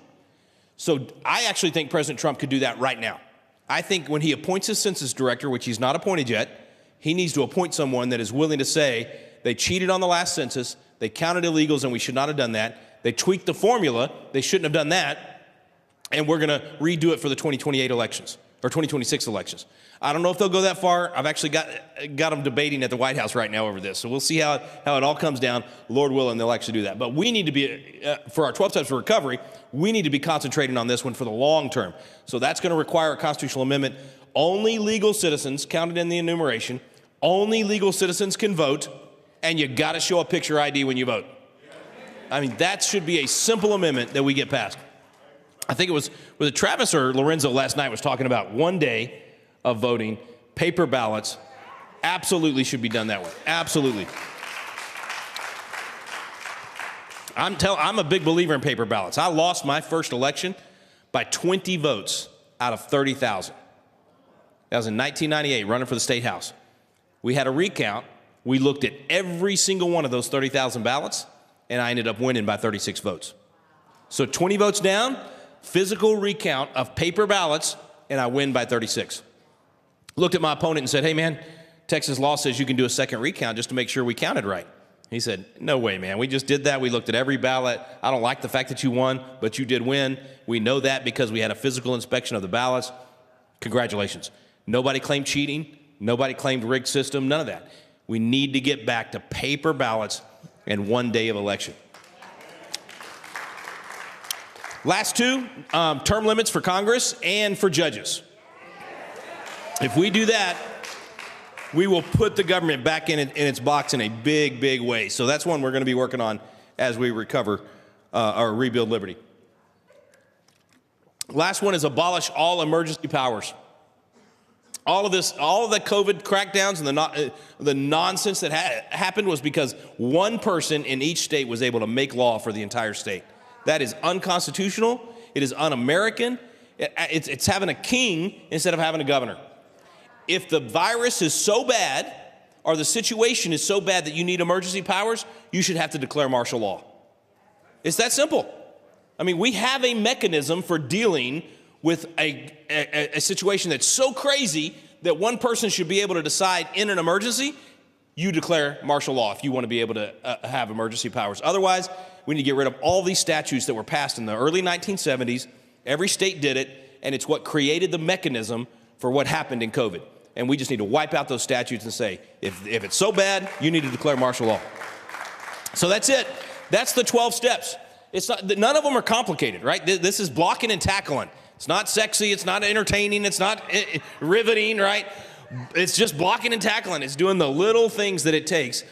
So I actually think President Trump could do that right now. I think when he appoints his census director, which he's not appointed yet, he needs to appoint someone that is willing to say they cheated on the last census, they counted illegals, and we should not have done that. They tweaked the formula, they shouldn't have done that, and we're going to redo it for the 2028 elections. or 2026 elections. I don't know if they'll go that far. I've actually got them debating at the White House right now over this. So we'll see how it all comes down. Lord willing, they'll actually do that. But we need to be, for our 12 steps of recovery, we need to be concentrating on this one for the long term. So that's going to require a constitutional amendment. Only legal citizens, counted in the enumeration, only legal citizens can vote, and you got to show a picture ID when you vote. I mean, that should be a simple amendment that we get passed. I think it was Travis or Lorenzo last night was talking about 1 day of voting, paper ballots, absolutely should be done that way. Absolutely. I'm a big believer in paper ballots. I lost my first election by 20 votes out of 30,000. That was in 1998, running for the state house. We had a recount. We looked at every single one of those 30,000 ballots, and I ended up winning by 36 votes. So 20 votes down, physical recount of paper ballots, and I win by 36. Looked at my opponent and said, hey, man, Texas law says you can do a second recount just to make sure we counted right. He said, no way, man. We just did that. We looked at every ballot. I don't like the fact that you won, but you did win. We know that because we had a physical inspection of the ballots. Congratulations. Nobody claimed cheating. Nobody claimed rigged system. None of that. We need to get back to paper ballots and 1 day of election. Last two, term limits for Congress and for judges. If we do that, we will put the government back in its box in a big, big way. So that's one we're going to be working on as we recover or rebuild liberty. Last one is abolish all emergency powers. All of the COVID crackdowns and the nonsense that happened was because one person in each state was able to make law for the entire state. That is unconstitutional. It is un-American. It's having a king instead of having a governor. If the virus is so bad or the situation is so bad that you need emergency powers, you should have to declare martial law. It's that simple. I mean, we have a mechanism for dealing with a situation that's so crazy that one person should be able to decide in an emergency, you declare martial law if you want to be able to have emergency powers. Otherwise, we need to get rid of all these statutes that were passed in the early 1970s. Every state did it, and it's what created the mechanism for what happened in COVID. And we just need to wipe out those statutes and say, if it's so bad, you need to declare martial law. So that's it. That's the 12 steps. It's not, none of them are complicated, right? This is blocking and tackling. It's not sexy. It's not entertaining. It's not riveting, right? It's just blocking and tackling. It's doing the little things that it takes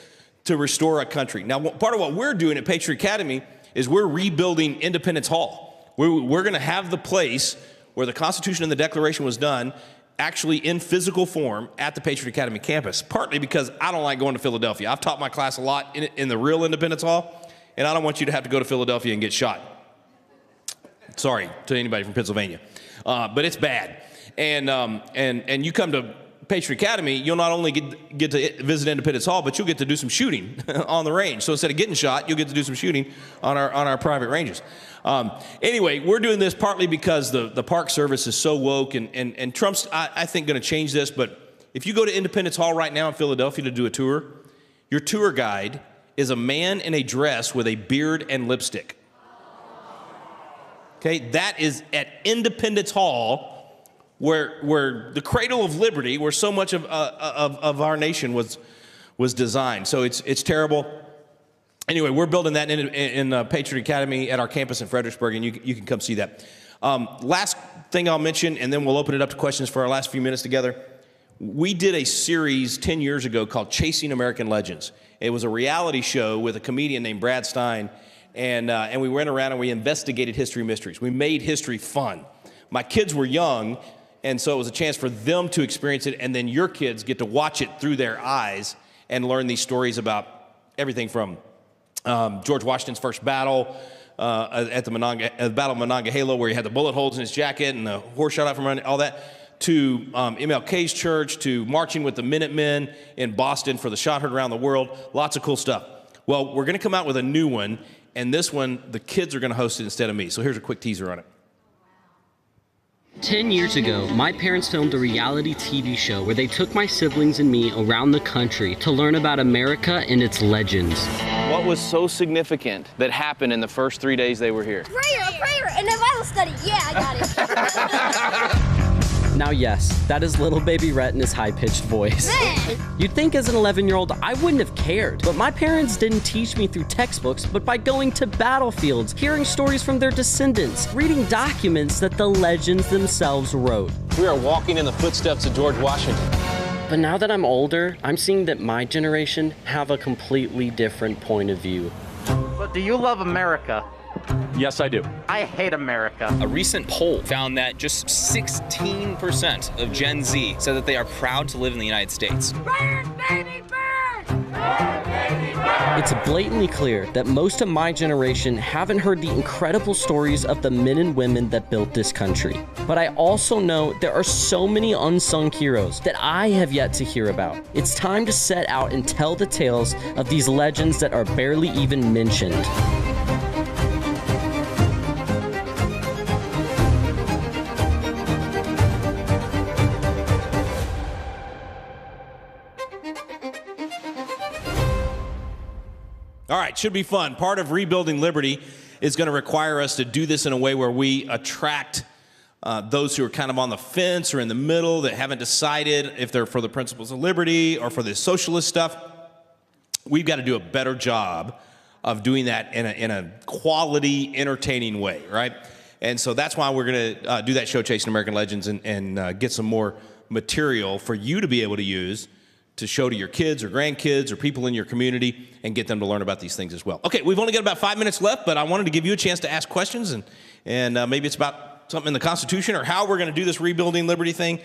to restore a country. Now, part of what we're doing at Patriot Academy is we're rebuilding Independence Hall. We're going to have the place where the Constitution and the Declaration was done actually in physical form at the Patriot Academy campus, partly because I don't like going to Philadelphia. I've taught my class a lot in the real Independence Hall, and I don't want you to have to go to Philadelphia and get shot. Sorry to anybody from Pennsylvania, but it's bad. And you come to Patriot Academy, you'll not only get to visit Independence Hall, but you'll get to do some shooting on the range. So instead of getting shot, you'll get to do some shooting on our private ranges. Anyway, we're doing this partly because the Park Service is so woke, and Trump's, I think, going to change this. But if you go to Independence Hall right now in Philadelphia to do a tour, your tour guide is a man in a dress with a beard and lipstick. Okay, that is at Independence Hall, where the cradle of liberty, where so much of our nation was designed. So it's terrible. Anyway, we're building that in Patriot Academy at our campus in Fredericksburg, and you can come see that. Last thing I'll mention, and then we'll open it up to questions for our last few minutes together. We did a series 10 years ago called Chasing American Legends. It was a reality show with a comedian named Brad Stein, and we went around and we investigated history mysteries. We made history fun. My kids were young, and so it was a chance for them to experience it, and then your kids get to watch it through their eyes and learn these stories about everything from George Washington's first battle at the Battle of Monongahela, where he had the bullet holes in his jacket and the horse shot out from under, all that, to MLK's church, to marching with the Minutemen in Boston for the shot heard around the world. Lots of cool stuff. Well, we're going to come out with a new one, and this one, the kids are going to host it instead of me. So here's a quick teaser on it. 10 years ago, my parents filmed a reality TV show where they took my siblings and me around the country to learn about America and its legends. What was so significant that happened in the first 3 days they were here? A prayer, and a Bible study. Yeah, I got it. Now, yes, that is little baby Rhett in his high-pitched voice. You'd think as an 11-year-old I wouldn't have cared, but my parents didn't teach me through textbooks, but by going to battlefields, hearing stories from their descendants, reading documents that the legends themselves wrote. We are walking in the footsteps of George Washington. But now that I'm older, I'm seeing that my generation have a completely different point of view. But do you love America? Yes, I do. I hate America. A recent poll found that just 16% of Gen Z said that they are proud to live in the United States. Burn, baby, burn! Burn, baby, burn! It's blatantly clear that most of my generation haven't heard the incredible stories of the men and women that built this country. But I also know there are so many unsung heroes that I have yet to hear about. It's time to set out and tell the tales of these legends that are barely even mentioned. All right, should be fun. Part of rebuilding liberty is going to require us to do this in a way where we attract those who are kind of on the fence or in the middle that haven't decided if they're for the principles of liberty or for the socialist stuff. We've got to do a better job of doing that in a quality, entertaining way, right? And so that's why we're going to do that show, Chasing American Legends, and get some more material for you to be able to use to show to your kids or grandkids or people in your community and get them to learn about these things as well. Okay, we've only got about 5 minutes left, but I wanted to give you a chance to ask questions, and maybe it's about something in the Constitution or how we're going to do this rebuilding liberty thing.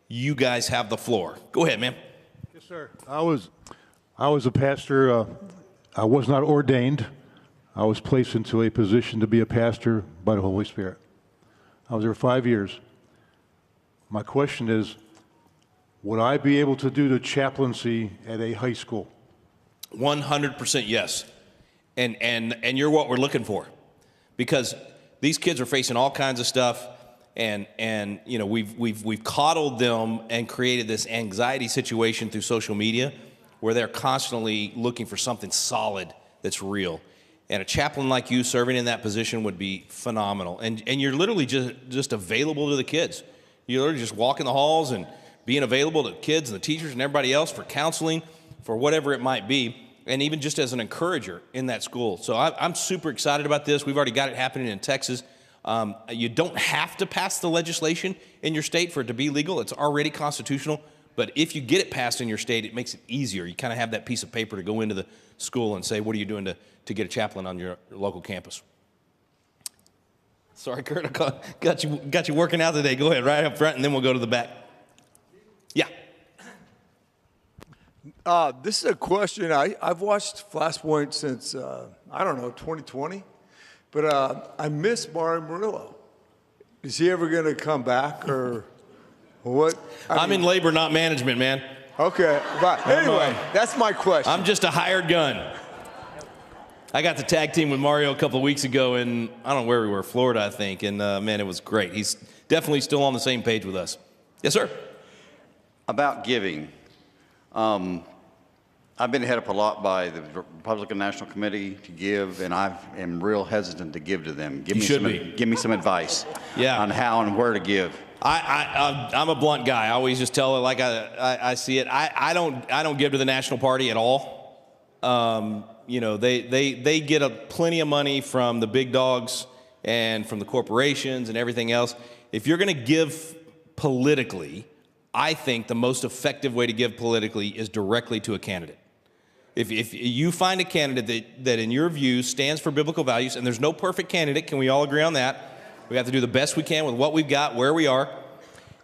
You guys have the floor. Go ahead, man. Yes, sir. I was a pastor. I was not ordained. I was placed into a position to be a pastor by the Holy Spirit. I was there 5 years. My question is, would I be able to do the chaplaincy at a high school? 100% yes. And you're what we're looking for. Because these kids are facing all kinds of stuff, and you know, we've coddled them and created this anxiety situation through social media where they're constantly looking for something solid that's real. And a chaplain like you serving in that position would be phenomenal. And you're literally just available to the kids. You're literally just walking the halls and being available to kids and the teachers and everybody else for counseling, for whatever it might be, and even just as an encourager in that school. So I'm super excited about this. We've already got it happening in Texas. You don't have to pass the legislation in your state for it to be legal. It's already constitutional. But if you get it passed in your state, it makes it easier. You kind of have that piece of paper to go into the school and say, what are you doing to get a chaplain on your local campus? Sorry, Kurt, I got you working out today. Go ahead, right up front, and then we'll go to the back. Yeah. This is a question. I've watched FlashPoint since, 2020. But I miss Mario Murillo. Is he ever going to come back or what? I'm in labor, not management, man. Okay. But anyway, that's my question. I'm just a hired gun. I got the tag team with Mario a couple of weeks ago in, I don't know where we were, Florida, I think. And, man, it was great. He's definitely still on the same page with us. Yes, sir. About giving, I've been hit up a lot by the Republican National Committee to give, and I am real hesitant to give to them. Give me some advice on how and where to give. I'm a blunt guy. I always just tell it like I see it. I don't give to the National Party at all. You know, they get plenty of money from the big dogs and from the corporations and everything else. If you're going to give politically, I think the most effective way to give politically is directly to a candidate. If you find a candidate that in your view stands for biblical values, and there's no perfect candidate, can we all agree on that? We have to do the best we can with what we've got, where we are.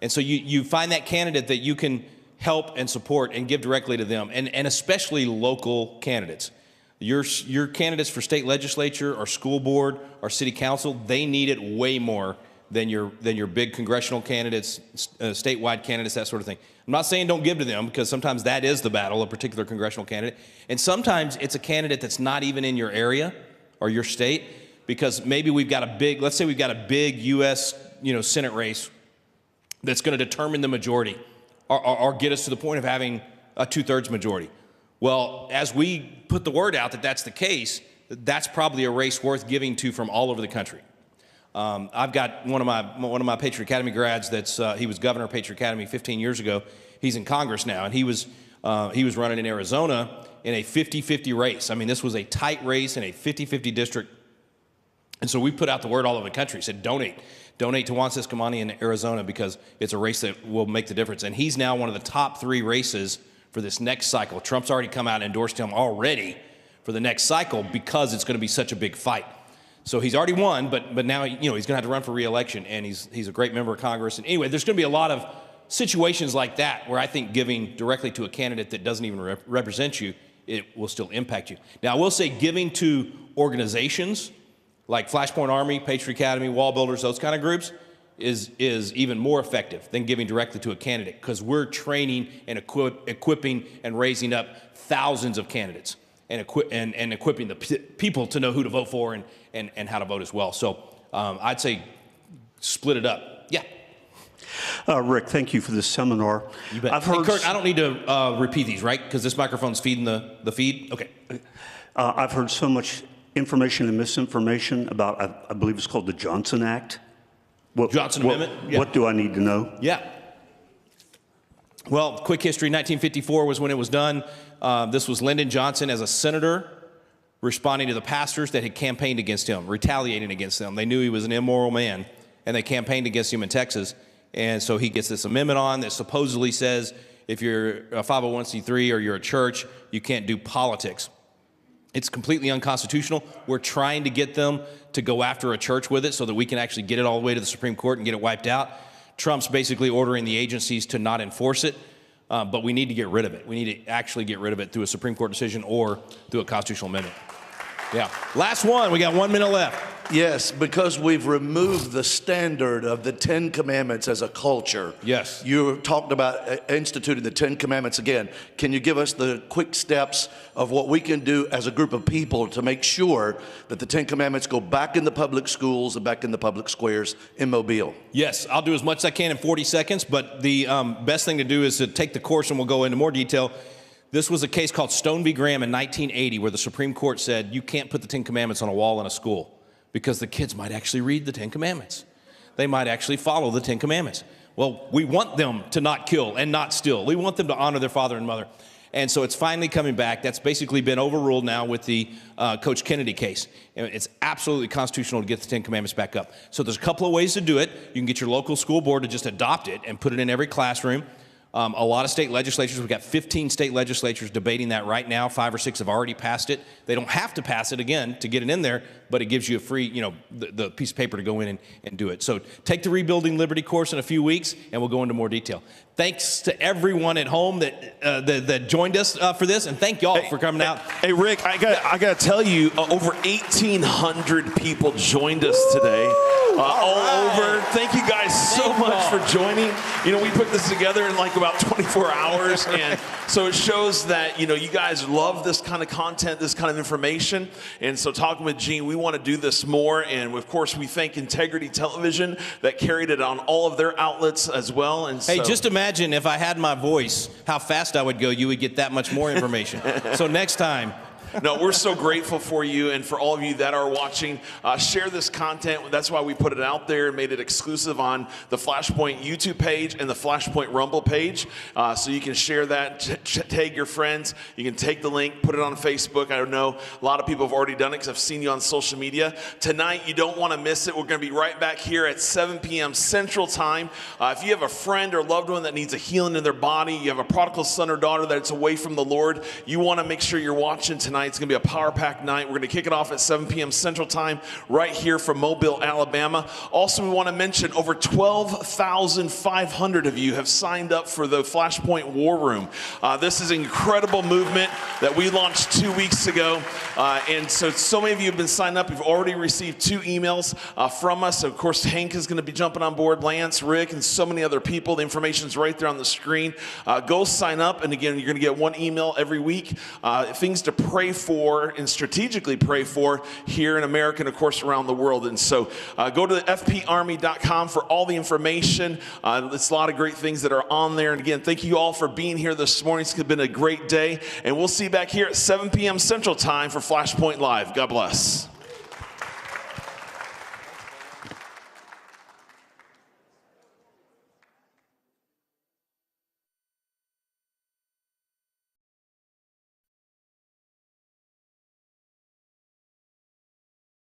And so you find that candidate that you can help and support and give directly to them, and especially local candidates. Your candidates for state legislature or school board or city council, they need it way more than your big congressional candidates, statewide candidates, that sort of thing. I'm not saying don't give to them, because sometimes that is the battle, a particular congressional candidate. And sometimes it's a candidate that's not even in your area or your state, because maybe let's say we've got a big U.S. Senate race that's going to determine the majority or get us to the point of having a 2/3 majority. Well, as we put the word out that that's the case, that's probably a race worth giving to from all over the country. I've got one of my Patriot Academy grads he was governor of Patriot Academy 15 years ago. He's in Congress now, and he was running in Arizona in a 50-50 race. I mean, this was a tight race in a 50-50 district. And so we put out the word all over the country, said donate to Juan Ciscomani in Arizona because it's a race that will make the difference. And he's now one of the top 3 races for this next cycle. Trump's already come out and endorsed him already for the next cycle because it's going to be such a big fight. So he's already won, but now he's going to have to run for re-election, and he's a great member of Congress. And anyway, there's going to be a lot of situations like that where I think giving directly to a candidate that doesn't even represent you, it will still impact you. Now, I will say giving to organizations like FlashPoint Army, Patriot Academy, Wall Builders, those kind of groups, is even more effective than giving directly to a candidate because we're training and equipping and raising up thousands of candidates and equipping the people to know who to vote for and how to vote as well. So I'd say split it up. Yeah. Rick, thank you for this seminar. You bet. Hey, Kurt, I don't need to repeat these, right? Because this microphone's feeding the feed? Okay. I've heard so much information and misinformation about, I believe it's called the Johnson Act. Johnson Amendment? Yeah. What do I need to know? Yeah. Well, quick history, 1954 was when it was done. This was Lyndon Johnson as a senator responding to the pastors that had campaigned against him, retaliating against them. They knew he was an immoral man, and they campaigned against him in Texas. And so he gets this amendment on that supposedly says if you're a 501c3 or you're a church, you can't do politics. It's completely unconstitutional. We're trying to get them to go after a church with it so that we can actually get it all the way to the Supreme Court and get it wiped out. Trump's basically ordering the agencies to not enforce it, but we need to get rid of it. We need to actually get rid of it through a Supreme Court decision or through a constitutional amendment. Yeah. Last one. We got 1 minute left. Yes, because we've removed the standard of the 10 Commandments as a culture. Yes. You talked about instituting the 10 Commandments again. Can you give us the quick steps of what we can do as a group of people to make sure that the 10 Commandments go back in the public schools and back in the public squares in Mobile? Yes, I'll do as much as I can in 40 seconds, but the best thing to do is to take the course and we'll go into more detail. This was a case called Stone v. Graham in 1980 where the Supreme Court said you can't put the 10 Commandments on a wall in a school because the kids might actually read the 10 Commandments. They might actually follow the 10 Commandments. Well, we want them to not kill and not steal. We want them to honor their father and mother. And so it's finally coming back. That's basically been overruled now with the Coach Kennedy case. And it's absolutely constitutional to get the 10 Commandments back up. So there's a couple of ways to do it. You can get your local school board to just adopt it and put it in every classroom. A lot of state legislatures, we've got 15 state legislatures debating that right now. 5 or 6 have already passed it. They don't have to pass it again to get it in there, but it gives you a free, the piece of paper to go in and do it. So take the Rebuilding Liberty course in a few weeks, and we'll go into more detail. Thanks to everyone at home that joined us for this, and thank y'all for coming out. Hey, Rick, I got to tell you, over 1,800 people joined us today. All over. Thank you guys so much for joining. We put this together in like about 24 hours, and so it shows that, you guys love this kind of content, this kind of information. And so talking with Gene, we want to do this more, and of course we thank Integrity Television that carried it on all of their outlets as well. And hey, just imagine if I had my voice, how fast I would go. You would get that much more information. So next time. No, we're so grateful for you and for all of you that are watching. Share this content. That's why we put it out there and made it exclusive on the FlashPoint YouTube page and the FlashPoint Rumble page. So you can share that, tag your friends. You can take the link, put it on Facebook. I know a lot of people have already done it because I've seen you on social media. Tonight, you don't want to miss it. We're going to be right back here at 7 p.m. Central Time. If you have a friend or loved one that needs a healing in their body, you have a prodigal son or daughter that's away from the Lord, you want to make sure you're watching tonight. It's going to be a power-packed night. We're going to kick it off at 7 p.m. Central Time right here from Mobile, Alabama. Also, we want to mention over 12,500 of you have signed up for the FlashPoint War Room. This is an incredible movement that we launched 2 weeks ago. And so many of you have been signed up. You've already received 2 emails from us. Of course, Hank is going to be jumping on board, Lance, Rick, and so many other people. The information's right there on the screen. Go sign up. And again, you're going to get 1 email every week. Things to pray for and strategically pray for here in America and, of course, around the world. And so go to fparmy.com for all the information. It's a lot of great things that are on there. And again, thank you all for being here this morning. It's been a great day. And we'll see you back here at 7 p.m. Central Time for FlashPoint Live. God bless.